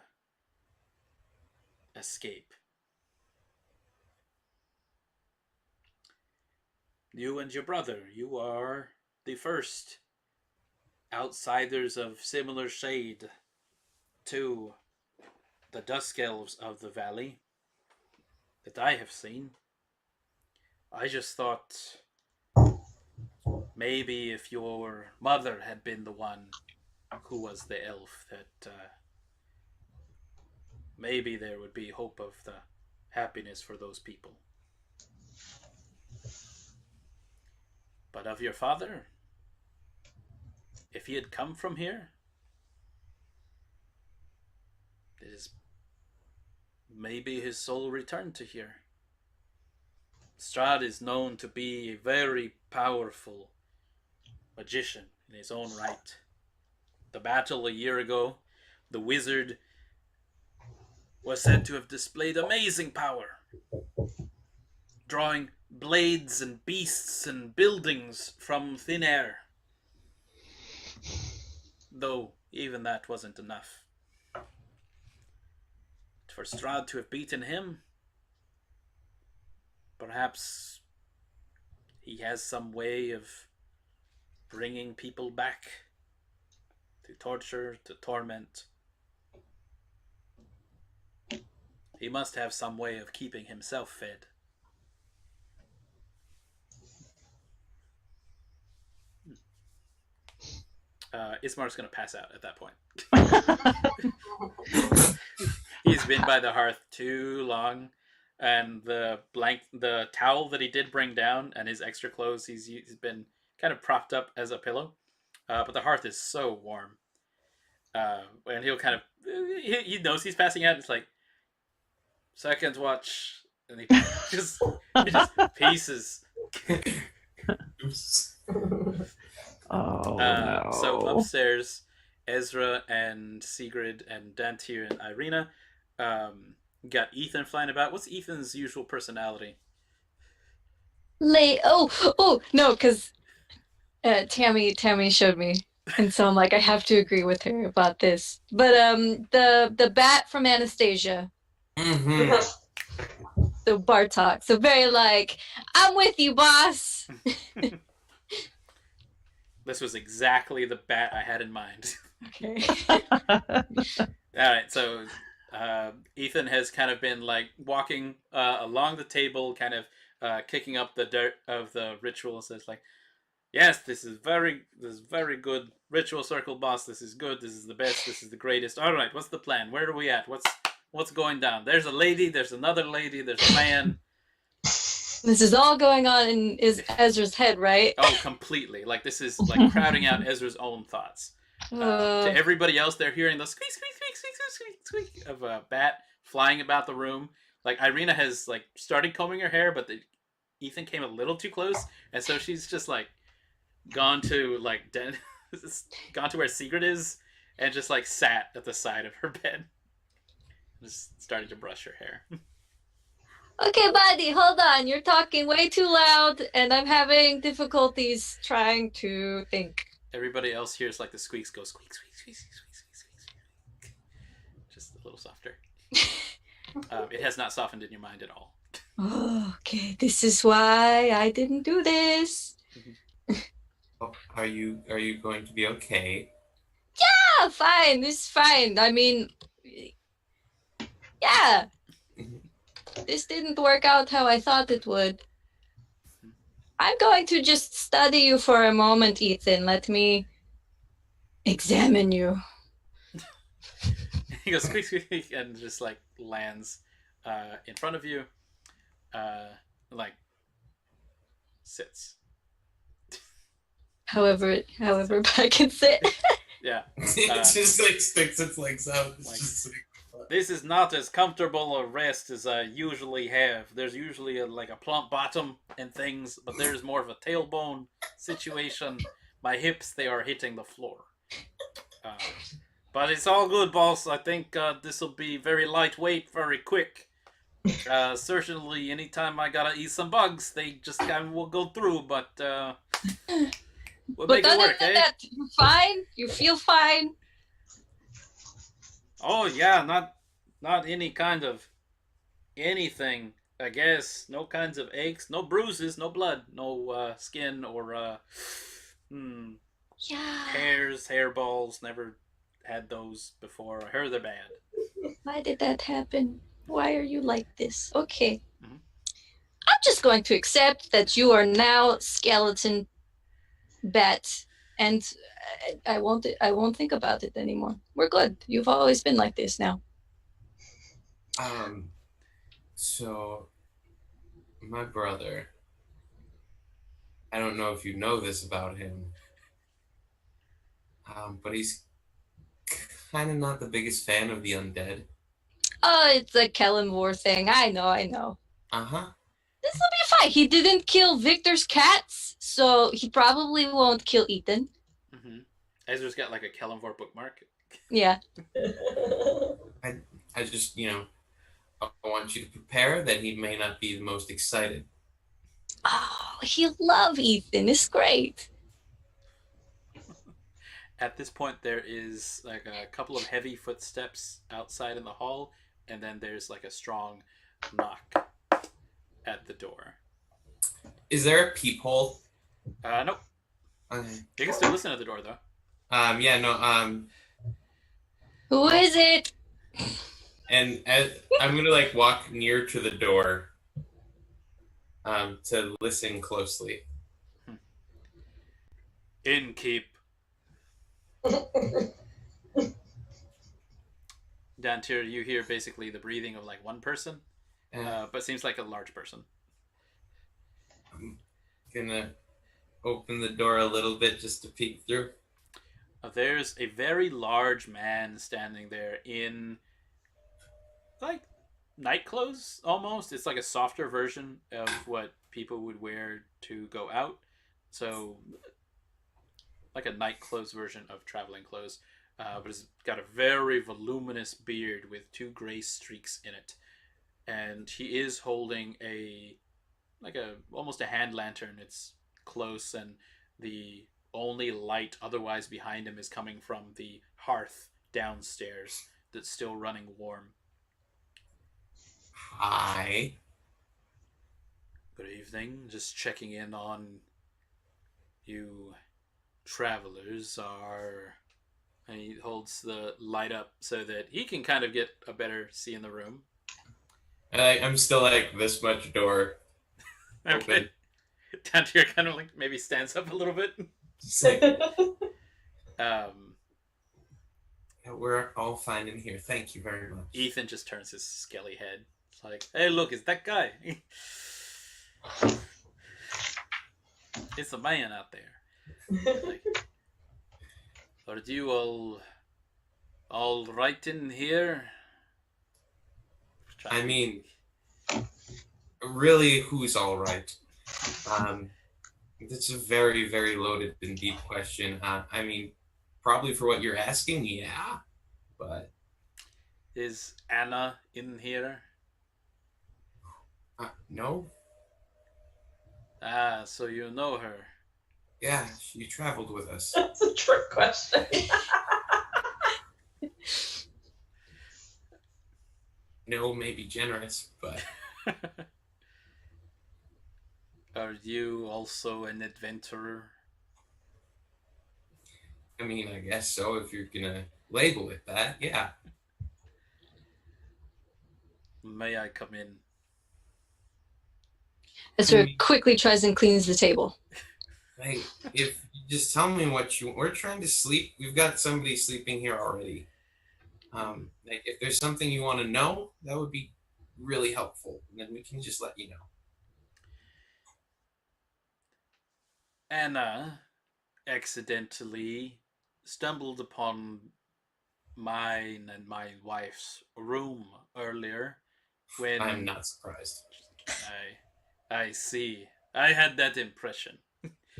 Speaker 1: escape. You and your brother, you are the first outsiders of similar shade to the Dusk Elves of the valley that I have seen. I just thought maybe if your mother had been the one who was the elf, that maybe there would be hope of the happiness for those people. But of your father, if he had come from here, it is maybe his soul returned to here. Strahd is known to be a very powerful magician in his own right. The battle a year ago, the wizard was said to have displayed amazing power, drawing blades and beasts and buildings from thin air. Though even that wasn't enough. For Strahd to have beaten him, perhaps he has some way of bringing people back to torture, to torment. He must have some way of keeping himself fed. Ismar's going to pass out at that point. He's been by the hearth too long, and the towel that he did bring down and his extra clothes, he's been kind of propped up as a pillow. But the hearth is so warm. And he'll kind of, he knows he's passing out. It's like, second watch. And he just pieces.
Speaker 2: No.
Speaker 1: So upstairs, Ezra and Segrid and Dantiir and Irina got Ethan flying about. What's Ethan's usual personality?
Speaker 6: Oh no, because Tammy showed me, and so I'm like, I have to agree with her about this. But the bat from Anastasia,
Speaker 3: Mm-hmm.
Speaker 6: the Bartok, so very like, I'm with you, boss.
Speaker 1: This was exactly the bat I had in mind.
Speaker 6: Okay.
Speaker 1: All right, so Ethan has kind of been like walking along the table, kind of kicking up the dirt of the ritual. So it's like, yes, this is very good ritual circle, boss. This is good. This is the best. This is the greatest. All right, what's the plan? Where are we at? What's going down? There's a lady. There's another lady. There's a man.
Speaker 6: This is all going on in Ezra's head, right?
Speaker 1: Oh, completely. Like this is like crowding out Ezra's own thoughts. To everybody else, they're hearing the squeak, squeak, squeak, squeak, squeak, squeak, squeak of a bat flying about the room. Like Irina has like started combing her hair, but Ethan came a little too close, and so she's just like gone to like gone to where Segrid is, and just like sat at the side of her bed, just started to brush her hair.
Speaker 6: Okay, buddy, hold on. You're talking way too loud, and I'm having difficulties trying to think.
Speaker 1: Everybody else hears like the squeaks go squeak, squeak, squeak, squeak, squeak, squeak, squeak. Just a little softer. It has not softened in your mind at all.
Speaker 6: Okay, this is why I didn't do this.
Speaker 3: Oh, are you going to be okay?
Speaker 6: Yeah, fine. This is fine. I mean, yeah. This didn't work out how I thought it would. I'm going to just study you for a moment, Ethan. Let me examine you.
Speaker 1: He goes squeak, squeak, and just like lands in front of you, like sits.
Speaker 6: However I can sit.
Speaker 1: Yeah.
Speaker 3: It just like sticks its legs out. It's
Speaker 1: Like-
Speaker 3: just like,
Speaker 1: This is not as comfortable a rest as I usually have. There's usually like a plump bottom and things, but there's more of a tailbone situation. My hips, they are hitting the floor. But it's all good, boss. I think this will be very lightweight, very quick. Certainly, anytime I gotta eat some bugs, they just kind of will go through, but we'll
Speaker 6: But
Speaker 1: make it
Speaker 6: other
Speaker 1: work,
Speaker 6: than
Speaker 1: eh?
Speaker 6: that, you're fine. You feel fine.
Speaker 1: Oh yeah, not any kind of anything. I guess no kinds of aches, no bruises, no blood, no skin or
Speaker 6: Yeah.
Speaker 1: hairs, hairballs. Never had those before. I heard they're bad.
Speaker 6: Why did that happen? Why are you like this? Okay.
Speaker 1: Mhm.
Speaker 6: I'm just going to accept that you are now skeleton bat, and I won't think about it anymore. We're good. You've always been like this now.
Speaker 3: So my brother, I don't know if you know this about him, but he's kind of not the biggest fan of the undead.
Speaker 6: Oh, it's a Kellen War thing. I know.
Speaker 3: Uh-huh.
Speaker 6: This will be fine. He didn't kill Victor's cats, so he probably won't kill Ethan.
Speaker 1: Mm-hmm. Ezra's got like a Kellenvor bookmark.
Speaker 6: Yeah.
Speaker 3: I just, I want you to prepare that he may not be the most excited.
Speaker 6: Oh, he'll love Ethan. It's great.
Speaker 1: At this point, there is like a couple of heavy footsteps outside in the hall, and then there's like a strong knock at the door.
Speaker 3: Is there a peephole?
Speaker 1: Nope.
Speaker 3: Okay.
Speaker 1: You can still listen at the door, though.
Speaker 3: Yeah, no,
Speaker 6: Who is it?
Speaker 3: and I'm gonna like walk near to the door, to listen closely.
Speaker 1: Innkeep. Dantiir, you hear basically the breathing of like one person, but seems like a large person.
Speaker 3: I'm gonna open the door a little bit just to peek through.
Speaker 1: There's a very large man standing there in like night clothes almost. It's like a softer version of what people would wear to go out. So like a night clothes version of traveling clothes. But it's got a very voluminous beard with 2 gray streaks in it. And he is holding almost a hand lantern. It's close, and the only light otherwise behind him is coming from the hearth downstairs that's still running warm.
Speaker 3: Hi.
Speaker 1: Good evening. Just checking in on you travelers. And he holds the light up so that he can kind of get a better see in the room.
Speaker 3: I'm still like this much door
Speaker 1: Okay. Dantiir kind of like maybe stands up a little bit.
Speaker 3: Just like, yeah, we're all fine in here. Thank you very much.
Speaker 1: Ethan just turns his skelly head. It's like, hey, look, it's that guy. It's a man out there. Like, are you all right in here?
Speaker 3: I mean, really, who's all right? That's a very, very loaded and deep question. I mean, probably for what you're asking, yeah. But
Speaker 1: is Anna in here?
Speaker 3: No.
Speaker 1: Ah, so you know her.
Speaker 3: Yeah, she traveled with us.
Speaker 4: That's a trick question.
Speaker 3: No, maybe generous, but
Speaker 1: Are you also an adventurer?
Speaker 3: I mean, I guess so. If you're gonna label it that, yeah.
Speaker 1: May I come in?
Speaker 6: Ezra quickly tries and cleans the table.
Speaker 3: Hey, if you just tell me what we're trying to sleep. We've got somebody sleeping here already. Like if there's something you want to know, that would be really helpful. And then we can just let you know.
Speaker 1: Anna accidentally stumbled upon mine and my wife's room earlier when
Speaker 3: I'm not surprised.
Speaker 1: I see. I had that impression.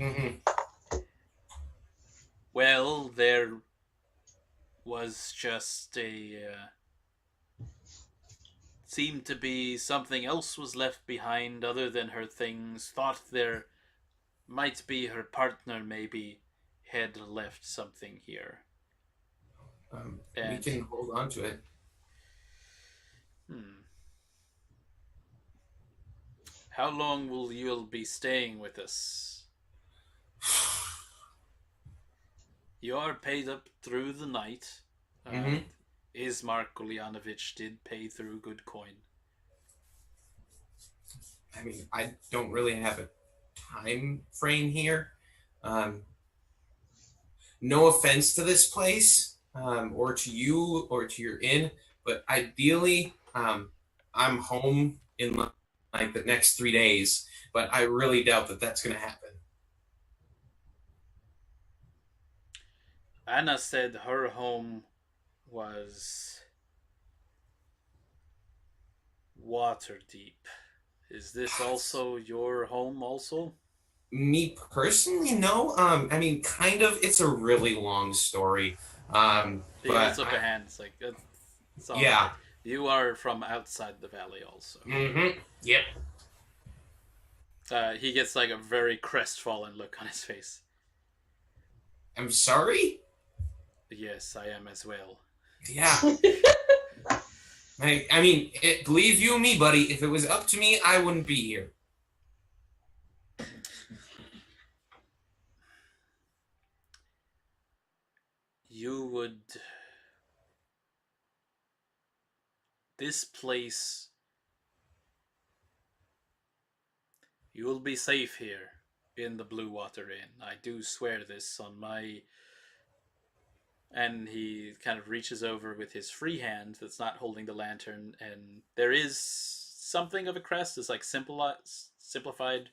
Speaker 3: Mm-hmm.
Speaker 1: Well, there was just seemed to be something else was left behind other than her things. Thought there might be her partner maybe had left something here.
Speaker 3: We can hold on to it.
Speaker 1: How long will you be staying with us? You are paid up through the night. Ismark Ulyanovich did pay through good coin.
Speaker 3: I mean, I don't really have a time frame here. No offense to this place, or to you, or to your inn, but ideally, I'm home in like the next 3 days, but I really doubt that that's going to happen.
Speaker 1: Anna said her home was Waterdeep. Is this also your home also?
Speaker 3: Me personally, no. I mean, kind of. It's a really long story.
Speaker 1: He
Speaker 3: But
Speaker 1: holds up a hand. It's like, it's all
Speaker 3: yeah.
Speaker 1: right. You are from outside the valley also.
Speaker 3: Mm-hmm. Yep.
Speaker 1: He gets like a very crestfallen look on his face.
Speaker 3: I'm sorry?
Speaker 1: Yes, I am as well.
Speaker 3: Yeah. I mean, believe you me, buddy, if it was up to me, I wouldn't be here.
Speaker 1: You would... This place... You will be safe here in the Blue Water Inn. I do swear this on my... And he kind of reaches over with his free hand that's not holding the lantern, and there is something of a crest. It's like simplified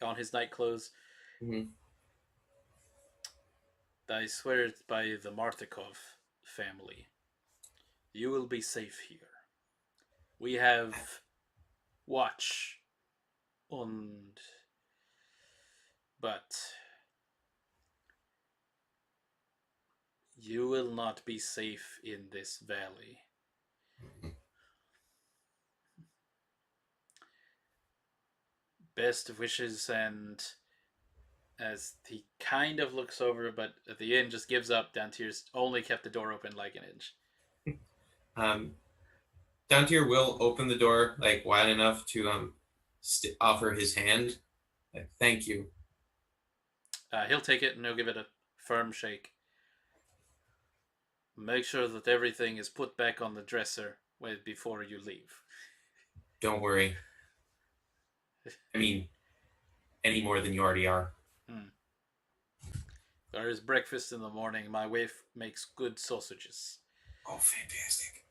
Speaker 1: on his night clothes.
Speaker 3: Mm-hmm.
Speaker 1: I swear it by the Martikov family. You will be safe here. We have watch and but you will not be safe in this valley. Best wishes, and as he kind of looks over, but at the end just gives up. Dantiir's only kept the door open like an inch.
Speaker 3: Dantiir will open the door like wide enough to offer his hand. Like, thank you.
Speaker 1: He'll take it and he'll give it a firm shake. Make sure that everything is put back on the dresser before you leave.
Speaker 3: Don't worry. I mean, any more than you already are.
Speaker 1: There is breakfast in the morning. My wife makes good sausages.
Speaker 3: Oh, fantastic.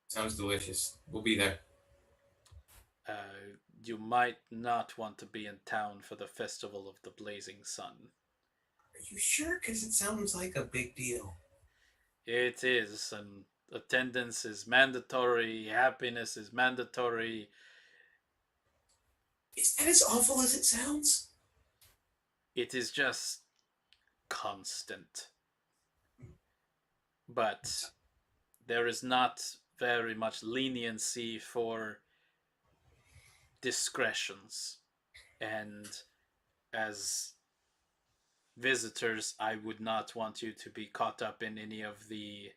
Speaker 3: Sounds delicious. We'll be there.
Speaker 1: You might not want to be in town for the Festival of the Blazing Sun.
Speaker 3: Are you sure? Because it sounds like a big deal.
Speaker 1: It is, and attendance is mandatory, happiness is mandatory.
Speaker 3: Is that as awful as it sounds?
Speaker 1: It is just constant. But there is not very much leniency for discretions. And as visitors, I would not want you to be caught up in any of the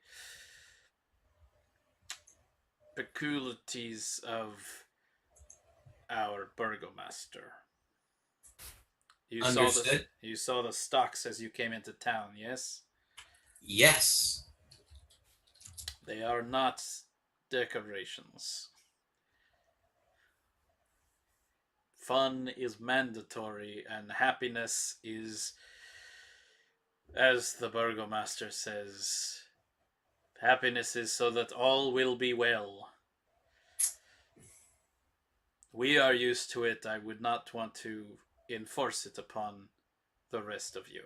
Speaker 1: peculiarities of our burgomaster.
Speaker 3: Understood.
Speaker 1: You saw the stocks as you came into town, yes?
Speaker 3: Yes.
Speaker 1: They are not decorations. Fun is mandatory, and happiness is, as the burgomaster says, happiness is so that all will be well. We are used to it. I would not want to enforce it upon the rest of you.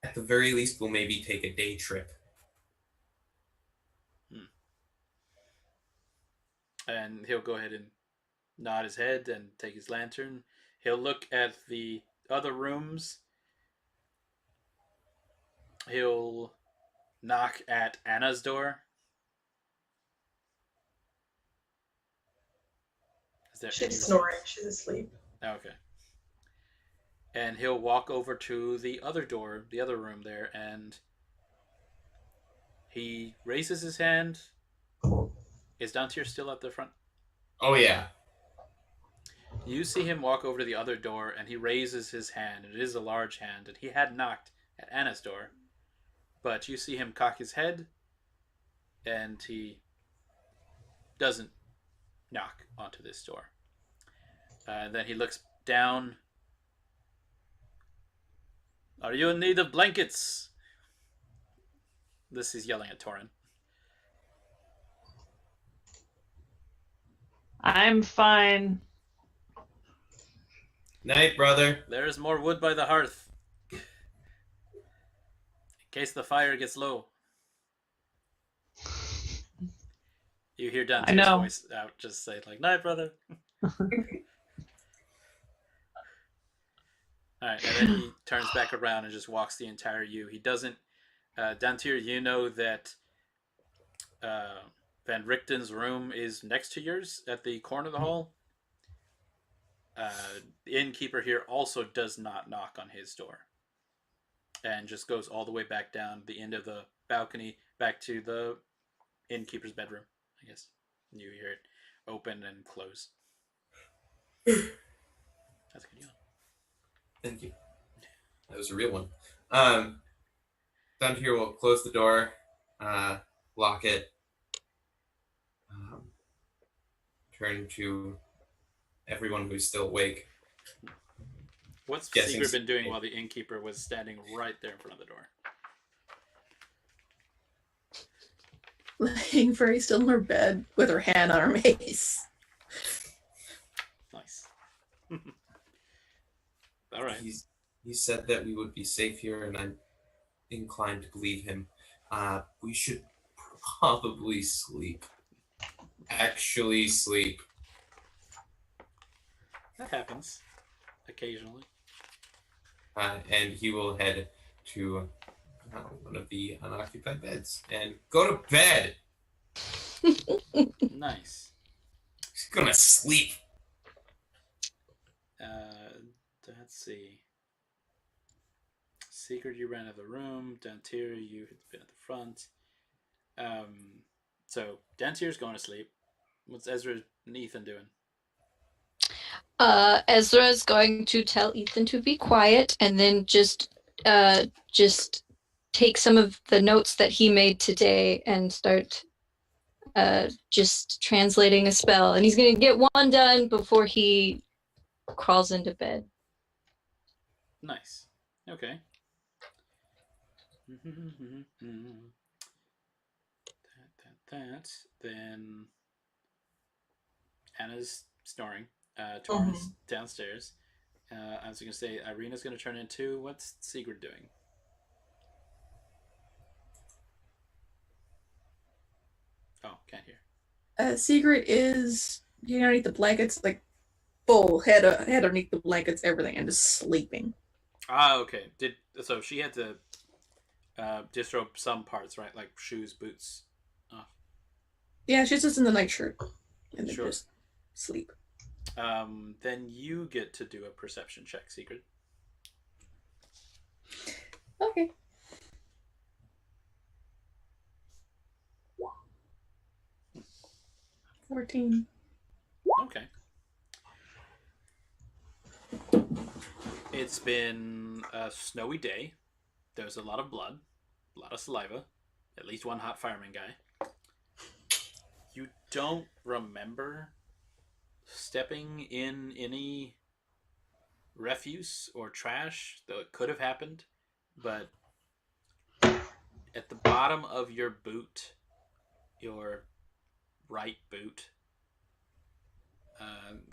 Speaker 3: At the very least, we'll maybe take a day trip.
Speaker 1: And he'll go ahead and nod his head and take his lantern. He'll look at the other rooms. He'll knock at Anna's door.
Speaker 4: She's snoring. She's asleep.
Speaker 1: Okay. And he'll walk over to the other door, the other room there, and he raises his hand. Is Dantiir still at the front?
Speaker 3: Oh, yeah.
Speaker 1: You see him walk over to the other door, and he raises his hand. It is a large hand, and he had knocked at Anna's door. But you see him cock his head, and he doesn't knock onto this door. Then he looks down. Are you in need of blankets? This is yelling at Toren.
Speaker 2: I'm fine.
Speaker 3: Night, brother.
Speaker 1: There is more wood by the hearth. case the fire gets low. You hear
Speaker 2: I
Speaker 1: Dantiir's
Speaker 2: know.
Speaker 1: voice out, just say like, "Night, brother." All right, and then he turns back around and just walks the entire U. He doesn't. Dantiir, you know that Van Richten's room is next to yours at the corner of the hall. The innkeeper here also does not knock on his door, and just goes all the way back down the end of the balcony back to the innkeeper's bedroom. I guess you hear it open and close. That's a good yawn.
Speaker 3: Thank you. That was a real one. Down here, we'll close the door, lock it, turn to everyone who's still awake.
Speaker 1: What's
Speaker 3: Guessing
Speaker 1: Segrid been doing while the innkeeper was standing right there in front of the door?
Speaker 5: Laying very still in her bed with her hand on her mace.
Speaker 1: Nice. All right.
Speaker 3: He said that we would be safe here, and I'm inclined to believe him. We should probably sleep. Actually sleep.
Speaker 1: That happens occasionally.
Speaker 3: And he will head to one of the unoccupied beds and go to bed.
Speaker 1: Nice.
Speaker 3: He's gonna sleep.
Speaker 1: Let's see. Segrid, you ran out of the room. Dantiir, you had been at the front. So Dantiir's going to sleep. What's Ezra and Ethan doing?
Speaker 6: Ezra is going to tell Ethan to be quiet, and then just take some of the notes that he made today and start just translating a spell. And he's going to get one done before he crawls into bed.
Speaker 1: Nice. Okay. That. Then Anna's snoring. Toren's downstairs. I was going to say Irina's going to turn in too. What's Segrid doing? Oh, can't hear.
Speaker 5: Segrid is underneath the blankets, like full head underneath the blankets, everything, and just sleeping.
Speaker 1: Ah, okay. So she had to disrobe some parts, right? Like shoes, boots. Off.
Speaker 5: Yeah, she's just in the nightshirt, and then
Speaker 1: Sure.
Speaker 5: just sleep.
Speaker 1: Then you get to do a perception check, Segrid.
Speaker 5: Okay. $14.
Speaker 1: Okay. It's been a snowy day. There's a lot of blood, a lot of saliva, at least one hot fireman guy. You don't remember stepping in any refuse or trash, though it could have happened, but at the bottom of your boot, your right boot,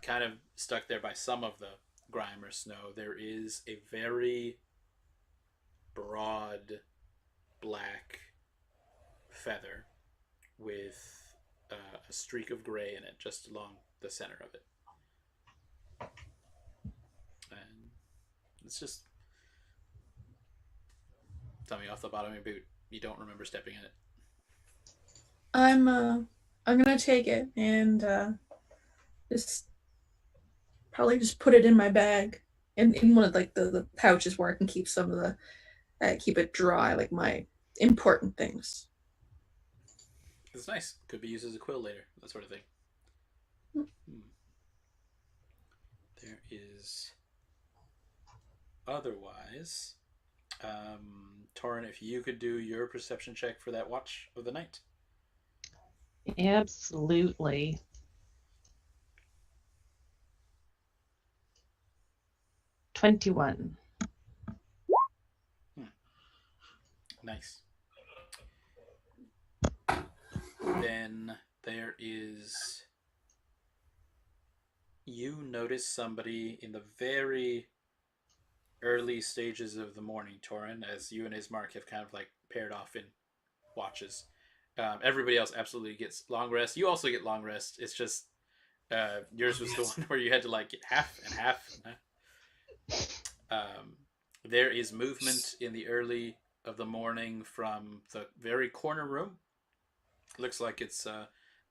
Speaker 1: kind of stuck there by some of the grime or snow, there is a very broad black feather with a streak of gray in it just along the center of it. And it's just something off the bottom of your boot. You don't remember stepping in it.
Speaker 5: I'm gonna take it and just probably just put it in my bag in one of like the pouches where I can keep some of the keep it dry, like my important things.
Speaker 1: It's nice. Could be used as a quill later, that sort of thing. There is otherwise Toren, if you could do your perception check for that watch of the night.
Speaker 2: Absolutely. $21.
Speaker 1: Nice. Then there is, you notice somebody in the very early stages of the morning, Toren, as you and Ismark have kind of like paired off in watches. Everybody else absolutely gets long rest. You also get long rest. It's just yours was the one where you had to like get half and half. There is movement in the early of the morning from the very corner room. Looks like it's the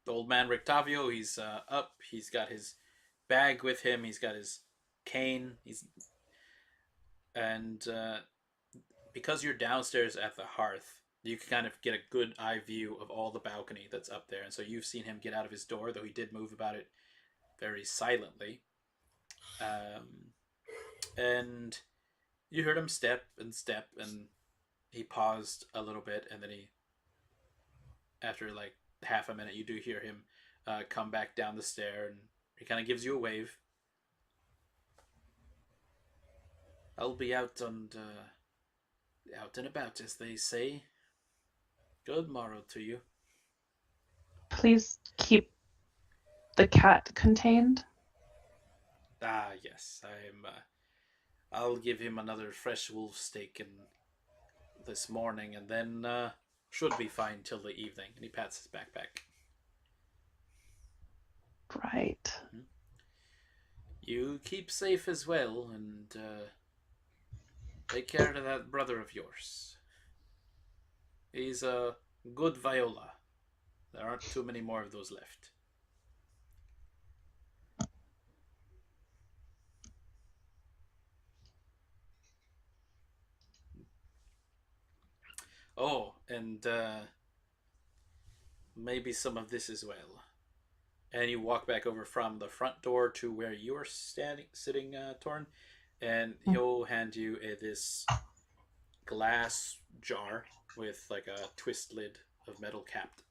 Speaker 1: old man Rictavio. He's up. He's got his bag with him. He's got his cane. And because you're downstairs at the hearth, you can kind of get a good eye view of all the balcony that's up there. And so you've seen him get out of his door, though he did move about it very silently. And you heard him step, and he paused a little bit, and then after like half a minute, you do hear him come back down the stair, and he kind of gives you a wave. I'll be out and about, as they say. Good morrow to you.
Speaker 2: Please keep the cat contained.
Speaker 1: Ah, yes, I'll give him another fresh wolf steak this morning, and then should be fine till the evening. And he pats his backpack.
Speaker 2: Right.
Speaker 1: You keep safe as well, and take care of that brother of yours. He's a good Viola. There aren't too many more of those left. Oh, and maybe some of this as well. And you walk back over from the front door to where you are sitting, Toren, and he'll hand you this glass jar with like a twist lid of metal capped.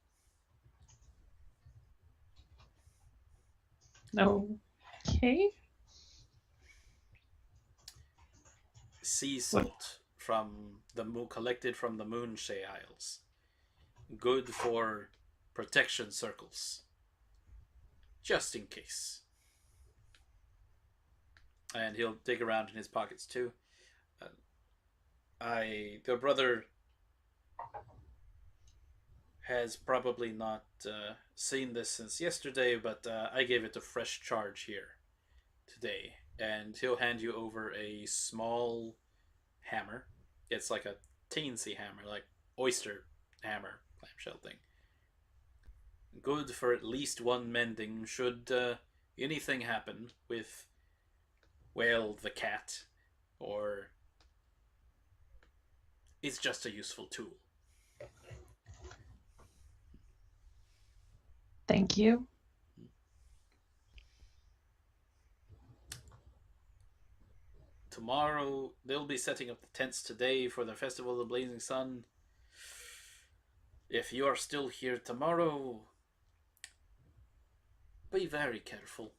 Speaker 2: Okay.
Speaker 1: Sea salt from the moon, collected from the Moonshay Isles. Good for protection circles. Just in case. And he'll dig around in his pockets too. The brother has probably not seen this since yesterday, but I gave it a fresh charge here today. And he'll hand you over a small hammer. It's like a teensy hammer, like oyster hammer, clamshell thing. Good for at least one mending should anything happen with, well, the cat, or it's just a useful tool.
Speaker 2: Thank you.
Speaker 1: Tomorrow, they'll be setting up the tents today for the Festival of the Blazing Sun. If you are still here tomorrow, be very careful.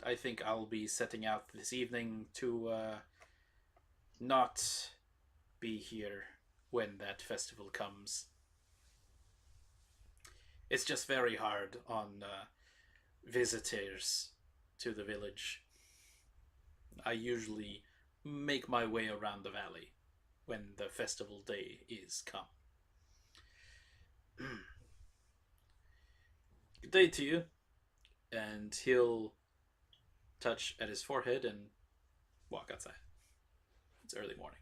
Speaker 1: I think I'll be setting out this evening to not be here when that festival comes. It's just very hard on visitors to the village. I usually make my way around the valley when the festival day is come. Good day to you. And he'll touch at his forehead and walk outside. It's early morning.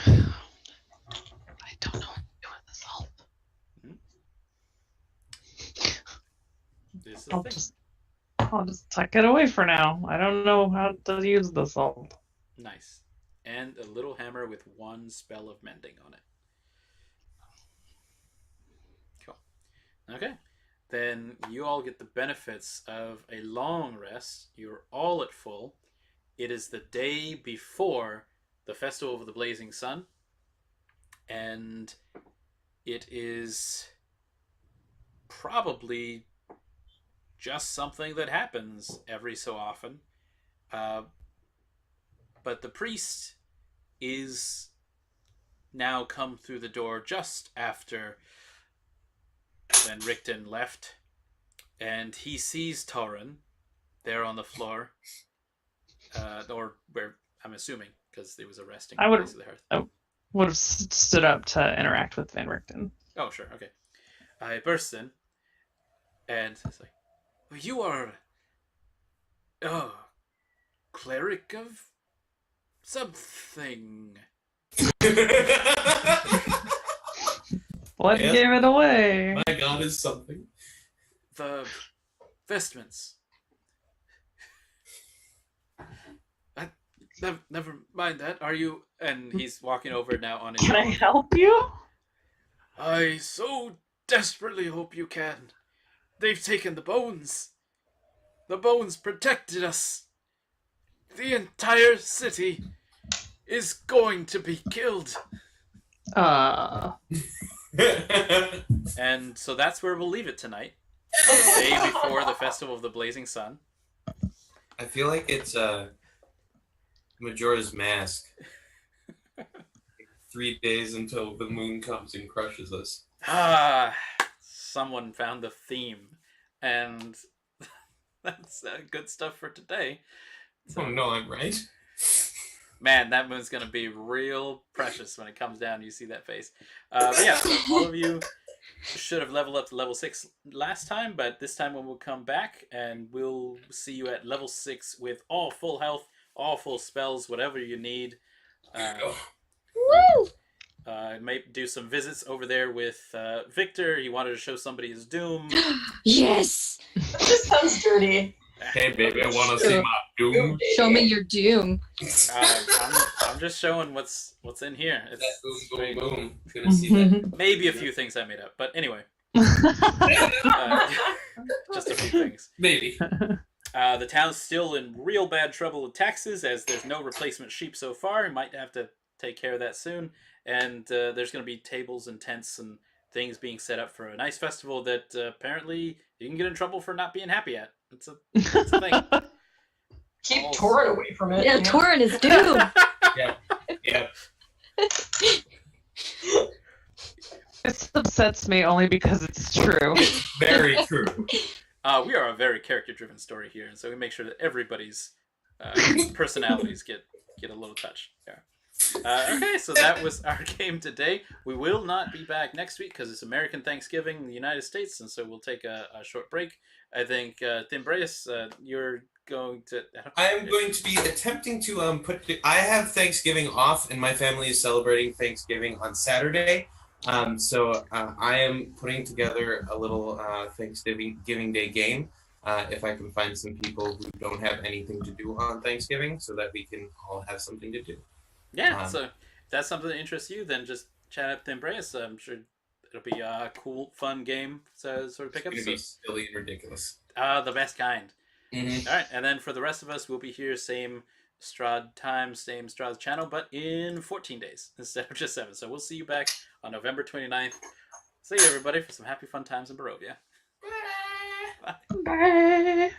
Speaker 2: I don't know what to do with this salt.
Speaker 1: This is the thing.
Speaker 2: I'll just tuck it away for now. I don't know how to use the salt.
Speaker 1: Nice. And a little hammer with one spell of mending on it. Cool. Okay. Then you all get the benefits of a long rest. You're all at full. It is the day before the Festival of the Blazing Sun. And it is probably just something that happens every so often. But the priest is now come through the door just after Van Richten left, and he sees Toren there on the floor, or where I'm assuming because it was a resting
Speaker 2: I would
Speaker 1: place of the hearth.
Speaker 2: would have stood up to interact with Van Richten.
Speaker 1: Oh, sure, okay. I burst in, and it's like, you are a cleric of something.
Speaker 2: What
Speaker 3: Yes.
Speaker 2: gave it away?
Speaker 3: My god is something.
Speaker 1: The vestments. Never mind that. Are you? And he's walking over now on his
Speaker 2: Can I
Speaker 1: own.
Speaker 2: help you?
Speaker 1: I so desperately hope you can. They've taken the bones. The bones protected us. The entire city is going to be killed. And so that's where we'll leave it tonight. The day before the Festival of the Blazing Sun.
Speaker 3: I feel like it's Majora's Mask. 3 days until the moon comes and crushes us.
Speaker 1: Someone found the theme. And that's good stuff for today. So,
Speaker 3: Oh no, I'm right.
Speaker 1: man, that moon's going to be real precious when it comes down and you see that face. But yeah, so all of you should have leveled up to level 6 last time, but this time when we'll come back and we'll see you at level 6 with all full health, all full spells, whatever you need.
Speaker 6: Woo!
Speaker 1: May do some visits over there with Victor. He wanted to show somebody his doom.
Speaker 6: Yes!
Speaker 4: That just sounds dirty.
Speaker 3: Hey baby, I want to see my doom.
Speaker 6: Show me your doom.
Speaker 1: I'm just showing what's in here.
Speaker 3: That
Speaker 1: It's
Speaker 3: boom, boom, boom. Gonna see that.
Speaker 1: maybe a few things I made up, but anyway, just a few things.
Speaker 3: Maybe.
Speaker 1: The town's still in real bad trouble with taxes, as there's no replacement sheep so far. Might have to take care of that soon. And there's going to be tables and tents and things being set up for a nice festival that apparently you can get in trouble for not being happy at. It's a thing.
Speaker 4: Keep Toren away from it.
Speaker 6: Yeah,
Speaker 4: you know?
Speaker 6: Toren is doomed.
Speaker 3: Yeah.
Speaker 2: This upsets me only because it's true.
Speaker 3: Very true.
Speaker 1: We are a very character-driven story here, and so we make sure that everybody's personalities get a little touch. Yeah. Okay, so that was our game today. We will not be back next week because it's American Thanksgiving in the United States, and so we'll take a short break. I think, Thimbraeus, you're going to...
Speaker 3: I am going to be attempting to I have Thanksgiving off, and my family is celebrating Thanksgiving on Saturday. So I am putting together a little Thanksgiving Day game. If I can find some people who don't have anything to do on Thanksgiving, so that we can all have something to do.
Speaker 1: Yeah, so if that's something that interests you, then just chat up Thimbraeus. I'm sure it'll be a cool, fun game to sort of pick up.
Speaker 3: It's going to be silly and ridiculous.
Speaker 1: The best kind.
Speaker 3: Mm-hmm.
Speaker 1: All right, and then for the rest of us, we'll be here same Strahd time, same Strahd channel, but in 14 days instead of just 7. So we'll see you back on November 29th. See you, everybody, for some happy, fun times in Barovia.
Speaker 2: Bye.